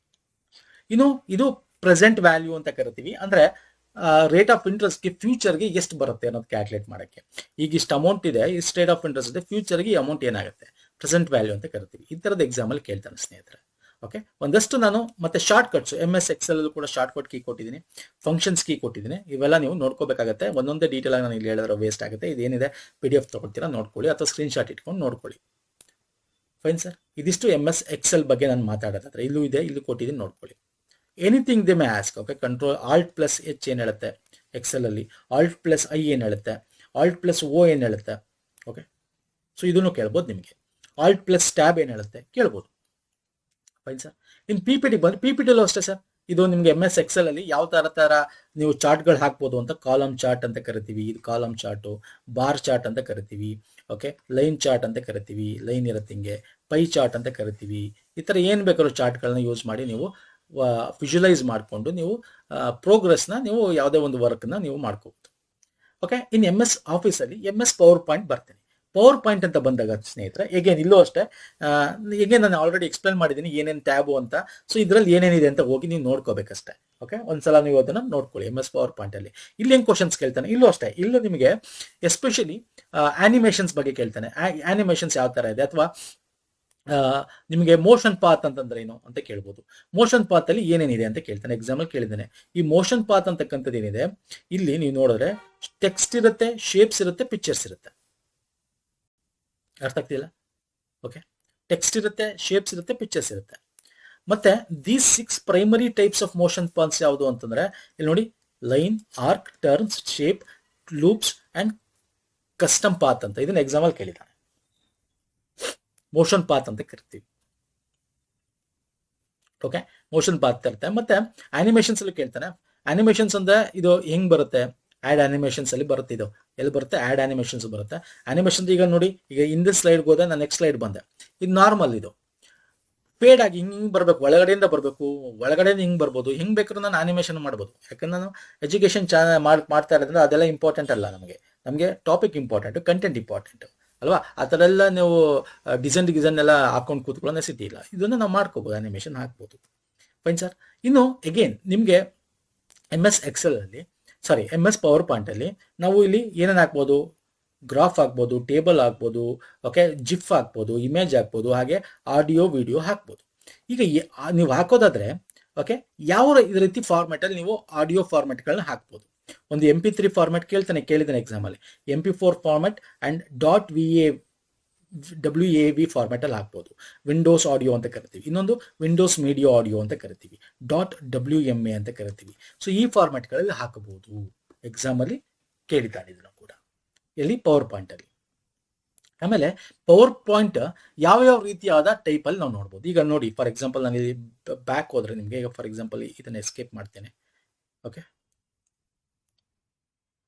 ಇನ್ನು ಇದು ಪ್ರೆಸೆಂಟ್ ವ್ಯಾಲ್ಯೂ ಅಂತ ಕರಿತೀವಿ. ಅಂದ್ರೆ ರೇಟ್ ಆಫ್ ಇಂಟ್ರೆಸ್ಟ್ಗೆ ಫ್ಯೂಚರ್ಗೆ ಎಷ್ಟು ಬರುತ್ತೆ ಅನ್ನೋದು ಕ್ಯಾಲ್ಕುಲೇಟ್ ಮಾಡೋಕ್ಕೆ. ಈಗ ಇಷ್ಟು ಅಮೌಂಟ್ ಇದೆ, ಇಷ್ಟು ರೇಟ್ ಆಫ್ ಇಂಟ್ರೆಸ್ಟ್ ಇದೆ, ಫ್ಯೂಚರ್ಗೆ ಈ ಅಮೌಂಟ್ ಏನಾಗುತ್ತೆ, ಪ್ರೆಸೆಂಟ್ ವ್ಯಾಲ್ಯೂ ಅಂತ ಕರಿತೀವಿ. ಈ ಥರದ ಎಕ್ಸಾಂಪಲ್ ಕೇಳ್ತಾನೆ ಸ್ನೇಹಿತರೆ. ಓಕೆ, ಒಂದಷ್ಟು ನಾನು ಮತ್ತೆ ಶಾರ್ಟ್ ಕಟ್ಸ್, MS Excel ಅಲ್ಲೂ ಕೂಡ ಶಾರ್ಟ್ ಕಟ್ ಕೀ ಕೊಟ್ಟಿದ್ದೀನಿ, ಫಂಕ್ಷನ್ಸ್ ಕೀ ಕೊಟ್ಟಿದ್ದೀನಿ, ಇವೆಲ್ಲ ನೀವು ನೋಡ್ಕೋಬೇಕಾಗತ್ತೆ. ಒಂದೊಂದೇ ಡೀಟೇಲ್ ಆಗಿ ನಾನು ಇಲ್ಲಿ ಹೇಳಿದ್ರೆ ವೇಸ್ಟ್ ಆಗುತ್ತೆ. ಇದೇನಿದೆ PDF ತಗೊಳ್ತೀರಾ ನೋಡ್ಕೊಳ್ಳಿ, ಅಥವಾ ಸ್ಕ್ರೀನ್ ಶಾಟ್ ಇಟ್ಕೊಂಡು ನೋಡ್ಕೊಳ್ಳಿ. ಫೈನ್ ಸರ್, ಇದಿಷ್ಟು MS Excel ಬಗ್ಗೆ ನಾನು ಮಾತಾಡೋದಾದ್ರೆ ಇಲ್ಲೂ ಇದೆ, ಇಲ್ಲಿ ಕೊಟ್ಟಿದ್ದೀನಿ ನೋಡ್ಕೊಳ್ಳಿ. Anything they may ask. Okay, control Alt+H ಏನು ಹೇಳುತ್ತೆ ಎಕ್ಸೆಲ್ ಅಲ್ಲಿ, Alt+I ಏನು ಹೇಳುತ್ತೆ, Alt+O ಏನು ಹೇಳುತ್ತೆ. ಓಕೆ, ಸೊ ಇದನ್ನು ಕೇಳ್ಬೋದು ನಿಮಗೆ. Alt+Tab ಏನು ಹೇಳುತ್ತೆ ಕೇಳ್ಬೋದು. Fine sir. ಇನ್ PPT ಬಂದು PPTಲೂ ಅಷ್ಟೇ ಸರ್, ಇದು ನಿಮ್ಗೆ MS Excel ಅಲ್ಲಿ ಯಾವ ತರ ನೀವು ಚಾರ್ಟ್ಗಳು ಹಾಕ್ಬೋದು ಅಂತ, ಕಾಲಮ್ ಚಾರ್ಟ್ ಅಂತ ಕರಿತೀವಿ, ಇದು ಕಾಲಮ್ ಚಾರ್ಟು, ಬಾರ್ ಚಾರ್ಟ್ ಅಂತ ಕರಿತೀವಿ. ಓಕೆ, ಲೈನ್ ಚಾರ್ಟ್ ಅಂತ ಕರಿತೀವಿ, ಲೈನ್ ಇರುತ್ತೆ ಹಿಂಗೆ, ಪೈ ಚಾರ್ಟ್ ಅಂತ ಕರಿತೀವಿ. ಈ ತರ ಏನ್ ಬೇಕಾದ್ರೂ ಚಾರ್ಟ್ಗಳನ್ನ ಯೂಸ್ ಮಾಡಿ ನೀವು ವಿಜುವಲೈಸ್ ಮಾಡಿಕೊಂಡು ನೀವು ಪ್ರೋಗ್ರೆಸ್ನ, ನೀವು ಯಾವುದೇ ಒಂದು ವರ್ಕ್ನ ನೀವು ಮಾಡ್ಕೋಬಹುದು. ಓಕೆ, ಇನ್ MS ಆಫೀಸಲ್ಲಿ MS ಪವರ್ ಪಾಯಿಂಟ್ ಬರ್ತೀನಿ. ಪವರ್ ಪಾಯಿಂಟ್ ಅಂತ ಬಂದಾಗ ಸ್ನೇಹಿತರೆ, ಹೇಗೇನು ಇಲ್ಲೂ ಅಷ್ಟೇ, ಹೇಗೆ ನಾನು ಆಲ್ರೆಡಿ ಎಕ್ಸ್ಪ್ಲೇನ್ ಮಾಡಿದ್ದೀನಿ ಏನೇನು ಟ್ಯಾಬು ಅಂತ. ಸೊ ಇದರಲ್ಲಿ ಏನೇನಿದೆ ಅಂತ ಹೋಗಿ ನೀವು ನೋಡ್ಕೋಬೇಕಷ್ಟೇ. ಓಕೆ, ಒಂದ್ಸಲ ನೀವು ಅದನ್ನ ನೋಡ್ಕೊಳ್ಳಿ. MS ಪವರ್ ಪಾಯಿಂಟ್ ಅಲ್ಲಿ ಇಲ್ಲಿ ಹೆಂಗ್ ಕ್ವಶನ್ಸ್ ಕೇಳ್ತಾನೆ, ಇಲ್ಲೂ ಅಷ್ಟೇ. ಇಲ್ಲೂ ನಿಮಗೆ ಎಸ್ಪೆಷಲಿ ಆನಿಮೇಷನ್ಸ್ ಬಗ್ಗೆ ಕೇಳ್ತಾನೆ. ಆನಿಮೇಷನ್ಸ್ ಯಾವ ತರ ಇದೆ, ಅಥವಾ ನಿಮಗೆ ಮೋಷನ್ ಪಾತ್ ಅಂತಂದ್ರೆ ಏನು ಅಂತ ಕೇಳ್ಬೋದು. ಮೋಷನ್ ಪಾತ್ ಅಲ್ಲಿ ಏನೇನಿದೆ ಅಂತ ಕೇಳ್ತಾನೆ. ಎಕ್ಸಾಂಪಲ್ ಕೇಳಿದ್ದಾನೆ, ಈ ಮೋಷನ್ ಪಾತ್ ಅಂತಕ್ಕಂಥದ್ದು ಏನಿದೆ, ಇಲ್ಲಿ ನೀವು ನೋಡಿದ್ರೆ ಟೆಕ್ಸ್ಟ್ ಇರುತ್ತೆ, ಶೇಪ್ಸ್ ಇರುತ್ತೆ, ಪಿಕ್ಚರ್ಸ್ ಇರುತ್ತೆ. ಅರ್ಥ ಆಗ್ತಿಲ್ಲ? ಓಕೆ, ಟೆಕ್ಸ್ಟ್ ಇರುತ್ತೆ, ಶೇಪ್ಸ್ ಇರುತ್ತೆ, ಪಿಕ್ಚರ್ಸ್ ಇರುತ್ತೆ. ಮತ್ತೆ these 6 primary types of motion paths ಯಾವುದು ಅಂತಂದ್ರೆ, ಇಲ್ಲಿ ನೋಡಿ, line, arc, turns, shape, loops and custom path ಅಂತ. ಇದನ್ನ ಎಕ್ಸಾಂಪಲ್ ಕೇಳಿದ್ದಾನೆ. ಮೋಷನ್ ಪಾತ್ ಅಂತ ಕರಿತೀವಿ. ಓಕೆ, ಮೋಷನ್ ಪಾತ್ ಇರುತ್ತೆ. ಮತ್ತೆ ಆನಿಮೇಷನ್ಸ್ ಅಲ್ಲಿ ಕೇಳ್ತಾನೆ. ಆನಿಮೇಷನ್ಸ್ ಅಂದ್ರೆ ಇದು ಹೆಂಗ್ ಬರುತ್ತೆ, ಆಡ್ ಆನಿಮೇಷನ್ಸ್ ಅಲ್ಲಿ ಬರುತ್ತೆ. ಇದು ಎಲ್ಲಿ ಬರುತ್ತೆ, ಆಡ್ ಆನಿಮೇಷನ್ಸ್ ಬರುತ್ತೆ. ಆನಿಮೇಷನ್ ಈಗ ನೋಡಿ, ಈಗ ಹಿಂದಿನ ಸ್ಲೈಡ್ ಹೋದೆ, ನಾನು ನೆಕ್ಸ್ಟ್ ಸ್ಲೈಡ್ ಬಂದೆ. ಇದು ನಾರ್ಮಲ್, ಇದು ಪೇಡ್ ಆಗಿ ಹಿಂಗ್ ಬರ್ಬೇಕು, ಒಳಗಡೆಯಿಂದ ಬರ್ಬೇಕು, ಒಳಗಡೆಯಿಂದ ಹಿಂಗ್ ಬರ್ಬೋದು, ಹಿಂಗ್ ಬೇಕಾದ್ರೂ ನಾನು ಆನಿಮೇಷನ್ ಮಾಡ್ಬೋದು. ಯಾಕಂದ್ರೆ ನಾನು ಎಜುಕೇಶನ್ ಮಾಡ್ತಾ ಇರೋದ್ರಿಂದ ಅದೆಲ್ಲ ಇಂಪಾರ್ಟೆಂಟ್ ಅಲ್ಲ ನಮಗೆ ಟಾಪಿಕ್ ಇಂಪಾರ್ಟೆಂಟ್, ಕಂಟೆಂಟ್ ಇಂಪಾರ್ಟೆಂಟ್ ಅಲ್ವಾ. ಆ ಥರ ಎಲ್ಲ ನೀವು ಡಿಸೈನ್ ಎಲ್ಲ ಹಾಕೊಂಡು ಕೂತ್ಕೊಳ್ಳೋ ನೆಸಿಟಿ ಇಲ್ಲ. ಇದನ್ನ ನಾವು ಮಾಡ್ಕೋಬಹುದು, ಅನಿಮೇಷನ್ ಹಾಕ್ಬೋದು. Fine sir. ಇನ್ನು ಅಗೇನ್ ನಿಮಗೆ MS Excel ಅಲ್ಲಿ, ಸಾರಿ MS ಪವರ್ ಪಾಯಿಂಟ್ ಅಲ್ಲಿ ನಾವು ಇಲ್ಲಿ ಏನೇನು ಹಾಕ್ಬೋದು, ಗ್ರಾಫ್ ಹಾಕ್ಬೋದು, ಟೇಬಲ್ ಹಾಕ್ಬೋದು, ಓಕೆ, ಜಿಫ್ ಹಾಕ್ಬೋದು, ಇಮೇಜ್ ಹಾಕ್ಬೋದು, ಹಾಗೆ ಆಡಿಯೋ ವಿಡಿಯೋ ಹಾಕ್ಬೋದು. ಈಗ ನೀವು ಹಾಕೋದಾದ್ರೆ ಓಕೆ, ಯಾವ ರೀತಿ ಫಾರ್ಮೆಟ್ ಅಲ್ಲಿ ನೀವು ಆಡಿಯೋ ಫಾರ್ಮೆಟ್ಗಳನ್ನ ಹಾಕ್ಬೋದು. ಒಂದು MP3 ಫಾರ್ಮ್ಯಾಟ್ ಕೇಳಿದ್ದಾನೆ ಎಕ್ಸಾಮಲ್ಲಿ. MP4 format and WAV format ಅಲ್ಲಿ ಹಾಕ್ಬೋದು. ವಿಂಡೋಸ್ ಆಡಿಯೋ ಅಂತ ಕರಿತೀವಿ, ಇನ್ನೊಂದು ವಿಂಡೋಸ್ ಮೀಡಿಯಾ ಆಡಿಯೋ ಅಂತ ಕರಿತೀವಿ, .WMA ಅಂತ ಕರಿತೀವಿ. ಸೊ ಈ ಫಾರ್ಮ್ಯಾಟ್ಗಳಲ್ಲಿ ಹಾಕಬಹುದು. ಎಕ್ಸಾಮಲ್ಲಿ ಕೇಳಿದ್ದಾನೆ ಇದನ್ನು ಕೂಡ, ಎಲ್ಲಿ ಪವರ್ ಪಾಯಿಂಟ್ ಅಲ್ಲಿ. ಆಮೇಲೆ ಪವರ್ ಪಾಯಿಂಟ್ ಯಾವ ರೀತಿಯಾದ ಟೈಪ್ ಅಲ್ಲಿ ನಾವು ನೋಡ್ಬೋದು. ಈಗ ನೋಡಿ, ಫಾರ್ ಎಕ್ಸಾಂಪಲ್ ನಾನು ಇಲ್ಲಿ ಬ್ಯಾಕ್ ಹೋದ್ರೆ ನಿಮಗೆ, ಈಗ ಫಾರ್ ಎಕ್ಸಾಂಪಲ್ ಇದನ್ನ ಎಸ್ಕೇಪ್ ಮಾಡ್ತೇನೆ. ಓಕೆ,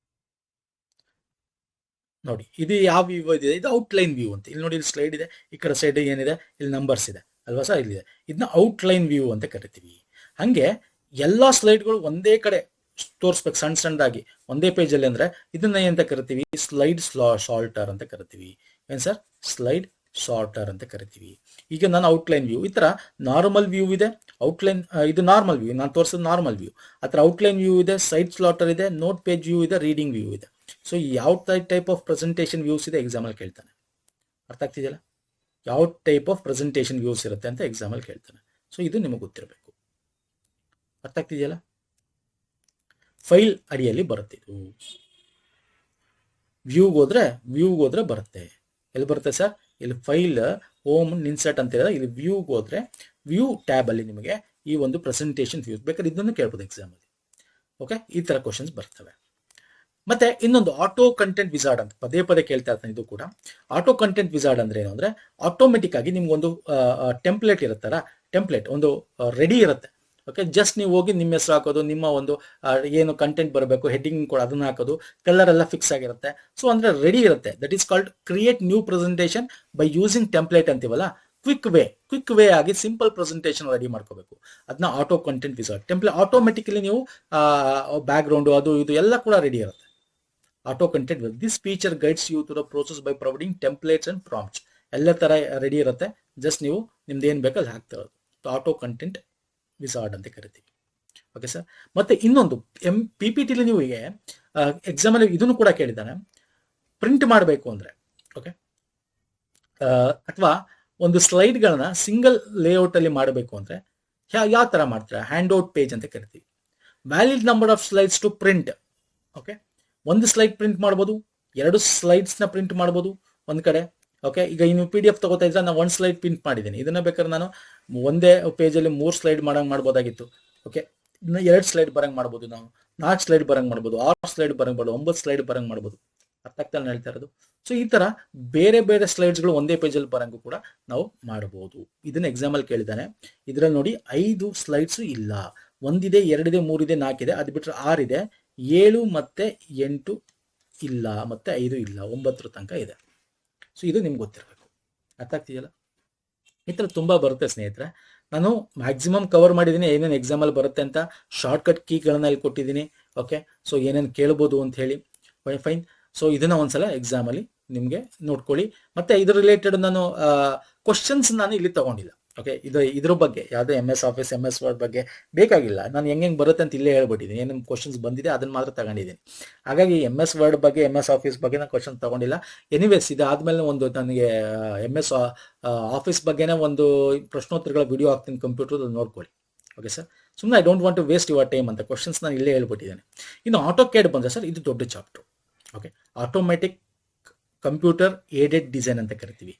ನೋಡಿ ಇದು ಯಾವ ವ್ಯೂ ಇದೆ, ಇದು ಔಟ್ಲೈನ್ ವ್ಯೂ ಅಂತ. ಇಲ್ಲಿ ನೋಡಿ, ಇಲ್ಲಿ ಸ್ಲೈಡ್ ಇದೆ, ಈ ಕಡೆ ಸೈಡ್ ಏನಿದೆ, ಇಲ್ಲಿ ನಂಬರ್ಸ್ ಇದೆ ಅಲ್ವಾ ಸರ್, ಇಲ್ಲಿದೆ. ಇದನ್ನ ಔಟ್ಲೈನ್ ವ್ಯೂ ಅಂತ ಕರಿತೀವಿ. ಹಂಗೆ ಎಲ್ಲಾ ಸ್ಲೈಡ್ಗಳು ಒಂದೇ ಕಡೆ ತೋರಿಸ್ಬೇಕು ಸಣ್ಣದಾಗಿ ಒಂದೇ ಪೇಜಲ್ಲಿ ಅಂದ್ರೆ ಇದನ್ನ ಏನಂತ ಕರಿತೀವಿ, ಸ್ಲೈಡ್ ಸಾಲ್ಟರ್ ಅಂತ ಕರಿತೀವಿ. ಏನ್ ಸರ್, ಸ್ಲೈಡ್ ಸಾರ್ಟರ್ ಅಂತ ಕರಿತೀವಿ. ಈಗ ನಾನು ಔಟ್ಲೈನ್ ವ್ಯೂ, ಈ ತರ ನಾರ್ಮಲ್ ವ್ಯೂ ಇದೆ, ಔಟ್ಲೈನ್ ಇದು ನಾರ್ಮಲ್ ವ್ಯೂ, ನಾನು ತೋರಿಸೋದು ನಾರ್ಮಲ್ ವ್ಯೂ. ಆ ಥರ ಔಟ್ಲೈನ್ ವ್ಯೂ ಇದೆ, ಸೈಡ್ ಸ್ಲಾಟರ್ ಇದೆ, ನೋಟ್ ಪೇಜ್ ವ್ಯೂ ಇದೆ, ರೀಡಿಂಗ್ ವ್ಯೂ ಇದೆ. ಸೊ ಯಾವ ಟೈಪ್ ಆಫ್ ಪ್ರೆಸೆಂಟೇಷನ್ ವ್ಯೂಸ್ ಇದೆ ಎಕ್ಸಾಮಲ್ಲಿ ಕೇಳ್ತಾನೆ. ಅರ್ಥ ಆಗ್ತಿದೆಯಲ್ಲ, ಯಾವ ಟೈಪ್ ಆಫ್ ಪ್ರೆಸೆಂಟೇಷನ್ ವ್ಯೂಸ್ ಇರುತ್ತೆ ಅಂತ ಎಕ್ಸಾಮಲ್ಲಿ ಕೇಳ್ತಾನೆ. ಸೊ ಇದು ನಿಮಗೆ ಗೊತ್ತಿರಬೇಕು. ಅರ್ಥ ಆಗ್ತಿದೆಯಲ್ಲ. ಫೈಲ್ ಅಡಿಯಲ್ಲಿ ಬರುತ್ತೆ ಇದು. ವ್ಯೂಗೆ ಹೋದ್ರೆ ಬರುತ್ತೆ. ಎಲ್ಲಿ ಬರುತ್ತೆ ಸರ್, ಇಲ್ಲಿ ಫೈಲ್ ಹೋಮ್ ಇನ್ಸರ್ಟ್ ಅಂತ ಹೇಳಿದ್ರೆ ಇಲ್ಲಿ ವ್ಯೂಗೆ ಹೋದ್ರೆ ವ್ಯೂ ಟ್ಯಾಬ್ ಅಲ್ಲಿ ನಿಮಗೆ ಈ ಒಂದು ಪ್ರೆಸೆಂಟೇಷನ್ ವ್ಯೂಸ್ ಬೇಕಾದ್ರೆ ಇದನ್ನು ಕೇಳ್ಬೋದು ಎಕ್ಸಾಮ್ ಅಲ್ಲಿ. ಓಕೆ, ಈ ತರ ಕ್ವಶನ್ಸ್ ಬರ್ತವೆ. ಮತ್ತೆ ಇನ್ನೊಂದು ಆಟೋ ಕಂಟೆಂಟ್ ವಿಸಾರ್ಡ್ ಅಂತ ಪದೇ ಕೇಳ್ತಾ ಇರ್ತಾನೆ. ಇದು ಕೂಡ ಆಟೋ ಕಂಟೆಂಟ್ ವಿಸಾರ್ಡ್ ಅಂದ್ರೆ ಏನು ಅಂದ್ರೆ, ಆಟೋಮೆಟಿಕ್ ಆಗಿ ನಿಮ್ಗೊಂದು ಟೆಂಪ್ಲೇಟ್ ಇರುತ್ತಲ್ಲ, ಟೆಂಪ್ಲೇಟ್ ಒಂದು ರೆಡಿ ಇರುತ್ತೆ. ಓಕೆ, ಜಸ್ಟ್ ನೀವು ಹೋಗಿ ನಿಮ್ಮ ಹೆಸರು ಹಾಕೋದು, ನಿಮ್ಮ ಒಂದು ಏನು ಕಂಟೆಂಟ್ ಬರಬೇಕು, ಹೆಡ್ಡಿಂಗ್ ಕೂಡ ಅದನ್ನ ಹಾಕೋದು, ಕಲರ್ ಎಲ್ಲ ಫಿಕ್ಸ್ ಆಗಿರುತ್ತೆ. ಸೊ ಅಂದ್ರೆ ರೆಡಿ ಇರುತ್ತೆ. That is called create new presentation by using template ಅಂತೀವಲ್ಲ. ಕ್ವಿಕ್ ವೇ ಆಗಿ ಸಿಂಪಲ್ ಪ್ರೆಸೆಂಟೇಷನ್ ರೆಡಿ ಮಾಡ್ಕೋಬೇಕು. ಅದನ್ನ auto content wizard. Template automatically ನೀವು ಬ್ಯಾಕ್ ಗ್ರೌಂಡ್ ಅದು ಇದು ಎಲ್ಲ ಕೂಡ ರೆಡಿ ಇರುತ್ತೆ. Auto content this feature guides you to the process by providing templates and prompts. ಎಲ್ಲ ತರ ರೆಡಿ ಇರುತ್ತೆ, ಜಸ್ಟ್ ನೀವು ನಿಮ್ದು ಏನ್ ಬೇಕು ಅದು ಹಾಕ್ತಾ ಇರೋದು. ಆಟೋ ಕಂಟೆಂಟ್ ವಿಸಾರ್ಡ್ ಅಂತ ಕರಿತೀವಿ. Okay sir. ಮತ್ತೆ ಇನ್ನೊಂದು PPT ನೀವು ಈಗ ಎಕ್ಸಾಮ್ ಅಲ್ಲಿ ಇದನ್ನು ಕೂಡ ಕೇಳಿದ್ದಾನೆ, ಪ್ರಿಂಟ್ ಮಾಡಬೇಕು ಅಂದ್ರೆ, ಓಕೆ, ಅಥವಾ ಒಂದು ಸ್ಲೈಡ್ ಗಳನ್ನ ಸಿಂಗಲ್ ಲೇಔಟ್ ಅಲ್ಲಿ ಮಾಡಬೇಕು ಅಂದ್ರೆ ಯಾವ ತರ ಮಾಡ್ತಾರೆ, ಹ್ಯಾಂಡ್ ಔಟ್ ಪೇಜ್ ಅಂತ ಕರಿತೀವಿ. Valid number of slides to print. Okay, ಒಂದು ಸ್ಲೈಡ್ ಪ್ರಿಂಟ್ ಮಾಡ್ಬೋದು, 2 ಸ್ಲೈಡ್ಸ್ ನ ಪ್ರಿಂಟ್ ಮಾಡ್ಬೋದು ಒಂದ್ ಕಡೆ. ಓಕೆ, ಈಗ ನೀವು PDF ತಗೋತಾ ಇದ್ರೆ ನಾನು 1 ಸ್ಲೈಡ್ ಪ್ರಿಂಟ್ ಮಾಡಿದ್ದೀನಿ. ಇದನ್ನ ಬೇಕಾದ್ರೆ ನಾನು ಒಂದೇ ಪೇಜ್ ಅಲ್ಲಿ 3 ಸ್ಲೈಡ್ ಮಾಡ್ಬೋದಾಗಿತ್ತು. ಓಕೆ, ಇನ್ನು 2 ಸ್ಲೈಡ್ ಬರಂಗ್ ಮಾಡ್ಬೋದು, ನಾವು 4 ಸ್ಲೈಡ್ ಬರಂಗ್ ಮಾಡ್ಬೋದು, 6 ಸ್ಲೈಡ್ ಬರಂಗ್ ಮಾಡ್ಬೋದು, 9 ಸ್ಲೈಡ್ ಬರಂಗ್ ಮಾಡ್ಬೋದು. ಅರ್ಥ ಆಗ್ತಾ ಹೇಳ್ತಾ ಇರೋದು. ಸೊ ಈ ತರ ಬೇರೆ ಸ್ಲೈಡ್ಸ್ ಗಳು ಒಂದೇ ಪೇಜ್ ಅಲ್ಲಿ ಬರಂಗು ಕೂಡ ನಾವು ಮಾಡಬಹುದು. ಇದನ್ನ ಎಕ್ಸಾಮ್ ಅಲ್ಲಿ ಕೇಳಿದ್ದಾನೆ. ಇದ್ರಲ್ಲಿ ನೋಡಿ 5 ಸ್ಲೈಡ್ಸ್ ಇಲ್ಲ, 1 ಇದೆ, 2 ಇದೆ, 3 ಇದೆ, 4 ಇದೆ, ಅದು ಬಿಟ್ರೆ 6 ಇದೆ, 7 ಮತ್ತೆ 8 ಇಲ್ಲ, ಮತ್ತೆ 5 ಇಲ್ಲ, 9 ತನಕ ಇದೆ. ಸೊ ಇದು ನಿಮ್ಗೆ ಗೊತ್ತಿರಬೇಕು. ಅರ್ಥ ಆಗ್ತಿದೆಯಲ್ಲ. ಈ ಥರ ತುಂಬಾ ಬರುತ್ತೆ ಸ್ನೇಹಿತರೆ. ನಾನು ಮ್ಯಾಕ್ಸಿಮಮ್ ಕವರ್ ಮಾಡಿದ್ದೀನಿ ಏನೇನು ಎಕ್ಸಾಮ್ ಅಲ್ಲಿ ಬರುತ್ತೆ ಅಂತ. ಶಾರ್ಟ್ ಕಟ್ ಕೀಗಳನ್ನ ಇಲ್ಲಿ ಕೊಟ್ಟಿದ್ದೀನಿ. ಓಕೆ, ಸೊ ಏನೇನು ಕೇಳ್ಬೋದು ಅಂತ ಹೇಳಿ. ಫೈನ್. ಸೊ ಇದನ್ನ ಒಂದ್ಸಲ ಎಕ್ಸಾಮ್ ಅಲ್ಲಿ ನಿಮ್ಗೆ ನೋಡ್ಕೊಳ್ಳಿ. ಮತ್ತೆ ಇದ್ರ ರಿಲೇಟೆಡ್ ನಾನು ಕ್ವಶನ್ಸ್ ನಾನು ಇಲ್ಲಿ ತಗೊಂಡಿಲ್ಲ. ಓಕೆ, ಇದ್ರ ಬಗ್ಗೆ ಯಾವುದೇ MS ಆಫೀಸ್ MS ವರ್ಡ್ ಬಗ್ಗೆ ಬೇಕಾಗಿಲ್ಲ. ನಾನು ಹೆಂಗೆ ಬರುತ್ತೆ ಅಂತ ಇಲ್ಲೇ ಹೇಳ್ಬಿಟ್ಟಿದ್ದೀನಿ. ಏನೇನು ಕ್ವಶನ್ಸ್ ಬಂದಿದೆ ಅದನ್ನ ಮಾತ್ರ ತಗೊಂಡಿದ್ದೀನಿ. ಹಾಗಾಗಿ MS ವರ್ಡ್ ಬಗ್ಗೆ MS ಆಫೀಸ್ ಬಗ್ಗೆ ನಾನು ಕ್ವಶನ್ ತಗೊಂಡಿಲ್ಲ. ಎನಿವೇಸ್ ಇದಾದ್ಮೇಲೆ ಒಂದು ನನಗೆ MS ಆಫೀಸ್ ಬಗ್ಗೆನೇ ಒಂದು ಪ್ರಶ್ನೋತ್ತರಗಳ ವಿಡಿಯೋ ಹಾಕ್ತೀನಿ ಕಂಪ್ಯೂಟರ್, ನೋಡ್ಕೊಳ್ಳಿ. Okay sir. ಸುಮ್ಮನೆ I don't want to waste your time ಅಂತ ಕ್ವಶನ್ಸ್ ನಾನು ಇಲ್ಲೇ ಹೇಳ್ಬಿಟ್ಟಿದ್ದೇನೆ. ಇನ್ನು ಆಟೋ ಕ್ಯಾಡ್ ಬಂದ್ರೆ ಸರ್, ಇದು ದೊಡ್ಡ chapter. Okay, automatic computer aided design ಅಂತ ಕರಿತೀವಿ.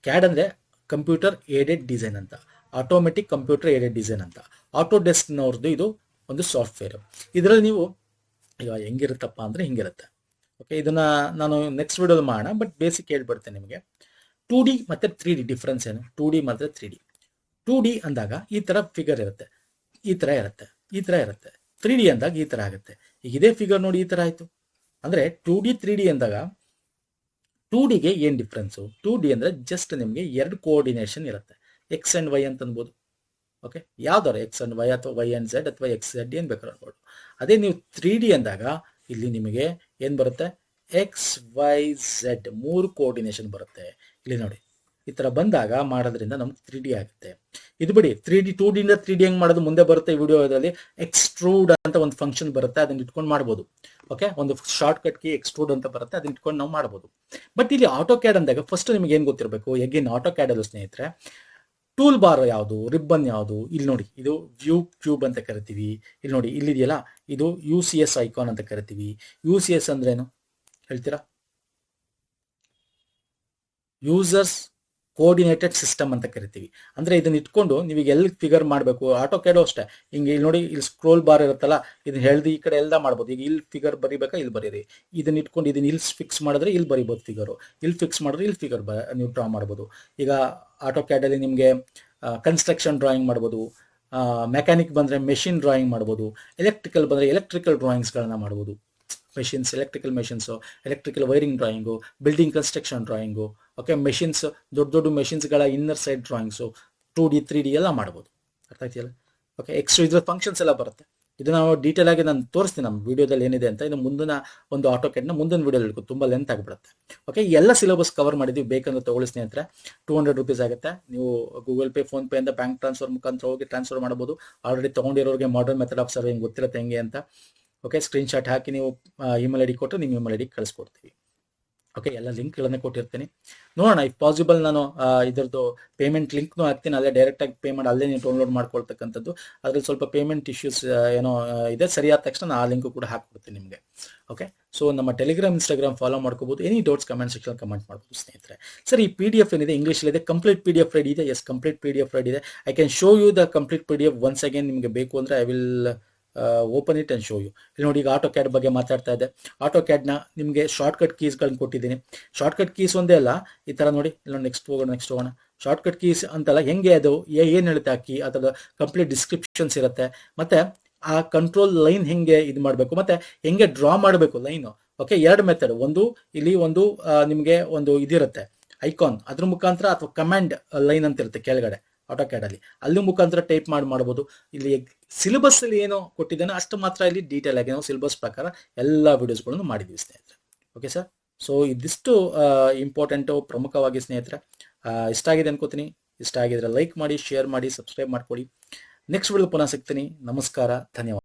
ಕ್ಯಾಡ್ ಅಂದ್ರೆ ಕಂಪ್ಯೂಟರ್ ಏಡೆಡ್ ಡಿಸೈನ್ ಅಂತ, ಆಟೋಮೆಟಿಕ್ ಕಂಪ್ಯೂಟರ್ ಏಡೆಡ್ ಡಿಸೈನ್ ಅಂತ. ಆಟೋಡೆಸ್ಕ್ ನವ್ರದ್ದು ಇದು ಒಂದು ಸಾಫ್ಟ್ವೇರ್. ಇದರಲ್ಲಿ ನೀವು ಈಗ ಹೆಂಗಿರುತ್ತಪ್ಪ ಅಂದ್ರೆ ಹಿಂಗಿರುತ್ತೆ. ಓಕೆ, ಇದನ್ನ ನಾನು ನೆಕ್ಸ್ಟ್ ವಿಡಿಯೋದಲ್ಲಿ ಮಾಡೋಣ, ಬಟ್ ಬೇಸಿಕ್ ಹೇಳ್ಬಿಡ್ತೇನೆ ನಿಮಗೆ. 2D ಮತ್ತೆ 3D ಡಿಫ್ರೆನ್ಸ್ ಏನು, 2D ಮತ್ತೆ 3D. 2D ಅಂದಾಗ ಈ ತರ ಫಿಗರ್ ಇರುತ್ತೆ, ಈ ತರ ಇರುತ್ತೆ, ಈ ತರ ಇರುತ್ತೆ. 3D ಅಂದಾಗ ಈ ತರ ಆಗುತ್ತೆ. ಈಗ ಇದೇ ಫಿಗರ್ ನೋಡಿ, ಈ ತರ ಆಯ್ತು. ಅಂದ್ರೆ 2D 3D ಅಂದಾಗ 2Dಗೆ ಏನ್ ಡಿಫ್ರೆನ್ಸು? 2D ಅಂದ್ರೆ ಜಸ್ಟ್ ನಿಮಗೆ 2 ಕೋಆರ್ಡಿನೇಷನ್ ಇರುತ್ತೆ, X ಅಂಡ್ Y ಅಂತ ಅನ್ಬೋದು. ಓಕೆ, ಯಾವ್ದಾರು X ಅಂಡ್ Y ಅಥವಾ Y ಅಂಡ್ Z ಅಥವಾ XZ ಏನ್ ಬೇಕಾದ್ರೂ ಅನ್ಬೋದು. ಅದೇ ನೀವು 3D ಅಂದಾಗ ಇಲ್ಲಿ ನಿಮಗೆ ಏನ್ ಬರುತ್ತೆ, XYZ 3 ಕೋಆರ್ಡಿನೇಷನ್ ಬರುತ್ತೆ. ಇಲ್ಲಿ ನೋಡಿ, ಈ ತರ ಬಂದಾಗ ಮಾಡೋದ್ರಿಂದ ನಮ್ಗೆ 3D ಆಗುತ್ತೆ. ಇದು ಬಿಡಿ, 2D ಇಂದ 3D ಹೆಂಗ್ ಮಾಡೋದು ಮುಂದೆ ಬರುತ್ತೆ ಈ ವಿಡಿಯೋದಲ್ಲಿ. ಎಕ್ಸ್ಟ್ರೂಡ್ ಅಂತ ಒಂದು ಫಂಕ್ಷನ್ ಬರುತ್ತೆ, ಅದನ್ನ ಇಟ್ಕೊಂಡು ಮಾಡ್ಬೋದು. ಓಕೆ, ಒಂದು ಶಾರ್ಟ್ ಕಟ್ ಕೀ ಎಕ್ಸ್ಟ್ರೂಡ್ ಅಂತ ಬರುತ್ತೆ, ಅದನ್ನ ಇಟ್ಕೊಂಡು ನಾವು ಮಾಡ್ಬೋದು. ಬಟ್ ಇಲ್ಲಿ ಆಟೋ ಕ್ಯಾಡ್ ಅಂದಾಗ ಫಸ್ಟ್ ನಿಮ್ಗೆ ಏನ್ ಗೊತ್ತಿರಬೇಕು, ಎಗೇನ್ ಆಟೋ ಕ್ಯಾಡ್ ಅಲ್ಲೂ ಸ್ನೇಹಿತರೆ ಟೂಲ್ ಬಾರ್ ಯಾವುದು, ರಿಬ್ಬನ್ ಯಾವುದು, ಇಲ್ಲಿ ನೋಡಿ ಇದು ವ್ಯೂ ಕ್ಯೂಬ್ ಅಂತ ಕರಿತೀವಿ. ಇಲ್ಲಿ ನೋಡಿ ಇಲ್ಲಿದೆಯಲ್ಲ ಇದು UCS ಐಕಾನ್ ಅಂತ ಕರಿತೀವಿ. UCS ಅಂದ್ರೇನು ಹೇಳ್ತೀರಾ? ಯೂಸರ್ಸ್ ಕೋಆರ್ಡಿನೇಟೆಡ್ ಸಿಸ್ಟಮ್ ಅಂತ ಕರಿತೀವಿ. ಅಂದ್ರೆ ಇದನ್ನ ಇಟ್ಕೊಂಡು ನೀವೀಗ ಎಲ್ಲಿ ಫಿಗರ್ ಮಾಡಬೇಕು, ಆಟೋ ಕ್ಯಾಡು ಅಷ್ಟೇ, ಹಿಂಗೆ ಇಲ್ಲಿ ನೋಡಿ ಇಲ್ಲಿ ಸ್ಕ್ರೋಲ್ ಬಾರ್ ಇರುತ್ತಲ್ಲ, ಇದನ್ನ ಹೇಳ್ದು ಈ ಕಡೆ ಎಲ್ಲ ಮಾಡ್ಬೋದು. ಈಗ ಇಲ್ಲಿ ಫಿಗರ್ ಬರಿಬೇಕಾ ಇಲ್ಲಿ ಬರೀರಿ, ಇದನ್ನ ಇಟ್ಕೊಂಡು ಇದನ್ನ ಇಲ್ಲಿ ಫಿಕ್ಸ್ ಮಾಡಿದ್ರೆ ಇಲ್ಲಿ ಬರಿಬೋದು ಫಿಗರು, ಇಲ್ಲಿ ಫಿಕ್ಸ್ ಮಾಡಿದ್ರೆ ಇಲ್ಲಿ ಫಿಗರ್ ನೀವು ಡ್ರಾ ಮಾಡ್ಬೋದು. ಈಗ ಆಟೋ ಕ್ಯಾಡಲ್ಲಿ ನಿಮಗೆ ಕನ್ಸ್ಟ್ರಕ್ಷನ್ ಡ್ರಾಯಿಂಗ್ ಮಾಡ್ಬೋದು, ಮೆಕ್ಯಾನಿಕ್ ಬಂದರೆ ಮೆಷಿನ್ ಡ್ರಾಯಿಂಗ್ ಮಾಡ್ಬೋದು, ಎಲೆಕ್ಟ್ರಿಕಲ್ ಬಂದರೆ ಎಲೆಕ್ಟ್ರಿಕಲ್ ಡ್ರಾಯಿಂಗ್ಸ್ಗಳನ್ನ ಮಾಡ್ಬೋದು. Machines, electrical machines, electrical wiring drawing, building construction drawing, okay, machines, ದೊಡ್ಡ ದೊಡ್ಡ ಮೆಷಿನ್ಸ್ಗಳ inner side drawings, 2D 3D ಎಲ್ಲ ಮಾಡ್ಬೋದು. ಅರ್ಥ ಆಯ್ತಿಯಲ್ಲ? ಓಕೆ, ಎಕ್ಸ್ಟ್ರಾ ಇದ್ರ ಫಂಕ್ಷನ್ಸ್ ಎಲ್ಲ ಬರುತ್ತೆ. ಇದು ನಾವು ಡೀಟೇಲ್ ಆಗಿ ನಾನು ತೋರಿಸ್ತೀನಿ ನಮ್ಮ ವಿಡಿಯೋದಲ್ಲಿ ಏನಿದೆ ಅಂತ. ಇದು ಮುಂದಿನ ಒಂದು ಆಟೋಕ್ಯಾಡ್ನ ಮುಂದಿನ ವಿಡಿಯೋದಲ್ಲಿ ಇಟ್ಕೊ, ತುಂಬ ಲೆಂತ್ ಆಗಿಬಿಡುತ್ತೆ. ಓಕೆ, ಎಲ್ಲ ಸಿಲೆಬಸ್ ಕವರ್ ಮಾಡಿದ್ವಿ. ಬೇಕಂದ್ರೆ ತಗೊಳ್ಳಿ ಸ್ನೇಹಿತರೆ, 200 ರೂಪೀಸ್ ಆಗುತ್ತೆ. ನೀವು ಗೂಗಲ್ ಪೇ, ಫೋನ್ ಪೇ ಇಂದ ಬ್ಯಾಂಕ್ ಟ್ರಾನ್ಸ್ಫರ್ ಮುಖಾಂತರ ಹೋಗಿ ಟ್ರಾನ್ಸ್ಫರ್ ಮಾಡ್ಬೋದು. ಆಲ್ರೆಡಿ ತೊಗೊಂಡಿರೋರಿಗೆ ಮಾಡರ್ನ್ ಮೆಥಡ್ ಆಫ್ ಸರ್ವಿಂಗ್ ಗೊತ್ತಿರುತ್ತೆ ಹೆಂಗೆ ಅಂತ. ಓಕೆ, ಸ್ಕ್ರೀನ್ಶಾಟ್ ಹಾಕಿ ನೀವು ಇಮೇಲ್ ಐ ಡಿ ಕೊಟ್ಟರೆ ನಿಮ್ಮ ಇಮೇಲ್ ಐ ಡಿ ಕಳಿಸ್ಕೊಡ್ತೀವಿ. ಓಕೆ, ಎಲ್ಲ ಲಿಂಕ್ಗಳನ್ನು ಕೊಟ್ಟಿರ್ತೀನಿ. ನೋಡೋಣ, ಇಫ್ ಪಾಸಿಬಲ್ ನಾನು ಇದರದ್ದು ಪೇಮೆಂಟ್ ಲಿಂಕ್ನು ಹಾಕ್ತೀನಿ. ಅಲ್ಲೇ ಡೈರೆಕ್ಟಾಗಿ ಪೇ ಮಾಡಿ ಅಲ್ಲೇ ನೀವು ಡೌನ್ಲೋಡ್ ಮಾಡ್ಕೊಳ್ತಕ್ಕಂಥದ್ದು. ಅದ್ರಲ್ಲಿ ಸ್ವಲ್ಪ ಪೇಮೆಂಟ್ ಇಶ್ಯೂಸ್ ಏನೋ ಇದೆ, ಸರಿಯಾದ ತಕ್ಷಣ ನಾನು ಆ ಲಿಂಕು ಕೂಡ ಹಾಕ್ಕೊಡ್ತೀನಿ ನಿಮಗೆ. ಓಕೆ, ಸೊ ನಮ್ಮ ಟೆಲಿಗ್ರಾಮ್, ಇನ್ಸ್ಟಾಗ್ರಾಮ್ ಫಾಲೋ ಮಾಡ್ಕೋಬೋದು. Any doubts comment section comment ಮಾಡ್ಬೋದು ಸ್ನೇಹಿತರೆ. ಸರ್, ಈ PDF ಏನಿದೆ ಇಂಗ್ಲೀಷಲ್ಲಿದೆ, ಕಂಪ್ಲೀಟ್ PDF ರೆಡಿ ಇದೆ. ಎಸ್, ಕಂಪ್ಲೀಟ್ PDF ರೆಡಿ ಇದೆ. I can show you the complete PDF once again. ನಿಮಗೆ ಬೇಕು ಅಂದರೆ I will open it and show you. ಇಲ್ಲಿ ನೋಡಿ, ಈಗ ಆಟೋ ಕ್ಯಾಡ್ ಬಗ್ಗೆ ಮಾತಾಡ್ತಾ ಇದೆ. ಆಟೋ ಕ್ಯಾಡ್ನ ನಿಮಗೆ ಶಾರ್ಟ್ಕಟ್ ಕೀಸ್ಗಳನ್ನ ಕೊಟ್ಟಿದ್ದೀನಿ. ಶಾರ್ಟ್ಕಟ್ ಕೀಸ್ ಒಂದೇ ಅಲ್ಲ, ಈ ಥರ ನೋಡಿ, ಇಲ್ಲ ನೆಕ್ಸ್ಟ್ ಹೋಗೋಣ. ಶಾರ್ಟ್ಕಟ್ ಕೀಸ್ ಅಂತಲ್ಲ, ಹೆಂಗೆ ಅದು ಏನು ಹೇಳುತ್ತೆ ಆ ಕೀ, ಅದರ ಕಂಪ್ಲೀಟ್ ಡಿಸ್ಕ್ರಿಪ್ಷನ್ಸ್ ಇರುತ್ತೆ. ಮತ್ತೆ ಆ ಕಂಟ್ರೋಲ್ ಲೈನ್ ಹೆಂಗೆ ಇದು ಮಾಡಬೇಕು, ಮತ್ತೆ ಹೆಂಗೆ ಡ್ರಾ ಮಾಡಬೇಕು ಲೈನು. Okay, 2 method. ಇಲ್ಲಿ ಒಂದು ನಿಮಗೆ ಒಂದು ಇದಿರುತ್ತೆ ಐಕಾನ್, ಅದ್ರ ಮುಖಾಂತರ, ಅಥವಾ ಕಮಾಂಡ್ ಲೈನ್ ಅಂತ ಇರುತ್ತೆ ಕೆಳಗಡೆ ಆಟೋ ಕ್ಯಾಡ್ ಅಲ್ಲಿ, ಅಲ್ಲಿ ಮುಖಾಂತರ ಟೈಪ್ ಮಾಡ್ಬೋದು. ಇಲ್ಲಿ ಸಿಲೆಬಸ್ ಅಲ್ಲಿ ಏನೋ ಕೊಟ್ಟಿದ್ದಾನೆ ಅಷ್ಟು ಮಾತ್ರ ಇಲ್ಲಿ ಡೀಟೇಲ್ ಆಗಿ ನಾವು ಸಿಲೆಬಸ್ ಪ್ರಕಾರ ಎಲ್ಲ ವಿಡಿಯೋಸ್ಗಳನ್ನು ಮಾಡಿದ್ವಿ ಸ್ನೇಹಿತರೆ. ಓಕೆ ಸರ್, ಸೊ ಇದಿಷ್ಟು ಇಂಪಾರ್ಟೆಂಟು, ಪ್ರಮುಖವಾಗಿ ಸ್ನೇಹಿತರೆ. ಇಷ್ಟ ಆಗಿದೆ ಅನ್ಕೋತೀನಿ. ಇಷ್ಟ ಆಗಿದ್ರೆ ಲೈಕ್ ಮಾಡಿ, ಶೇರ್ ಮಾಡಿ, ಸಬ್ಸ್ಕ್ರೈಬ್ ಮಾಡ್ಕೊಳ್ಳಿ. ನೆಕ್ಸ್ಟ್ ವಿಡಿಯೋ ಪುನಃ ಸಿಗ್ತೀನಿ. ನಮಸ್ಕಾರ, ಧನ್ಯವಾದ.